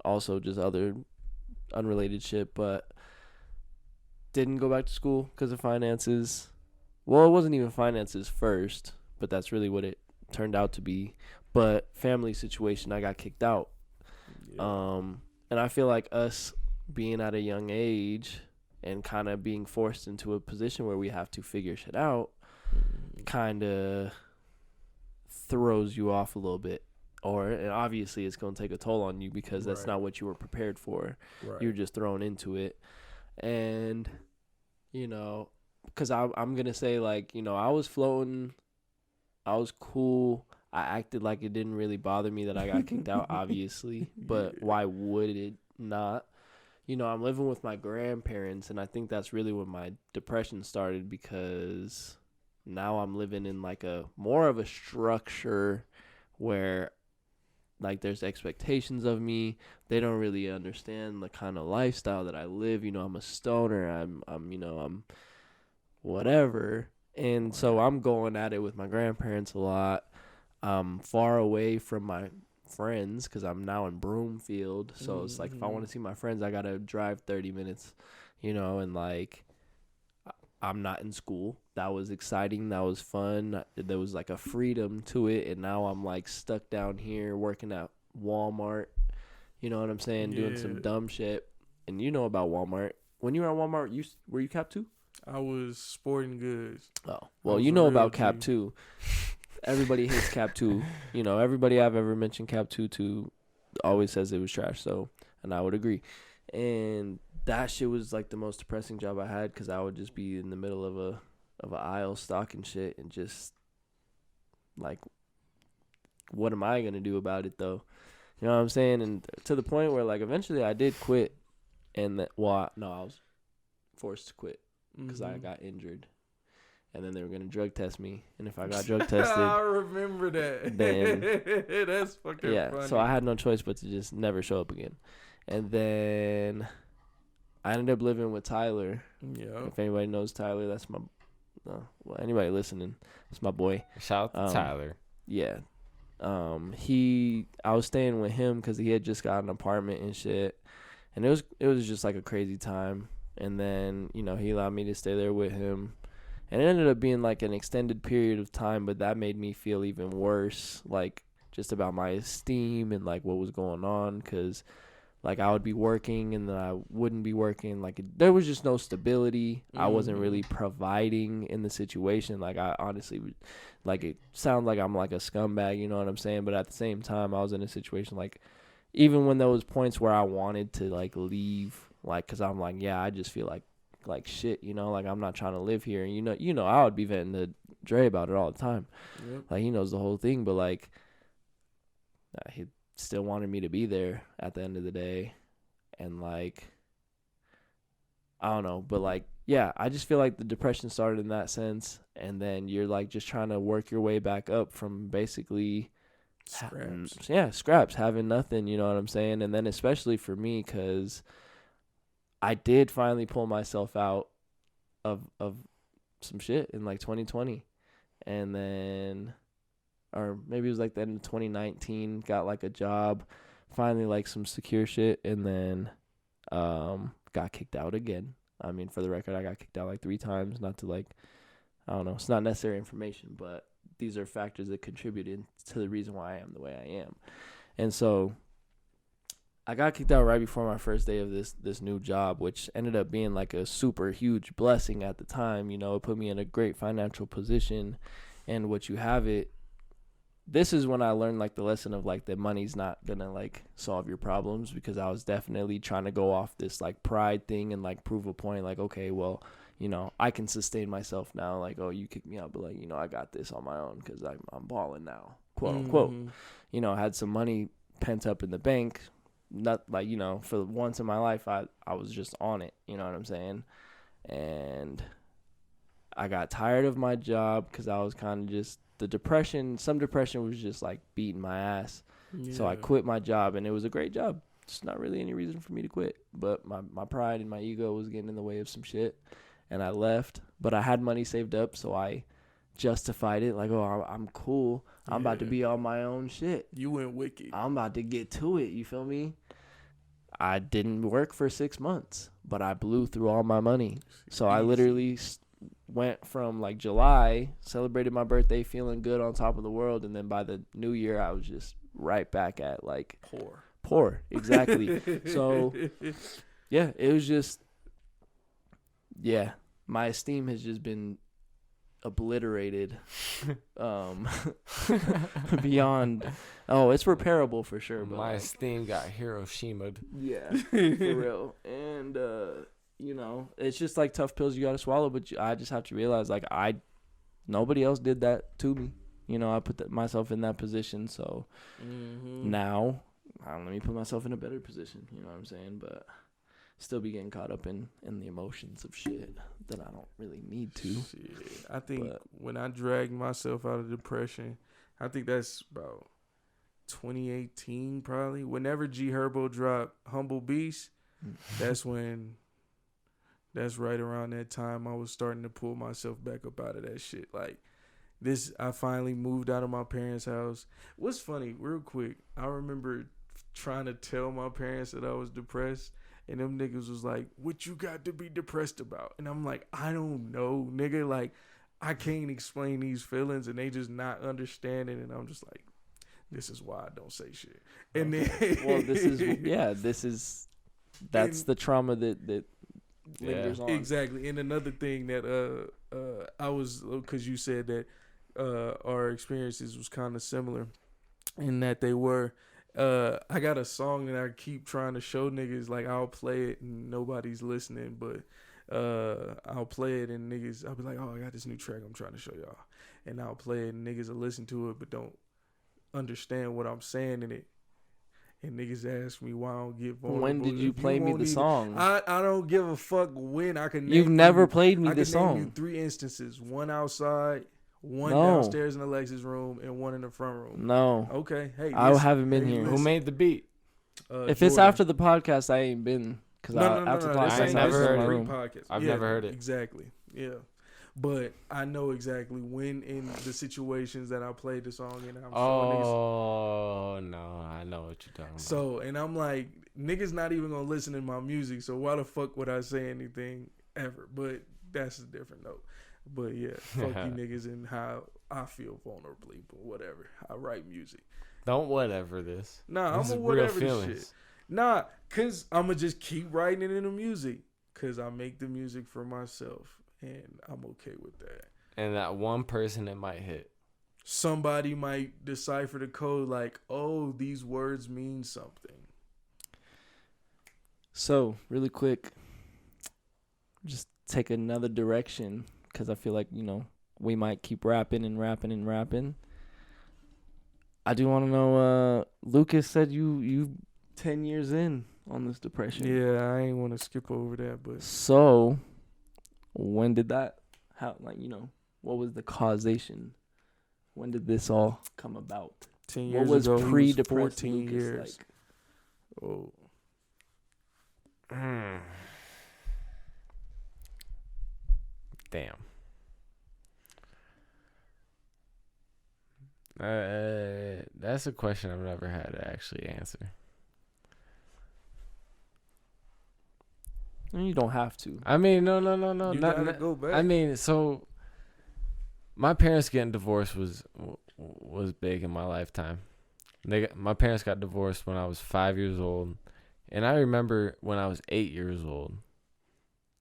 also just other unrelated shit, but didn't go back to school because of finances. Well, it wasn't even finances first, but that's really what it turned out to be. But family situation, I got kicked out. Yeah. And I feel like us being at a young age and kind of being forced into a position where we have to figure shit out kind of throws you off a little bit. And obviously it's going to take a toll on you because that's not what you were prepared for. Right. You're just thrown into it. And, you know, because I'm going to say, like, you know, I was floating. I was cool. I acted like it didn't really bother me that I got kicked out, obviously. But why would it not? You know, I'm living with my grandparents, and I think that's really when my depression started because now I'm living in, like, a more of a structure where, like, there's expectations of me. They don't really understand the kind of lifestyle that I live. You know, I'm a stoner. I'm whatever. And so I'm going at it with my grandparents a lot. Far away from my friends because I'm now in Broomfield. So it's like if I want to see my friends, I got to drive 30 minutes, you know, and like I'm not in school. That was exciting. That was fun. There was like a freedom to it. And now I'm like stuck down here working at Walmart. You know what I'm saying? Yeah. Doing some dumb shit. And you know about Walmart. When you were at Walmart, were you Cap 2? I was sporting goods. Oh, well, you know about Cap 2. Everybody hates Cap 2. You know, everybody I've ever mentioned Cap 2 to always says it was trash. So, and I would agree. And that shit was like the most depressing job I had because I would just be in the middle of an aisle stocking shit and just like, what am I gonna do about it though? You know what I'm saying? And to the point where like eventually I did quit, and I was forced to quit because I got injured. And then they were going to drug test me. And if I got drug tested. I remember that. Then, that's fucking funny. Yeah, so I had no choice but to just never show up again. And then I ended up living with Tyler. Yeah. If anybody knows Tyler, that's my. Well, anybody listening, it's my boy. Shout out to Tyler. Yeah. I was staying with him because he had just got an apartment and shit. And it was just like a crazy time. And then, you know, he allowed me to stay there with him. And it ended up being like an extended period of time, but that made me feel even worse, like just about my esteem and like what was going on. Because like I would be working and then I wouldn't be working. Like there was just no stability. I wasn't really providing in the situation. Like I honestly, like it sounds like I'm like a scumbag, you know what I'm saying? But at the same time, I was in a situation like even when there was points where I wanted to like leave, like because I'm like, yeah, I just feel like shit, you know, like I'm not trying to live here. And you know, I would be venting to Dre about it all the time. Yep. Like he knows the whole thing, but like he still wanted me to be there at the end of the day. And like I don't know, but like yeah, I just feel like the depression started in that sense, and then you're like just trying to work your way back up from basically scraps, having nothing, you know what I'm saying? And then especially for me, because I did finally pull myself out of some shit in like 2020, and then, or maybe it was like the end of 2019, got like a job, finally like some secure shit, and then got kicked out again. I mean, for the record, I got kicked out like 3 times, not to like, I don't know, it's not necessary information, but these are factors that contributed to the reason why I am the way I am. And so I got kicked out right before my first day of this new job, which ended up being like a super huge blessing at the time. You know, it put me in a great financial position, and what you have it this is when I learned like the lesson of like that money's not gonna like solve your problems, because I was definitely trying to go off this like pride thing and like prove a point, like, okay, well, you know, I can sustain myself now. Like, oh, you kicked me out, but like, you know, I got this on my own because I'm balling now, quote unquote. You know, I had some money pent up in the bank. Not like, you know, for once in my life, I was just on it. You know what I'm saying? And I got tired of my job because I was kind of just some depression was just like beating my ass. Yeah. So I quit my job, and it was a great job. It's not really any reason for me to quit, but my pride and my ego was getting in the way of some shit, and I left. But I had money saved up, so I justified it like, oh, I'm cool. I'm about to be on my own shit. You went wicked. I'm about to get to it. You feel me? I didn't work for 6 months, but I blew through all my money. So I literally went from like July, celebrated my birthday feeling good on top of the world, and then by the new year I was just right back at like poor exactly. So yeah, it was just, yeah, my esteem has just been obliterated beyond. Oh, it's repairable for sure, but my esteem got Hiroshima'd. Yeah, for real. And you know, it's just like tough pills you gotta swallow, but I just have to realize like nobody else did that to me. You know, I put myself in that position, so now let me put myself in a better position. You know what I'm saying? But still be getting caught up in the emotions of shit that I don't really need to. Shit. I think when I dragged myself out of depression, I think that's about 2018 probably. Whenever G Herbo dropped Humble Beast, that's right around that time I was starting to pull myself back up out of that shit. Like I finally moved out of my parents' house. What's funny, real quick, I remember trying to tell my parents that I was depressed, and them niggas was like, what you got to be depressed about? And I'm like, I don't know, nigga. Like, I can't explain these feelings, and they just not understanding. And I'm just like, this is why I don't say shit. And then, well, that's the trauma that lingers on. Exactly. And another thing that I was, because you said that our experiences was kind of similar, in that they were. I got a song that I keep trying to show niggas. Like, I'll play it and nobody's listening, but I'll play it and niggas, I'll be like, oh, I got this new track I'm trying to show y'all, and I'll play it and niggas will listen to it but don't understand what I'm saying in it. And niggas ask me why I don't get vulnerable. When did you play me the song? I don't give a fuck when. I can. You've never played me the song. I can name you 3 instances: one outside, one downstairs in Alexa's room, and one in the front room. No. Okay. Hey, I haven't been here. Who made the beat? If Jordan. It's after the podcast, I ain't been. After the podcast, I never heard it. I've never heard it. Exactly. Yeah. But I know exactly when in the situations that I played the song and I'm showing niggas. Oh, no. I know what you're talking about. So, and I'm like, niggas not even going to listen to my music, so why the fuck would I say anything ever? But that's a different note. But yeah, fuck you niggas and how I feel vulnerably, but whatever. I write music. Don't whatever this. Nah, I'm going to whatever this shit. Nah, because I'm going to just keep writing it in the music, because I make the music for myself. And I'm okay with that. And that one person it might hit. Somebody might decipher the code like, oh, these words mean something. So, really quick, just take another direction, because I feel like, you know, we might keep rapping. I do want to know, Lucas said you 10 years in on this depression. Yeah, I ain't want to skip over that, but. So, when did that, what was the causation? When did this all come about? 10 years ago, what was pre-depressed 14 Lucas years. Like? Oh. Damn. That's a question I've never had to actually answer. You don't have to. I mean, no. You gotta go back. I mean, so my parents getting divorced was big in my lifetime. My parents got divorced when I was 5 years old, and I remember when I was 8 years old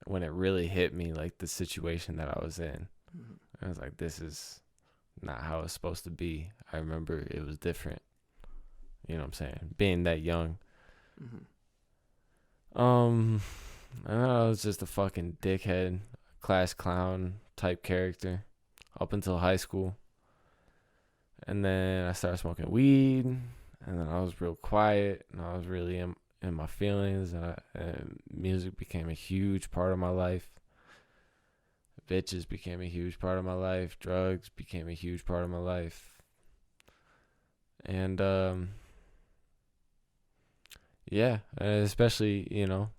when it really hit me, like the situation that I was in. Mm-hmm. I was like, this is not how it's supposed to be. I remember it was different. You know what I'm saying? Being that young. I know I was just a fucking dickhead, class clown type character up until high school. And then I started smoking weed, and then I was real quiet, and I was really in my feelings, and music became a huge part of my life. Bitches became a huge part of my life. Drugs became a huge part of my life. And, yeah, especially, you know,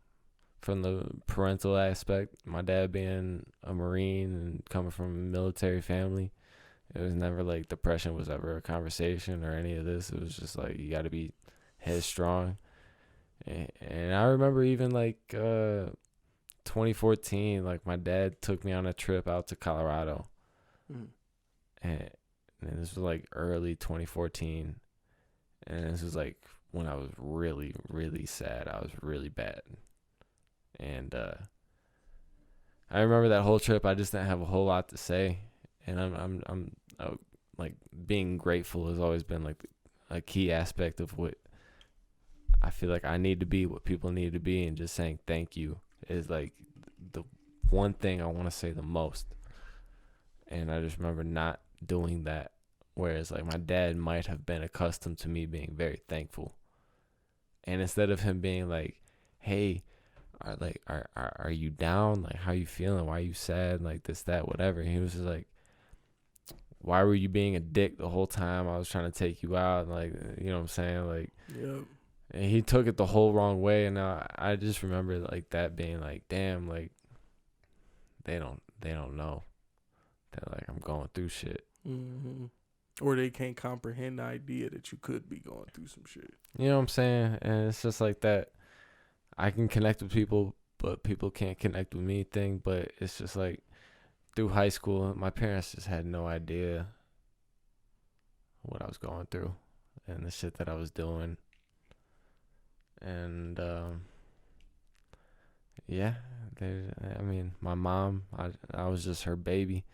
from the parental aspect, my dad being a Marine and coming from a military family, it was never like depression was ever a conversation or any of this. It was just like, you got to be headstrong. And I remember even like 2014, like my dad took me on a trip out to Colorado. And this was like early 2014. And this was like when I was really, really sad. I was really bad. And I remember that whole trip, I just didn't have a whole lot to say. And I'm like, being grateful has always been like a key aspect of what I feel like I need to be, what people need to be, and just saying thank you is like the one thing I want to say the most. And I just remember not doing that, whereas like my dad might have been accustomed to me being very thankful. And instead of him being like, hey, are you down? Like, how you feeling? Why are you sad? Like this, that, whatever. And he was just like, why were you being a dick the whole time I was trying to take you out? And like, you know what I'm saying? Like, yep. And he took it the whole wrong way. And I just remember like that being like, damn, like they don't know that like I'm going through shit. Mm-hmm. Or they can't comprehend the idea that you could be going through some shit. You know what I'm saying? And it's just like that. I can connect with people, but people can't connect with me thing. But it's just like through high school, my parents just had no idea what I was going through and the shit that I was doing. And yeah, I mean, my mom, I was just her baby.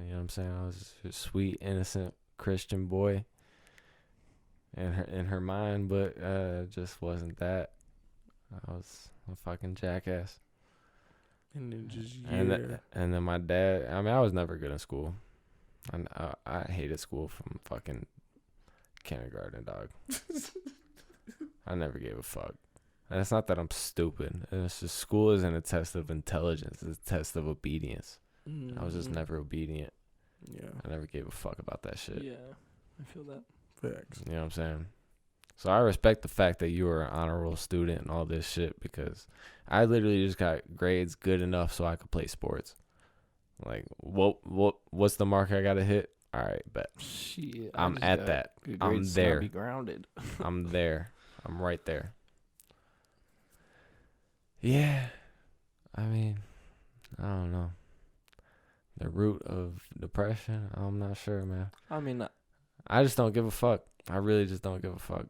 You know what I'm saying? I was a sweet, innocent Christian boy in her mind, but just wasn't that. I was a fucking jackass. And then just and then my dad. I mean, I was never good in school. I hated school from fucking kindergarten, dog. I never gave a fuck. And it's not that I'm stupid. It's just school isn't a test of intelligence. It's a test of obedience. Mm-hmm. I was just never obedient. Yeah. I never gave a fuck about that shit. Yeah, I feel that. Facts. You know what I'm saying? So I respect the fact that you were an honor roll student and all this shit, because I literally just got grades good enough so I could play sports. Like, what's the mark I got to hit? All right, bet. Shit, I'm at that. I'm there. Be grounded. I'm there. I'm right there. Yeah. I mean, I don't know. The root of depression, I'm not sure, man. I mean, I just don't give a fuck. I really just don't give a fuck.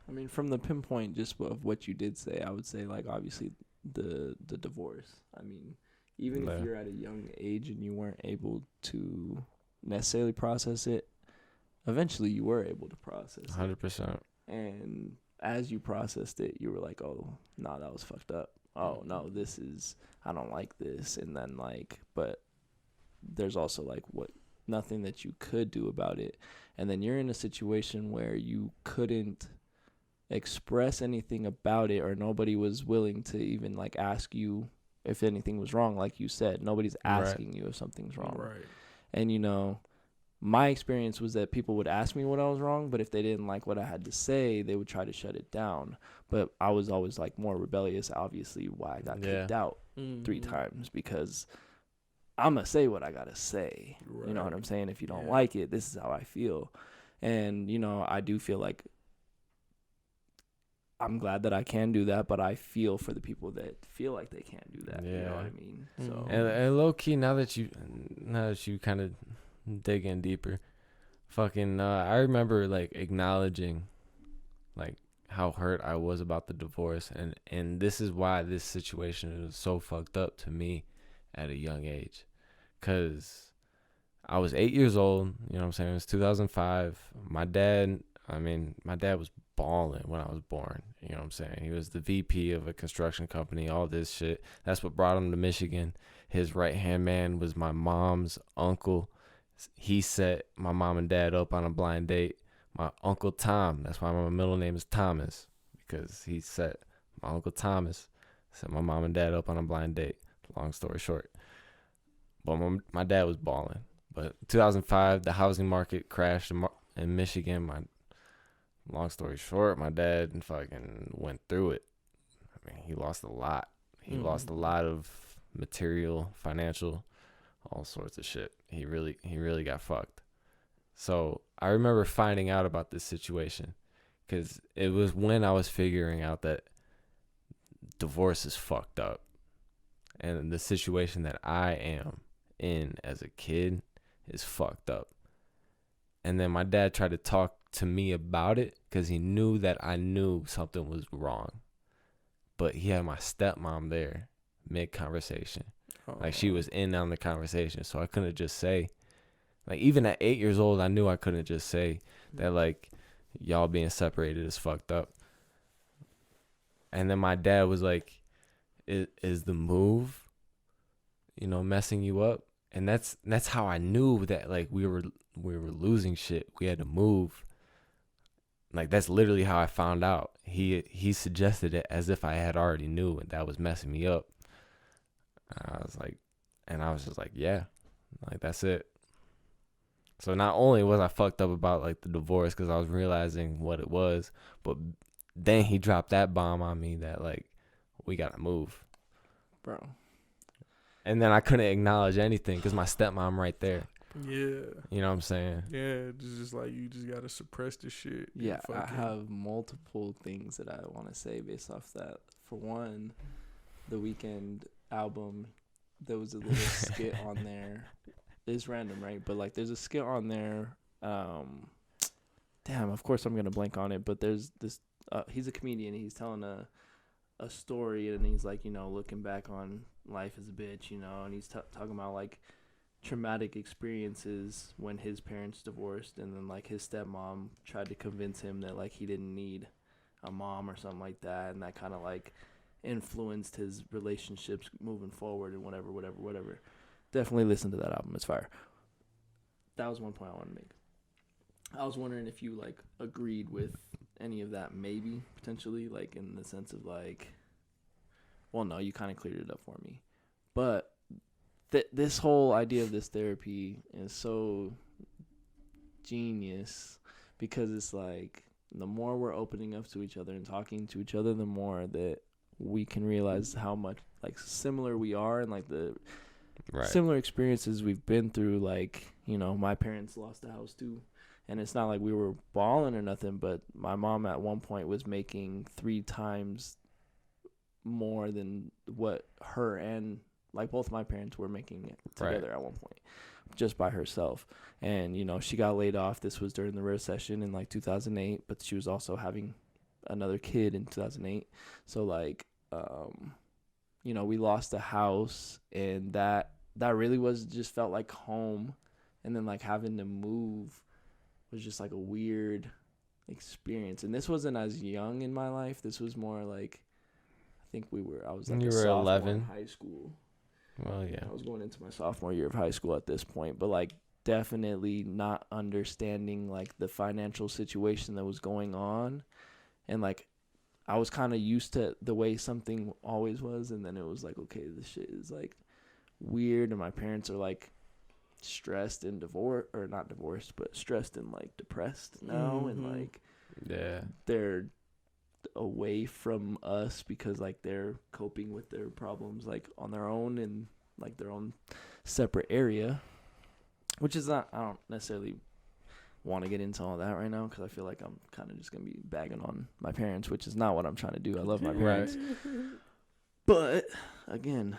I mean, from the pinpoint just of what you did say, I would say, like, obviously the divorce. I mean, even if you're at a young age and you weren't able to necessarily process it, eventually you were able to process 100%. And as you processed it, you were like, oh, nah, that was fucked up. Oh, no, I don't like this. And then, like, but there's also, like, nothing that you could do about it. And then you're in a situation where you couldn't express anything about it, or nobody was willing to even, like, ask you if anything was wrong. Like you said, nobody's asking you if something's wrong. Right. And, you know, my experience was that people would ask me what I was wrong, but if they didn't like what I had to say, they would try to shut it down. But I was always, like, more rebellious, obviously, why I got kicked out 3 times, because I'm going to say what I got to say. Right. You know what I'm saying? If you don't like it, this is how I feel. And, you know, I do feel like I'm glad that I can do that, but I feel for the people that feel like they can't do that. Yeah. You know what I mean? So and low key, now that you kind of dig in deeper, fucking I remember, like, acknowledging, like, how hurt I was about the divorce, and this is why this situation is so fucked up to me at a young age, because I was 8 years old. You know what I'm saying? It was 2005. My dad was balling when I was born. You know what I'm saying? He was the VP of a construction company, all this shit. That's what brought him to Michigan. His right-hand man was my mom's uncle. He set my mom and dad up on a blind date. My Uncle Tom, that's why my middle name is Thomas, because he set my Uncle Thomas, set my mom and dad up on a blind date. Long story short. But my dad was balling. But 2005, the housing market crashed in Michigan. Long story short, my dad fucking went through it. I mean, he lost a lot. He lost a lot of material, financial, all sorts of shit. He really got fucked. So I remember finding out about this situation because it was when I was figuring out that divorce is fucked up. And the situation that I am in as a kid is fucked up. And then my dad tried to talk to me about it because he knew that I knew something was wrong. But he had my stepmom there mid-conversation. Like, she was in on the conversation. So I couldn't just say, like, even at 8 years old, I knew I couldn't just say that, like, y'all being separated is fucked up. And then my dad was like, is the move, messing you up? And that's how I knew that, like, we were losing shit. We had to move. Like, that's literally how I found out. He suggested it as if I had already knew, and that was messing me up. I was just like, yeah, like, that's it. So not only was I fucked up about, like, the divorce because I was realizing what it was, but then he dropped that bomb on me that, like, we gotta move, bro. And then I couldn't acknowledge anything because my stepmom right there. Yeah. You know what I'm saying? Yeah, it's just like you just gotta suppress the shit. Yeah, I have multiple things that I want to say based off that. For one, the Weeknd album, there was a little skit on there. It's random, right? But, like, there's a skit on there. Damn, of course I'm gonna blank on it. But there's this. He's a comedian. He's telling a story, and he's like, looking back on life as a bitch, and he's talking about, like, traumatic experiences when his parents divorced, and then, like, his stepmom tried to convince him that, like, he didn't need a mom or something like that, and that kind of, like, influenced his relationships moving forward and whatever. Definitely listen to that album. It's fire. That was one point I wanted to make. I was wondering if you, like, agreed with any of that, maybe, potentially, like, in the sense of, like, well, no, you kind of cleared it up for me. But this whole idea of this therapy is so genius because it's, like, the more we're opening up to each other and talking to each other, the more that we can realize how much, like, similar we are and, like, the similar experiences we've been through. Like, my parents lost a house, too. And it's not like we were balling or nothing, but my mom at one point was making 3 times more than what her and, like, both my parents were making it together at one point, just by herself. And, she got laid off. This was during the recession in, like, 2008, but she was also having another kid in 2008. So, like, we lost a house, and that really just felt like home. And then, like, having to move was just, like, a weird experience. And this wasn't as young in my life. This was more like, I was like, you were 11 in high school. Well, yeah. I was going into my sophomore year of high school at this point, but, like, definitely not understanding, like, the financial situation that was going on. And, like, I was kind of used to the way something always was, and then it was like, okay, this shit is, like, weird, and my parents are, like, stressed and not divorced, but stressed and, like, depressed now, and, like, they're away from us because, like, they're coping with their problems, like, on their own in, like, their own separate area, which is not, I don't necessarily want to get into all that right now because I feel like I'm kind of just gonna be bagging on my parents, which is not what I'm trying to do. I love my parents, but again,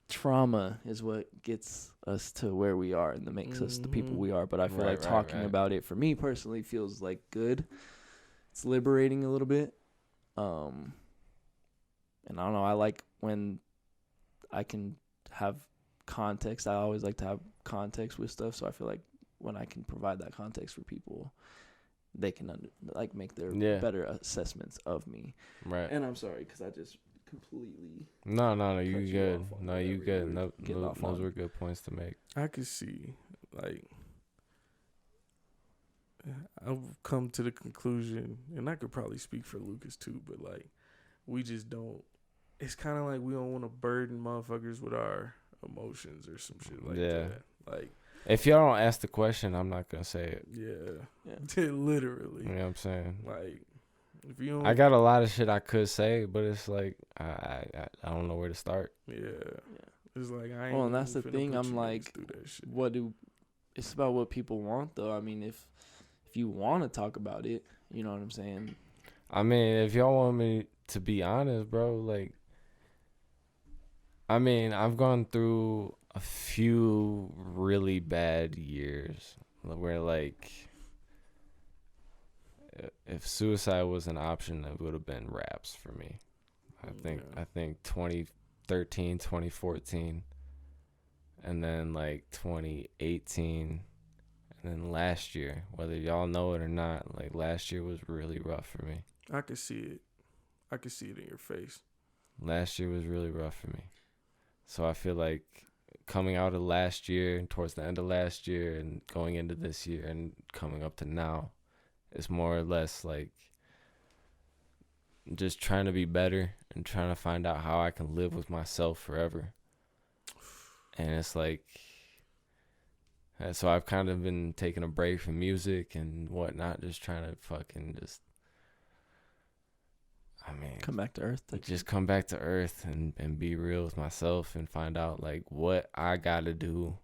trauma is what gets us to where we are and that makes us the people we are. But I feel like talking about it for me personally feels like good. It's liberating a little bit. And I don't know, I like when I can have context. I always like to have context with stuff, so I feel like when I can provide that context for people, they can make their better assessments of me. Right. And I'm sorry because I just completely. No, you good. No, you good. No, those were good points to make. I could see, like, I've come to the conclusion, and I could probably speak for Lucas too, but like, we just don't. It's kind of like we don't want to burden motherfuckers with our emotions or some shit like that. Like, if y'all don't ask the question, I'm not gonna say it. Yeah. Literally. You know what I'm saying? Like, if you don't, I got a lot of shit I could say, but it's like I don't know where to start. Yeah. It's like I ain't. Well, and that's the thing. I'm like, it's about what people want, though. I mean, if you want to talk about it, you know what I'm saying? I mean, if y'all want me to be honest, bro, like, I mean, I've gone through a few really bad years where, like, if suicide was an option, it would have been raps for me. I think 2013, 2014, and then like 2018, and then last year, whether y'all know it or not, like last year was really rough for me. I could see it. I could see it in your face. Last year was really rough for me. So I feel like coming out of last year and towards the end of last year and going into this year and coming up to now, it's more or less like just trying to be better and trying to find out how I can live with myself forever. And it's like, so I've kind of been taking a break from music and whatnot, just trying to fucking just, I mean, come back to earth. Just come back to earth and be real with myself and find out like what I gotta do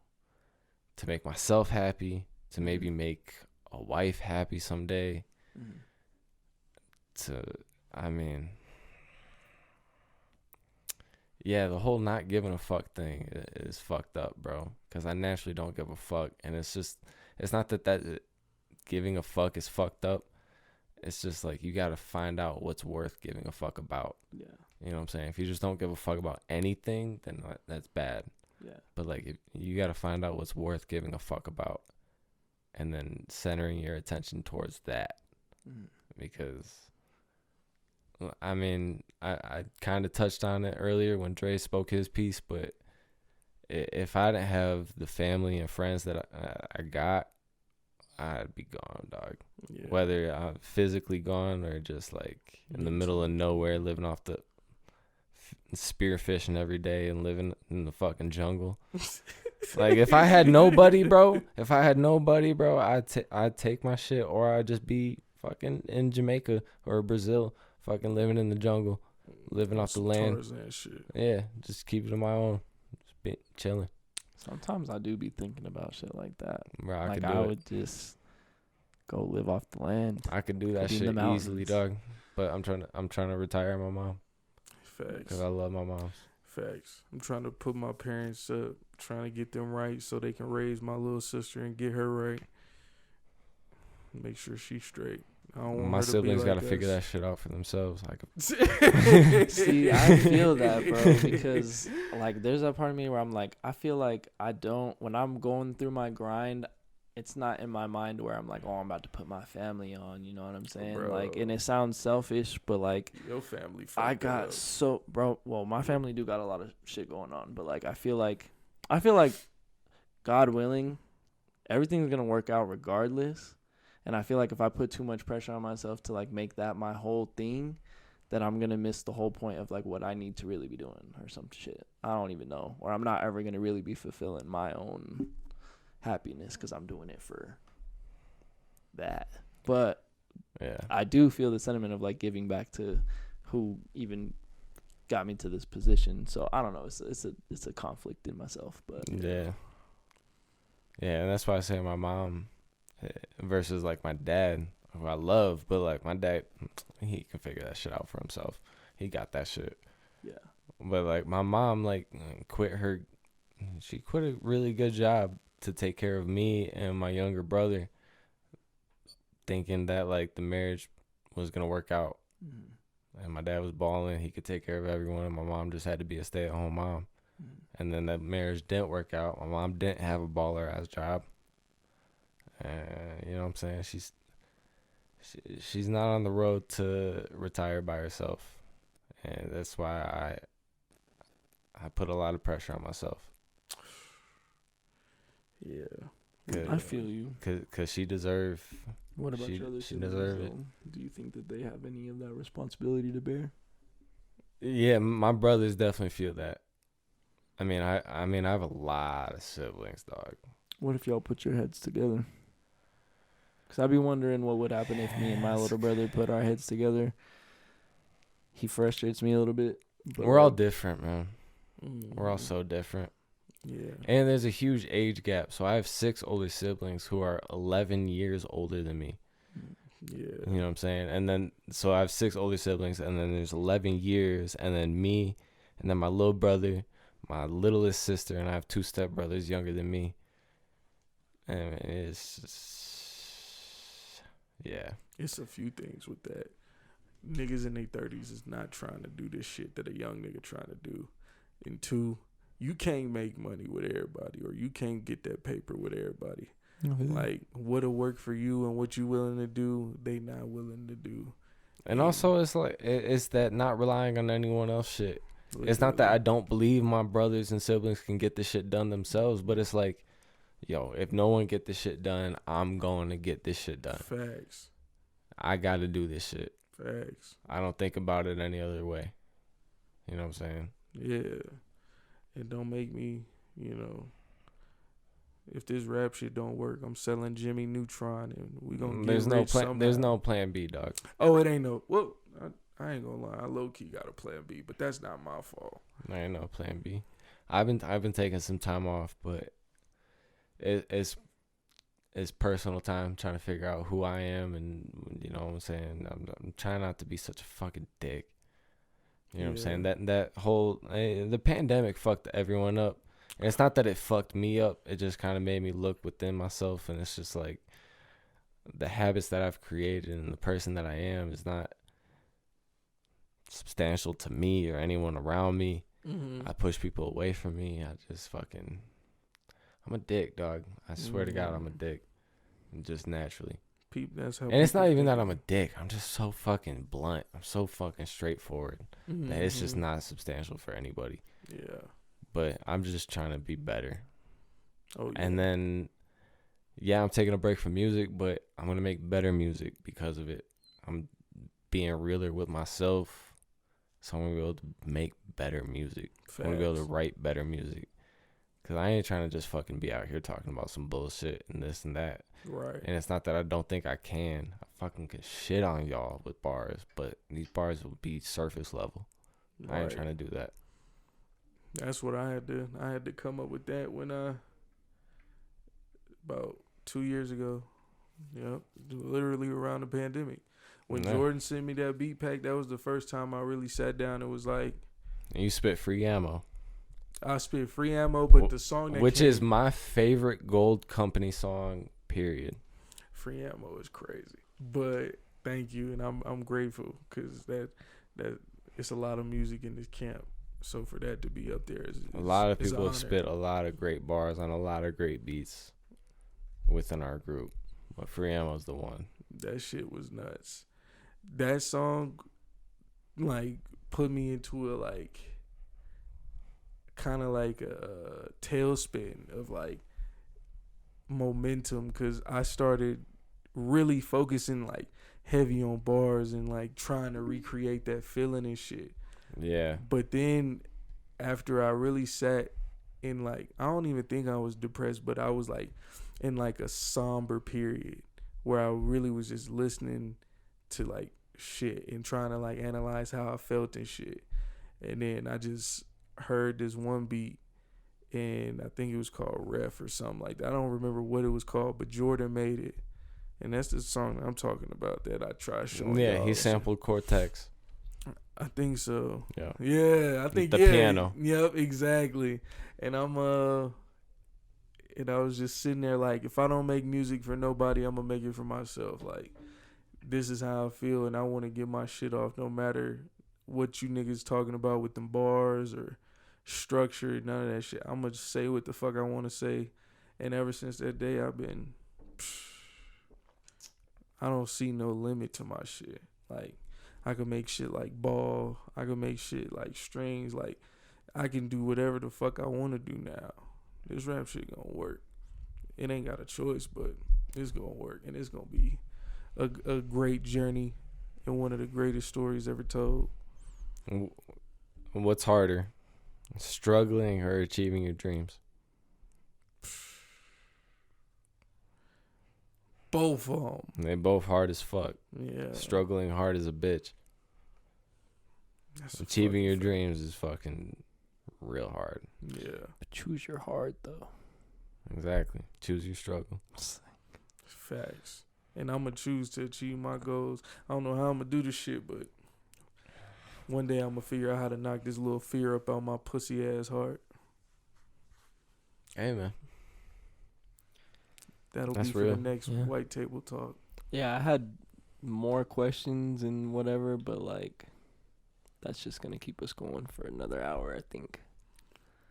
to make myself happy, to maybe make a wife happy someday. The whole not giving a fuck thing is fucked up, bro. Because I naturally don't give a fuck. And it's not that giving a fuck is fucked up. It's just like you got to find out what's worth giving a fuck about. Yeah. You know what I'm saying? If you just don't give a fuck about anything, then that's bad. Yeah. But like if you got to find out what's worth giving a fuck about and then centering your attention towards that. Because, I mean, I kind of touched on it earlier when Dre spoke his piece, but if I didn't have the family and friends that I got, I'd be gone, dog. Yeah. Whether I'm physically gone or just like in the middle of nowhere, living off the spearfishing every day and living in the fucking jungle. Like if I had nobody, bro, I'd take my shit, or I'd just be fucking in Jamaica or Brazil, fucking living in the jungle, living off the land. Shit. Yeah, just keep it on my own, just be chilling. Sometimes I do be thinking about shit like that. Bro, I would just go live off the land. I could do that shit easily, dog. But I'm trying to retire my mom. Facts. Because I love my mom. Facts. I'm trying to put my parents up, trying to get them right so they can raise my little sister and get her right. Make sure she's straight. I don't want my her to siblings be like got to figure that shit out for themselves. See, I feel that, bro, because like there's a part of me where I'm like, I feel like when I'm going through my grind, it's not in my mind where I'm like, oh, I'm about to put my family on, you know what I'm saying? Bro. Like, and it sounds selfish, but like, your family. Well, my family do got a lot of shit going on, but like, I feel like, God willing, everything's gonna work out regardless. And I feel like if I put too much pressure on myself to like make that my whole thing, then I'm gonna miss the whole point of like what I need to really be doing or some shit. I don't even know, or I'm not ever gonna really be fulfilling my own happiness because I'm doing it for that. But yeah, I do feel the sentiment of like giving back to who even got me to this position. So I don't know. It's a conflict in myself, but yeah, and that's why I say my mom versus like my dad, who I love, but like my dad, he can figure that shit out for himself. He got that shit. Yeah. But like my mom, like she quit a really good job to take care of me and my younger brother, thinking that like the marriage was gonna work out. And my dad was balling, he could take care of everyone, and my mom just had to be a stay-at-home mom. And then that marriage didn't work out. My mom didn't have a baller ass job. And you know what I'm saying? She's not on the road to retire by herself. And that's why I put a lot of pressure on myself. Yeah. I feel you. Cause she deserved. What about your other siblings? Deserved it. Do you think that they have any of that responsibility to bear? Yeah, my brothers definitely feel that. I mean, I have a lot of siblings, dog. What if y'all put your heads together? Because I'd be wondering what would happen if me and my little brother put our heads together. He frustrates me a little bit. We're all different, man. We're all so different. Yeah. And there's a huge age gap. So I have 6 older siblings who are 11 years older than me. Yeah. You know what I'm saying? And then, so I have 6 older siblings, and then there's 11 years, and then me, and then my little brother, my littlest sister, and I have 2 stepbrothers younger than me. And it's just, yeah. It's a few things with that. Niggas in their 30s is not trying to do this shit that a young nigga trying to do. And 2, you can't make money with everybody, or you can't get that paper with everybody. Like, what'll work for you and what you willing to do, they not willing to do. And also, it's like, it's that not relying on anyone else shit. Literally. It's not that I don't believe my brothers and siblings can get this shit done themselves, but it's like, yo, if no one get this shit done, I'm going to get this shit done. Facts. I got to do this shit. Facts. I don't think about it any other way. You know what I'm saying? Yeah. It don't make me, if this rap shit don't work, I'm selling Jimmy Neutron and we gonna get rich somehow. There's no plan B, dog. Oh, it ain't no. Well, I ain't gonna lie. I low key got a plan B, but that's not my fault. There ain't no plan B. I've been taking some time off, but it's personal time, trying to figure out who I am, and you know what I'm saying. I'm trying not to be such a fucking dick. You know what I'm saying? That whole the pandemic fucked everyone up. And it's not that it fucked me up. It just kind of made me look within myself, and it's just like the habits that I've created and the person that I am is not substantial to me or anyone around me. I push people away from me. I'm a dick, dog. I swear to God, I'm a dick. Just naturally. That's how. And it's not even that I'm a dick. I'm just so fucking blunt. I'm so fucking straightforward that it's just not substantial for anybody. Yeah. But I'm just trying to be better. Oh, yeah. And then, yeah, I'm taking a break from music, but I'm going to make better music because of it. I'm being realer with myself, so I'm going to be able to make better music. Facts. I'm going to be able to write better music. Because I ain't trying to just fucking be out here talking about some bullshit and this and that. Right. And it's not that I don't think I can. I fucking can shit on y'all with bars, but these bars will be surface level. Right. I ain't trying to do that. That's what I had to come up with that when about 2 years ago. Yep. Literally around the pandemic. When Jordan sent me that beat pack, that was the first time I really sat down and was like, and you spit free ammo. I spit free ammo, but the song that which is my favorite Gold Company song, period. Free ammo is crazy. But thank you, and I'm grateful because that it's a lot of music in this camp. So for that to be up there is a lot of people have spit a lot of great bars on a lot of great beats within our group. But free ammo's the one. That shit was nuts. That song like put me into a kind of like a tailspin of like momentum, because I started really focusing like heavy on bars and like trying to recreate that feeling and shit. Yeah. But then after I really sat in like, I don't even think I was depressed, but I was like in like a somber period where I really was just listening to like shit and trying to like analyze how I felt and shit. And then I just heard this one beat, and I think it was called Ref or something like that. I don't remember what it was called, but Jordan made it, and that's the song that I'm talking about that I tried showing. Yeah, he sampled Cortex. I think so. Yeah, I think the piano. Yep, exactly. And and I was just sitting there like, if I don't make music for nobody, I'm gonna make it for myself. Like, this is how I feel, and I want to get my shit off, no matter what you niggas talking about with them bars or structure, none of that shit. I'm gonna just say what the fuck I want to say, and ever since that day, I don't see no limit to my shit. Like, I can make shit like ball. I can make shit like strings. Like, I can do whatever the fuck I want to do now. This rap shit gonna work. It ain't got a choice, but it's gonna work, and it's gonna be a great journey and one of the greatest stories ever told. What's harder, struggling or achieving your dreams? Both of them. They both hard as fuck. Yeah. Struggling hard as a bitch. Achieving your dreams is fucking real hard. Yeah. But choose your heart, though. Exactly. Choose your struggle. Facts. And I'm going to choose to achieve my goals. I don't know how I'm going to do this shit, but one day I'm going to figure out how to knock this little fear up out my pussy ass heart. Hey, man. That's be real. For the next white table talk. Yeah, I had more questions and whatever, but like, that's just going to keep us going for another hour, I think.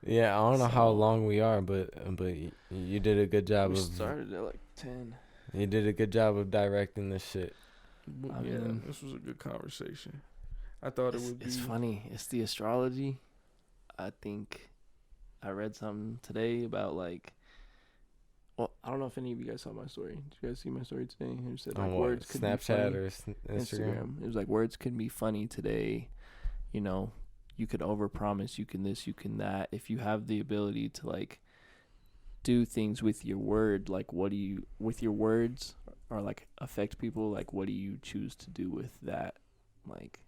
Yeah, I don't know how long we are, but you did a good job. We started at like 10. You did a good job of directing this shit. This was a good conversation. I thought it would be. It's funny. It's the astrology. I think I read something today about like. Well, I don't know if any of you guys saw my story. Did you guys see my story today? It said like words could Snapchat be or Instagram. It was like words can be funny today. You know, you could overpromise. You can this. You can that. If you have the ability to like do things with your word, like what do you with your words or like affect people? Like what do you choose to do with that? Like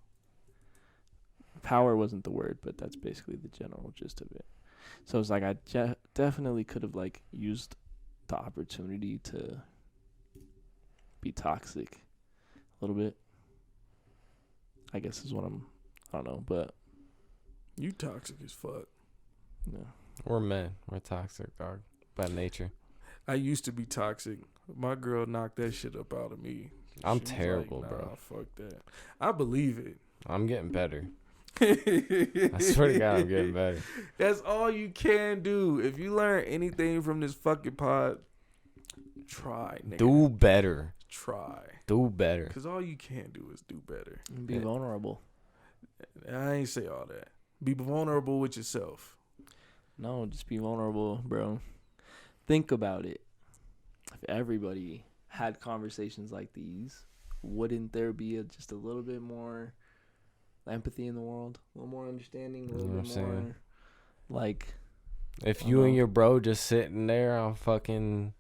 power wasn't the word, but that's basically the general gist of it. So it's like I definitely could have like used the opportunity to be toxic a little bit, I guess is what I don't know, but you toxic as fuck. Yeah. We're men. We're toxic, dog, by nature. I used to be toxic. My girl knocked that shit up out of me. I'm terrible, like, bro. Fuck that. I believe it. I'm getting better. I swear to God, I'm getting better. That's all you can do. If you learn anything from this fucking pod, try, nigga. Do better. Try. Do better. Because all you can do is do better. Be vulnerable. I ain't say all that. Be vulnerable with yourself. No, just be vulnerable, bro. Think about it. If everybody had conversations like these, wouldn't there be just a little bit more empathy in the world, a little more understanding, a little bit more like if you and your bro just sitting there on fucking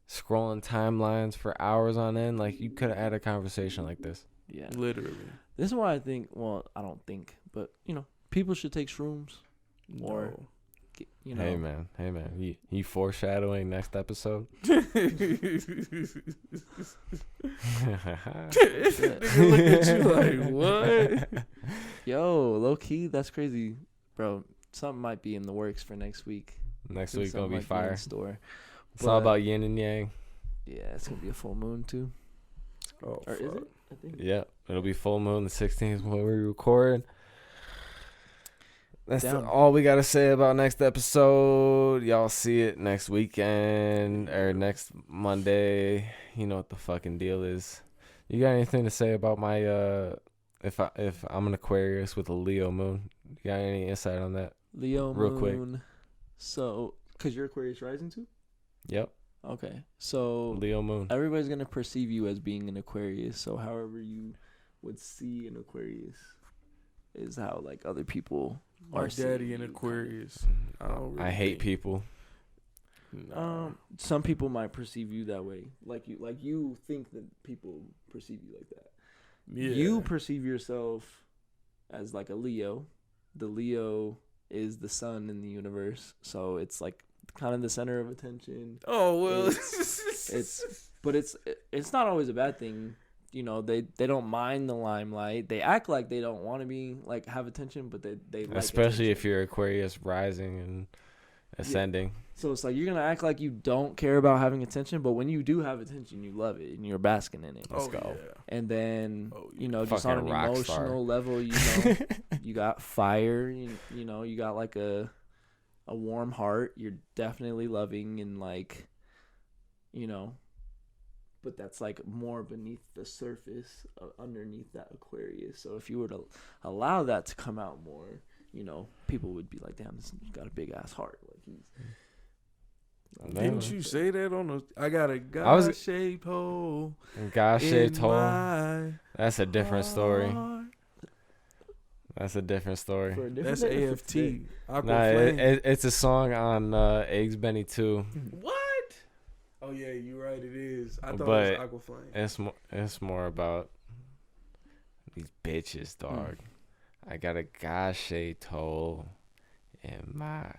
scrolling timelines for hours on end, like you could have had a conversation like this. Yeah, literally. This is why I think, well, I don't think, but you know, people should take shrooms or you know. Hey man, you foreshadowing next episode. Look at you like, what? Yo, low key, that's crazy, bro. Something might be in the works for next week. Next week gonna be fire. Store. It's all about yin and yang. Yeah, it's gonna be a full moon too. Oh, or is it? I think. Yeah, it'll be full moon the 16th when we record. That's all we gotta say about next episode. Y'all see it next weekend or next Monday. You know what the fucking deal is. You got anything to say about my if I'm an Aquarius with a Leo moon? You got any insight on that? Leo real moon. Quick. So, cause you're Aquarius rising too? Yep. Okay. So Leo moon. Everybody's gonna perceive you as being an Aquarius. So however you would see an Aquarius is how like other people My daddy in Aquarius. I hate people. Some people might perceive you that way. Like you think that people perceive you like that. Yeah. You perceive yourself as like a Leo. The Leo is the sun in the universe, so it's like kind of the center of attention. Oh well, it's not always a bad thing. You know, they don't mind the limelight. They act like they don't want to be like have attention, but they like especially attention. If you're Aquarius rising ascending. So it's like you're gonna act like you don't care about having attention, but when you do have attention, you love it and you're basking in it. Let's go. Yeah. And then just Fucking on an emotional star. level, you got fire. You got like a warm heart. You're definitely loving and like, but that's like more beneath the surface, underneath that Aquarius. So if you were to allow that to come out more, people would be like, "Damn, this guy's got a big ass heart." Like he's. Didn't you say that on the? I got a God-shaped hole. God-shaped hole. That's a different story. That's a different story. That's AFT. Nah, it's a song on Eggs Benny too. What? Oh yeah, you're right. It is. I thought it was Aquaflame. It's more about these bitches, dog. I got a God-shaped hole in my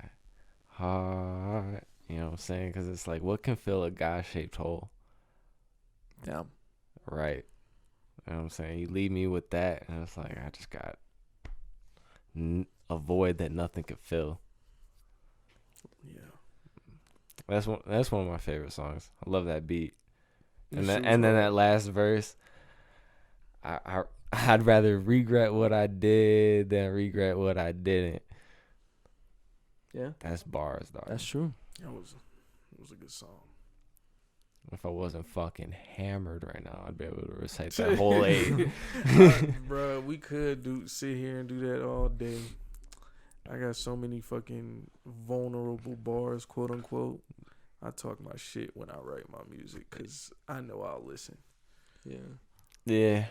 heart. You know what I'm saying? Because it's like, what can fill a God-shaped hole? Damn. Right. You know what I'm saying? You leave me with that, and it's like, I just got a void that nothing could fill. Yeah. That's one of my favorite songs. I love that beat. And then that last verse, I'd rather regret what I did than regret what I didn't. Yeah. That's bars, dog. That's true. It was a good song. If I wasn't fucking hammered right now, I'd be able to recite that whole A. Bro, we could sit here and do that all day. I got so many fucking vulnerable bars, quote unquote. I talk my shit when I write my music because I know I'll listen. Yeah. Yeah.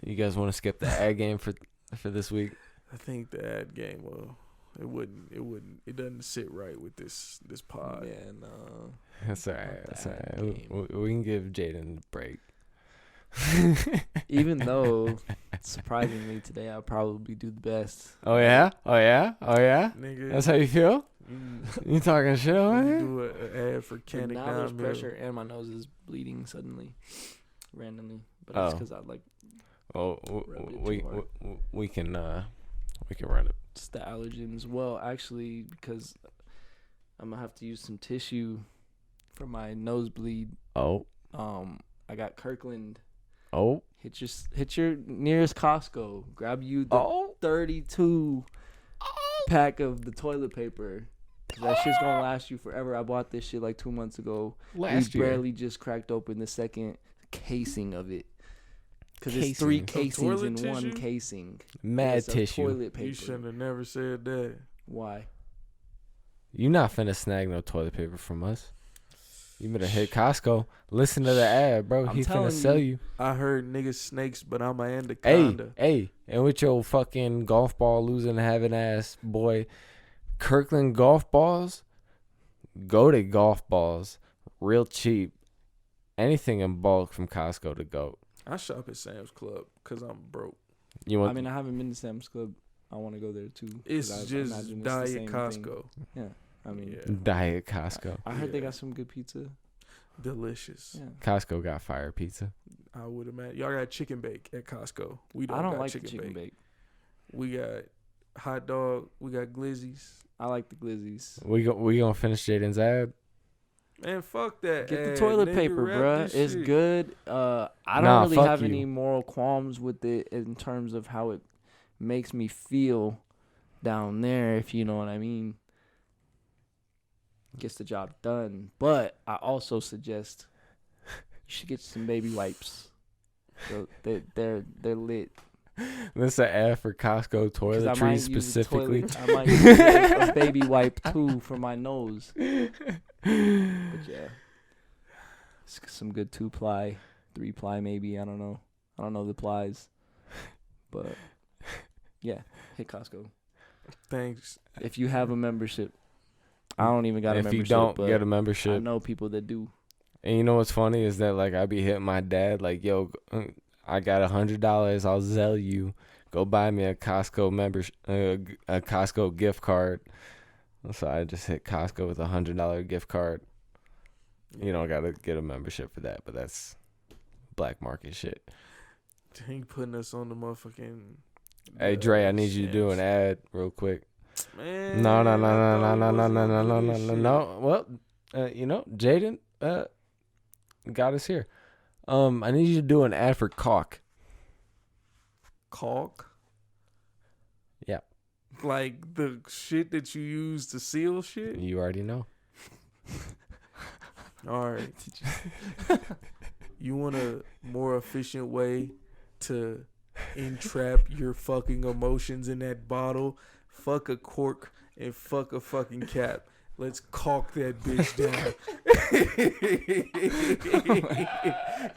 You guys want to skip the ad game for this week? I think the ad game will. It doesn't sit right with this pod. Yeah, no. That's all right. That's all right. We can give Jaden a break. Even though, surprisingly, today I'll probably do the best. Oh, yeah? Oh, yeah? Oh, yeah? Nigga. That's how you feel? You talking shit over here? Do an ad for Canic now there's pressure and my nose is bleeding suddenly, randomly. But it's because I like. Oh, we can run it. It's the allergens. Well, actually, because I'm gonna have to use some tissue for my nosebleed. Oh. I got Kirkland. Oh. Hit your nearest Costco. Grab you the 32 pack of the toilet paper. That shit's gonna last you forever. I bought this shit like 2 months ago. We barely just cracked open the second casing of it. Because it's 3 casings in tissue? one casing. Mad tissue. Toilet paper. You shouldn't have never said that. Why? You not finna snag no toilet paper from us. You better hit Costco. Listen to the ad, bro. He finna sell you. I heard niggas snakes, but I'm an anaconda. Hey, and with your fucking golf ball losing having ass boy, Kirkland golf balls, go to golf balls, real cheap. Anything in bulk from Costco to go. I shop at Sam's Club because I'm broke. I haven't been to Sam's Club. I want to go there too. It's just Diet Costco. Yeah. Diet Costco. I heard they got some good pizza. Delicious. Yeah. Costco got fire pizza. I would imagine. Y'all got chicken bake at Costco. We don't I don't got like chicken bake. We got hot dog. We got glizzies. I like the glizzies. We gonna finish Jaden's ad. Man, fuck that. Get the toilet paper, bruh. It's good. I don't really have any moral qualms with it in terms of how it makes me feel down there, if you know what I mean. Gets the job done. But I also suggest you should get some baby wipes. They're lit. This is an ad for Costco toiletries specifically. I might use a baby wipe too for my nose. But yeah, some good 2-ply, 3-ply maybe. I don't know the plies, but yeah, hit Costco. Thanks. If you have a membership, I don't even got a membership. If you don't get a membership, I know people that do. And you know what's funny is that like I be hitting my dad like, yo, I got $100. I'll Zelle you. Go buy me a Costco a Costco gift card. So I just hit Costco with $100 gift card. You don't gotta get a membership for that, but that's black market shit. He putting us on the motherfucking. Hey Dre, I need you to do an ad real quick. Man, No. Well, Jaden got us here. I need you to do an ad for caulk. Caulk? Yeah. Like the shit that you use to seal shit? You already know. All right. You want a more efficient way to entrap your fucking emotions in that bottle? Fuck a cork and fuck a fucking cap. Let's caulk that bitch down.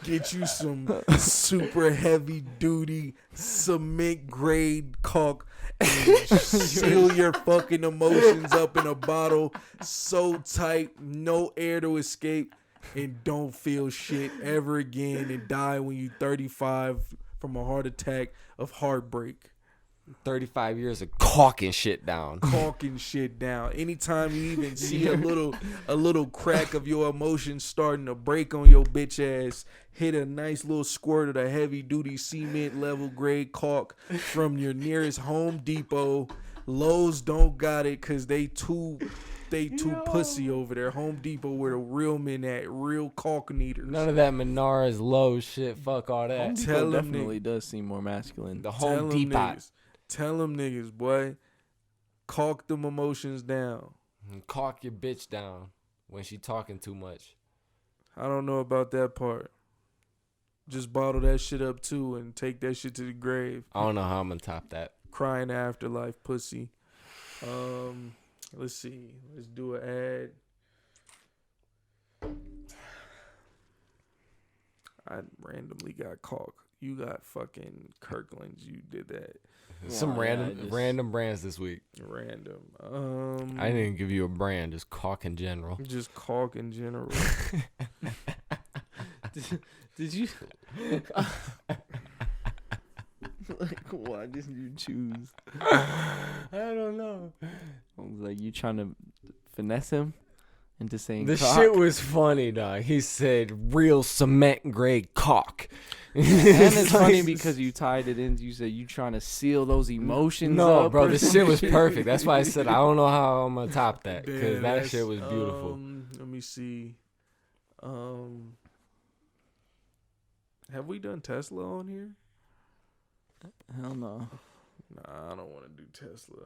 Get you some super heavy duty cement grade caulk and seal your fucking emotions up in a bottle so tight, no air to escape, and don't feel shit ever again and die when you're 35 from a heart attack of heartbreak. 35 years of caulking shit down. Anytime you even see a little crack of your emotions starting to break on your bitch ass, hit a nice little squirt of the heavy duty cement level grade caulk from your nearest Home Depot. Lowe's don't got it because they too pussy over there. Home Depot where the real men at, real caulk needers. None of that Menards low shit. Fuck all that. Home Depot definitely does seem more masculine. The Home Depot. Tell them niggas, boy, caulk them emotions down. Caulk your bitch down when she talking too much. I don't know about that part. Just bottle that shit up too and take that shit to the grave. I don't know how I'm gonna top that. Crying afterlife pussy. Let's see. Let's do an ad. I randomly got caulk. You got fucking Kirkland's. You did that. Some random brands this week. Random. I didn't give you a brand, just caulk in general. Just caulk in general. Did you? Like, why didn't you choose? I don't know. I was like, you trying to finesse him into saying the cock? Shit was funny, dog. He said real cement grade caulk. And it's funny because you tied it in. You said you trying to seal those emotions no, up. bro, this shit was perfect. That's why I said I don't know how I'm gonna top that because that shit was beautiful. Let me see. Have we done Tesla on here? Hell no. Nah, I don't want to do Tesla.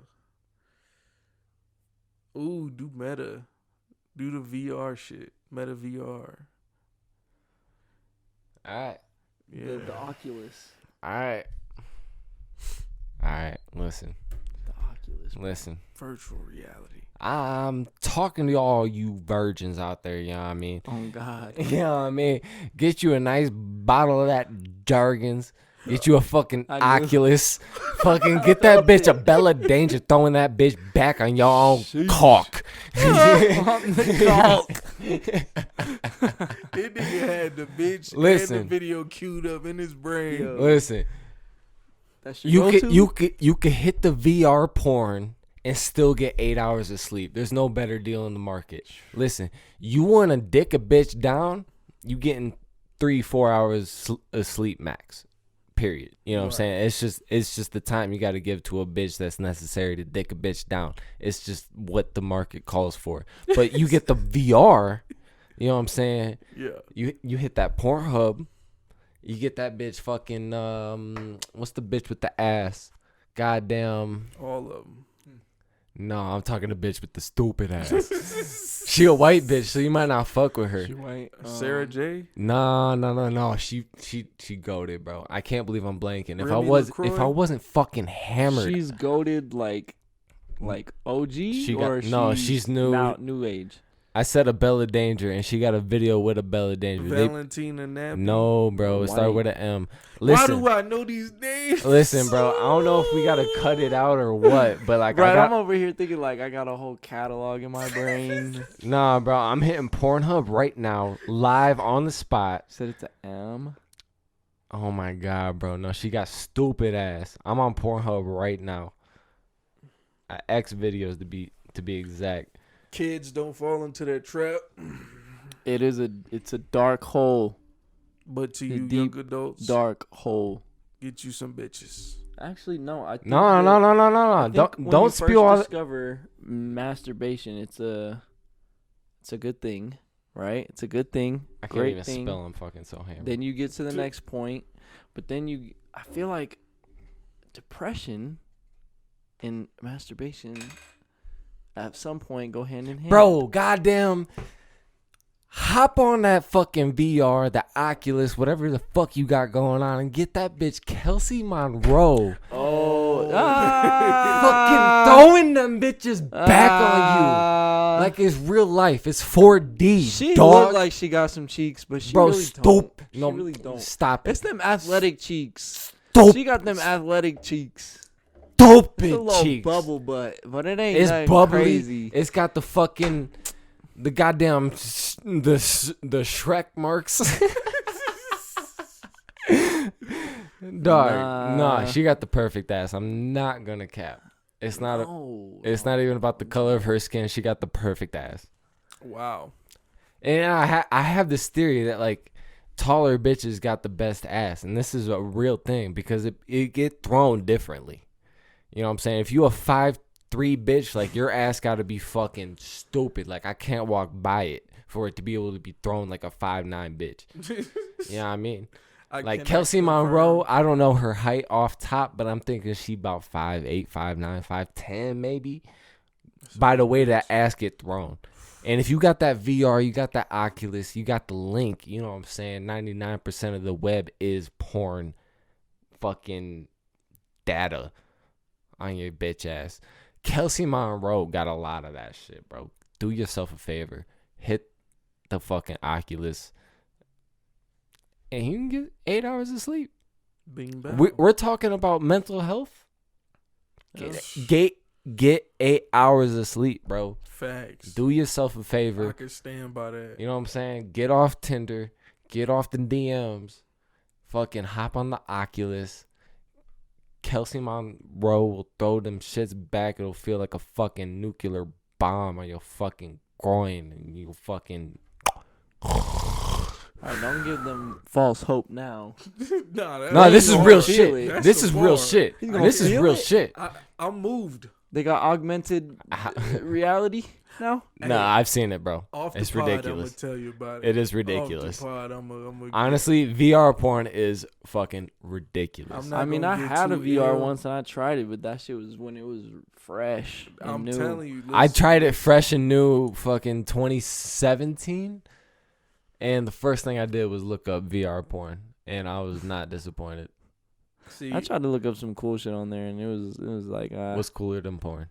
Ooh, do Meta. Do the VR shit. Meta VR. Alright. Yeah. The Oculus. Alright, listen. The Oculus. Listen. Virtual reality. I'm talking to all you virgins out there, you know what I mean? Oh, God. You know what I mean? Get you a nice bottle of that Jergens. Get you a fucking Oculus. Fucking get that bitch a Bella Danger, throwing that bitch back on your own caulk. On the caulk. That nigga had the bitch and the video queued up in his brain. Yo. Listen. You could hit the VR porn and still get 8 hours of sleep. There's no better deal in the market. Listen, you want to dick a bitch down, you getting 3-4 hours of sleep max. Period. You know what I'm saying? It's just the time you got to give to a bitch that's necessary to dick a bitch down. It's just what the market calls for. But you get the VR, you know what I'm saying? Yeah. You hit that Pornhub, you get that bitch fucking what's the bitch with the ass? Goddamn. All of them. No, I'm talking the bitch with the stupid ass. She a white bitch, so you might not fuck with her. She white. Sarah J? No. She goated, bro. I can't believe I'm blanking. If I wasn't fucking hammered. She's goated like OG she's new. Now new age. I said a Bella Danger, and she got a video with a Bella Danger. Valentina Nappy? No, bro. It started with an M. Listen, why do I know these names? Listen, bro. I don't know if we got to cut it out or what, but like, I'm over here thinking like I got a whole catalog in my brain. Nah, bro. I'm hitting Pornhub right now, live on the spot. Said it's an M. Oh, my God, bro. No, she got stupid ass. I'm on Pornhub right now. X videos to be exact. Kids, don't fall into that trap. It's a dark hole. But to you young adults, dark hole. Get you some bitches. Actually, no. I think No. Don't spill all. Discover masturbation. It's a good thing, right? It's a good thing. I can't Great even thing. spell. I'm fucking so hammered. Then you get to the next point, but then I feel like depression and masturbation at some point go hand in hand. Bro, goddamn. Hop on that fucking VR, the Oculus, whatever the fuck you got going on, and get that bitch Kelsey Monroe. Oh, fucking throwing them bitches back on you like it's real life. It's 4D. She dog. look like she got some cheeks, but she Bro, really don't. She No, really don't. Stop it. It's them athletic cheeks. Stupid. She got them athletic cheeks. Stupid It's a little cheeks. bubble butt, but it ain't It's nothing bubbly. crazy. It's got the fucking goddamn the Shrek marks. Dog, nah, she got the perfect ass. I'm not gonna cap. It's not even about the color of her skin. She got the perfect ass. Wow. And I have this theory that like taller bitches got the best ass, and this is a real thing because it get thrown differently. You know what I'm saying? If you a 5'3" bitch, like your ass got to be fucking stupid. Like I can't walk by it for it to be able to be thrown like a 5'9" bitch. You know what I mean? Like Kelsey Monroe, I don't know her height off top, but I'm thinking she about 5'8", 5'9", 5'10" maybe. By the way that ass get thrown. And if you got that VR, you got that Oculus, you got the link, you know what I'm saying? 99% of the web is porn fucking data on your bitch ass. Kelsey Monroe got a lot of that shit, bro. Do yourself a favor. Hit the fucking Oculus. And you can get 8 hours of sleep. Bing bang. We're talking about mental health. Get 8 hours of sleep, bro. Facts. Do yourself a favor. I can stand by that. You know what I'm saying? Get off Tinder. Get off the DMs. Fucking hop on the Oculus. Kelsey Monroe will throw them shits back. It'll feel like a fucking nuclear bomb on your fucking groin. And you fucking... All right, don't give them false hope now. No, this is real shit. That's This is real bar. shit. This is real shit. I'm moved. They got augmented reality now? Nah, I've seen it, bro. Off the It's pod, ridiculous. I'm gonna tell you about it. It is ridiculous. Off the pod, Honestly, VR porn is fucking ridiculous. I mean, I had a VR once and I tried it, but that shit was when it was fresh and I'm new. telling you. I tried it fresh and new fucking 2017. And the first thing I did was look up VR porn. And I was not disappointed. See, I tried to look up some cool shit on there, and it was like what's cooler than porn?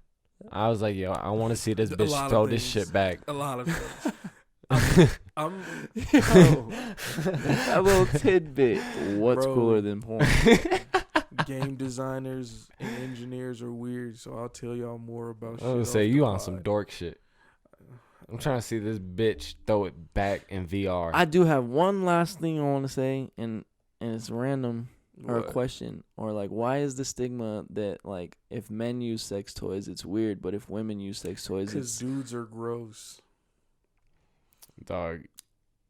I was like, yo, I want to see this bitch lot throw of this things. shit back. a lot of things. I'm that little tidbit. What's Bro. cooler than porn? game designers and engineers are weird, so I'll tell y'all more about shit. I was gonna off say the you on pod. some dork shit. I'm trying to see this bitch throw it back in VR. I do have one last thing I want to say, and it's random or a What? question, or like, why is the stigma that like if men use sex toys it's weird, but if women use sex toys Because it's dudes are gross. Dog.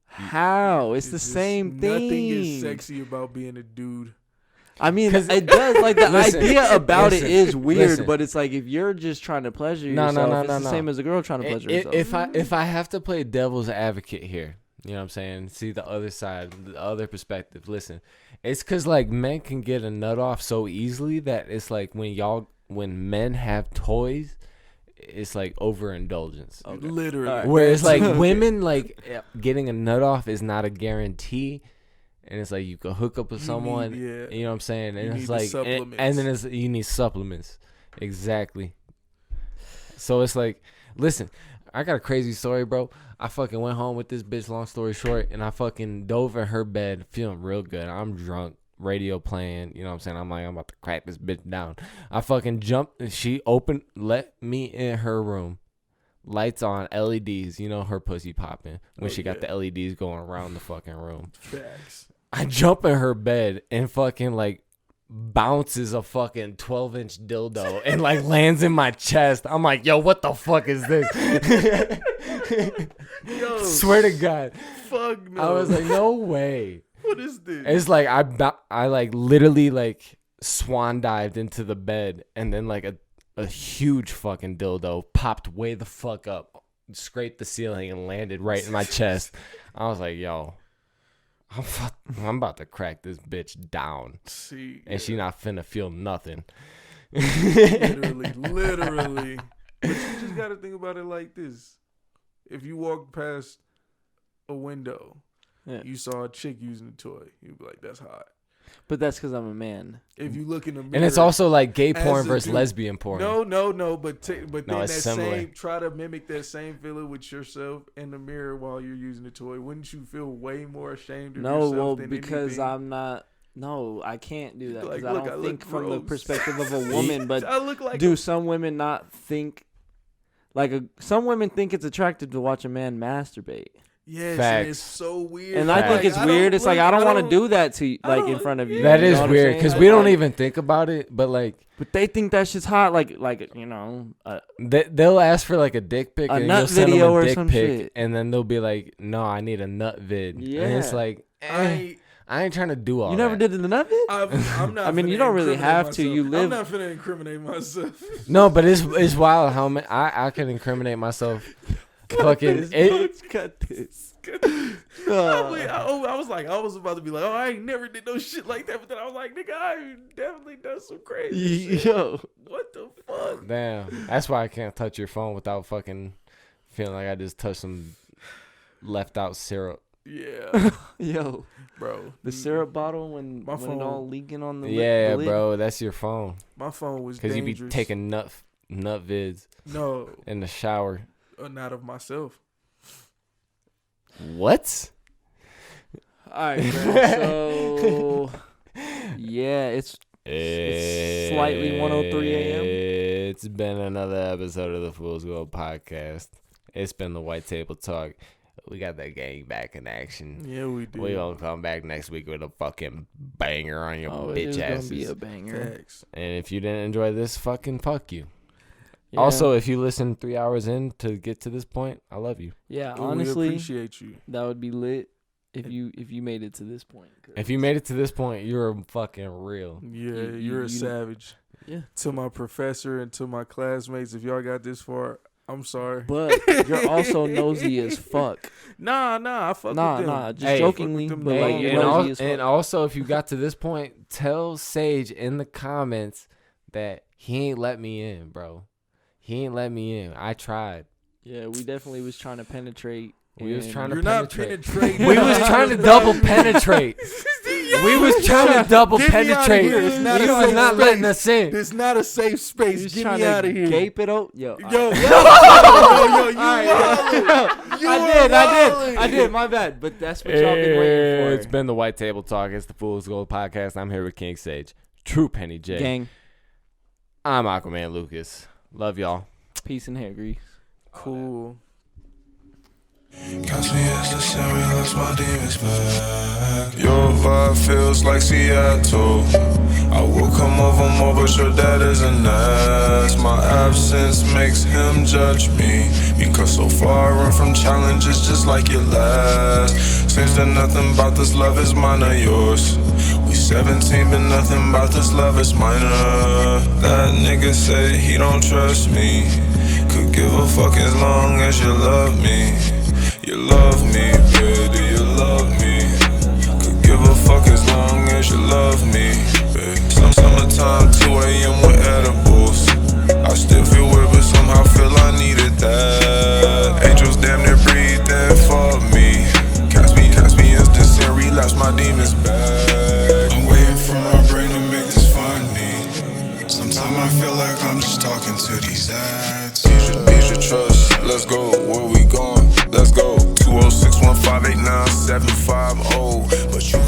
how? It's the just same thing. Nothing is sexy about being a dude. I mean, 'Cause- it does. Like the Listen, idea about listen, it is weird, listen. but it's like if you're just trying to pleasure No, yourself, no, it's the same as a girl trying to pleasure herself. If I have to play devil's advocate here, you know what I'm saying? See the other side, the other perspective. Listen, it's because like men can get a nut off so easily that it's like when men have toys, it's like overindulgence. Okay. Literally. All right. Whereas like women like getting a nut off is not a guarantee. And it's like you can hook up with someone, you know what I'm saying? And You it's need the like, supplements. and then you need supplements. Exactly. So it's like, listen, I got a crazy story, bro. I fucking went home with this bitch, long story short, and I fucking dove in her bed feeling real good. I'm drunk, radio playing, you know what I'm saying? I'm like, I'm about to crack this bitch down. I fucking jumped, and she let me in her room. Lights on, LEDs, you know her pussy popping when she got the LEDs going around the fucking room. Facts. I jump in her bed and fucking like bounces a fucking 12-inch dildo and like lands in my chest. I'm like, yo, what the fuck is this? Yo, Swear to God. fuck no. I was like, no way. What is this? It's like I like literally like swan dived into the bed, and then like a huge fucking dildo popped way the fuck up, scraped the ceiling, and landed right in my chest. I was like, yo, I'm about to crack this bitch down. See, and she not finna feel nothing. Literally. But you just gotta think about it like this. If you walk past a window, you saw a chick using a toy, you'd be like, that's hot. But that's because I'm a man. If you look in the mirror, and it's also like gay porn versus lesbian porn. No. But then that similar. same, try to mimic that same feeling with yourself in the mirror while you're using the toy. Wouldn't you feel way more ashamed of yourself than because anything? I'm not. No, I can't do that because Like, I don't think from the gross. perspective of a woman. But I look like do some women not think some women think it's attractive to watch a man masturbate? Yes, Facts. and it's so weird. And I think it's weird. It's like I don't want to do that to like in front of you. That you is know what weird I'm because saying? we don't even think about it, but like. But they think that shit's hot. Like you know. They'll ask for like a dick pic, and nut you'll send them video a or dick some pic, shit. and then they'll be like, "No, I need a nut vid." Yeah. And it's like, I ain't trying to do all. You never that. did the nut vid? I'm not. I mean, you don't really have to. You live. I'm not finna incriminate myself. No, but it's wild how I can incriminate myself. Fucking cut this. I was about to be like, oh, I ain't never did no shit like that, but then I was like, nigga, I definitely done some crazy shit. Yo, what the fuck? Damn, that's why I can't touch your phone without fucking feeling like I just touched some left out syrup. Yeah, yo, bro, the syrup bottle when phone, it all leaking on the yeah, the lid. Bro, that's your phone. My phone was because you be dangerous. taking nut vids. No, in the shower. Not of myself. What? All right, man. So yeah, it's slightly 1:03 a.m. It's been another episode of the Fool's Gold podcast. It's been the White Table Talk. We got that gang back in action. Yeah, we do. We gonna come back next week with a fucking banger on your bitch asses. Gonna be a banger. Thanks. And if you didn't enjoy this, fucking fuck you. Yeah. Also, if you listen 3 hours in to get to this point, I love you. Yeah, we honestly, appreciate you. That would be lit if you made it to this point. If you made it to this point, you're fucking real. Yeah, you're a savage. Yeah. To my professor and to my classmates, if y'all got this far, I'm sorry. But you're also nosy as fuck. Nah, I fuck with them. Nah, just jokingly. But Like, you're and, nosy as fuck. and also, if you got to this point, tell Sage in the comments that he ain't let me in, bro. He ain't let me in. I tried. Yeah, we definitely was trying to penetrate. We was trying to You're not penetrate. penetrating. We was trying to double penetrate. We was trying to double Get me outta penetrate. here. It's not You a was safe not space. letting us in. It's not a safe space. He's Get trying me out to of here. gape it out. Yo, you I did. My bad. But that's what y'all been waiting for. It's been the White Table Talk. It's the Fool's Gold podcast. I'm here with King Sage, Truepenny J. Gang, I'm Aquaman Lucas. Love y'all. peace and hair grease. Cool. Catch me as a serial, lost my demons back. Your vibe feels like Seattle. I will come over more, but your dad is an ass. My absence makes him judge me, because so far I run from challenges just like your last. Seems that nothing about this love is mine or yours. We 17, but nothing about this love is minor. That nigga say he don't trust me. Could give a fuck as long as you love me. You love me, baby, do you love me? Could give a fuck as long as you love me, babe. Summertime, 2 a.m. with edibles. I still feel weird, but somehow feel I needed that. Angels damn near breathing for me. Catch me instant and relapse, my demons back. I'm waiting for my brain to make this funny. Sometimes I feel like I'm just talking to these ads. Need your trust, let's go, where we going? Let's go, 206-158-9750. But you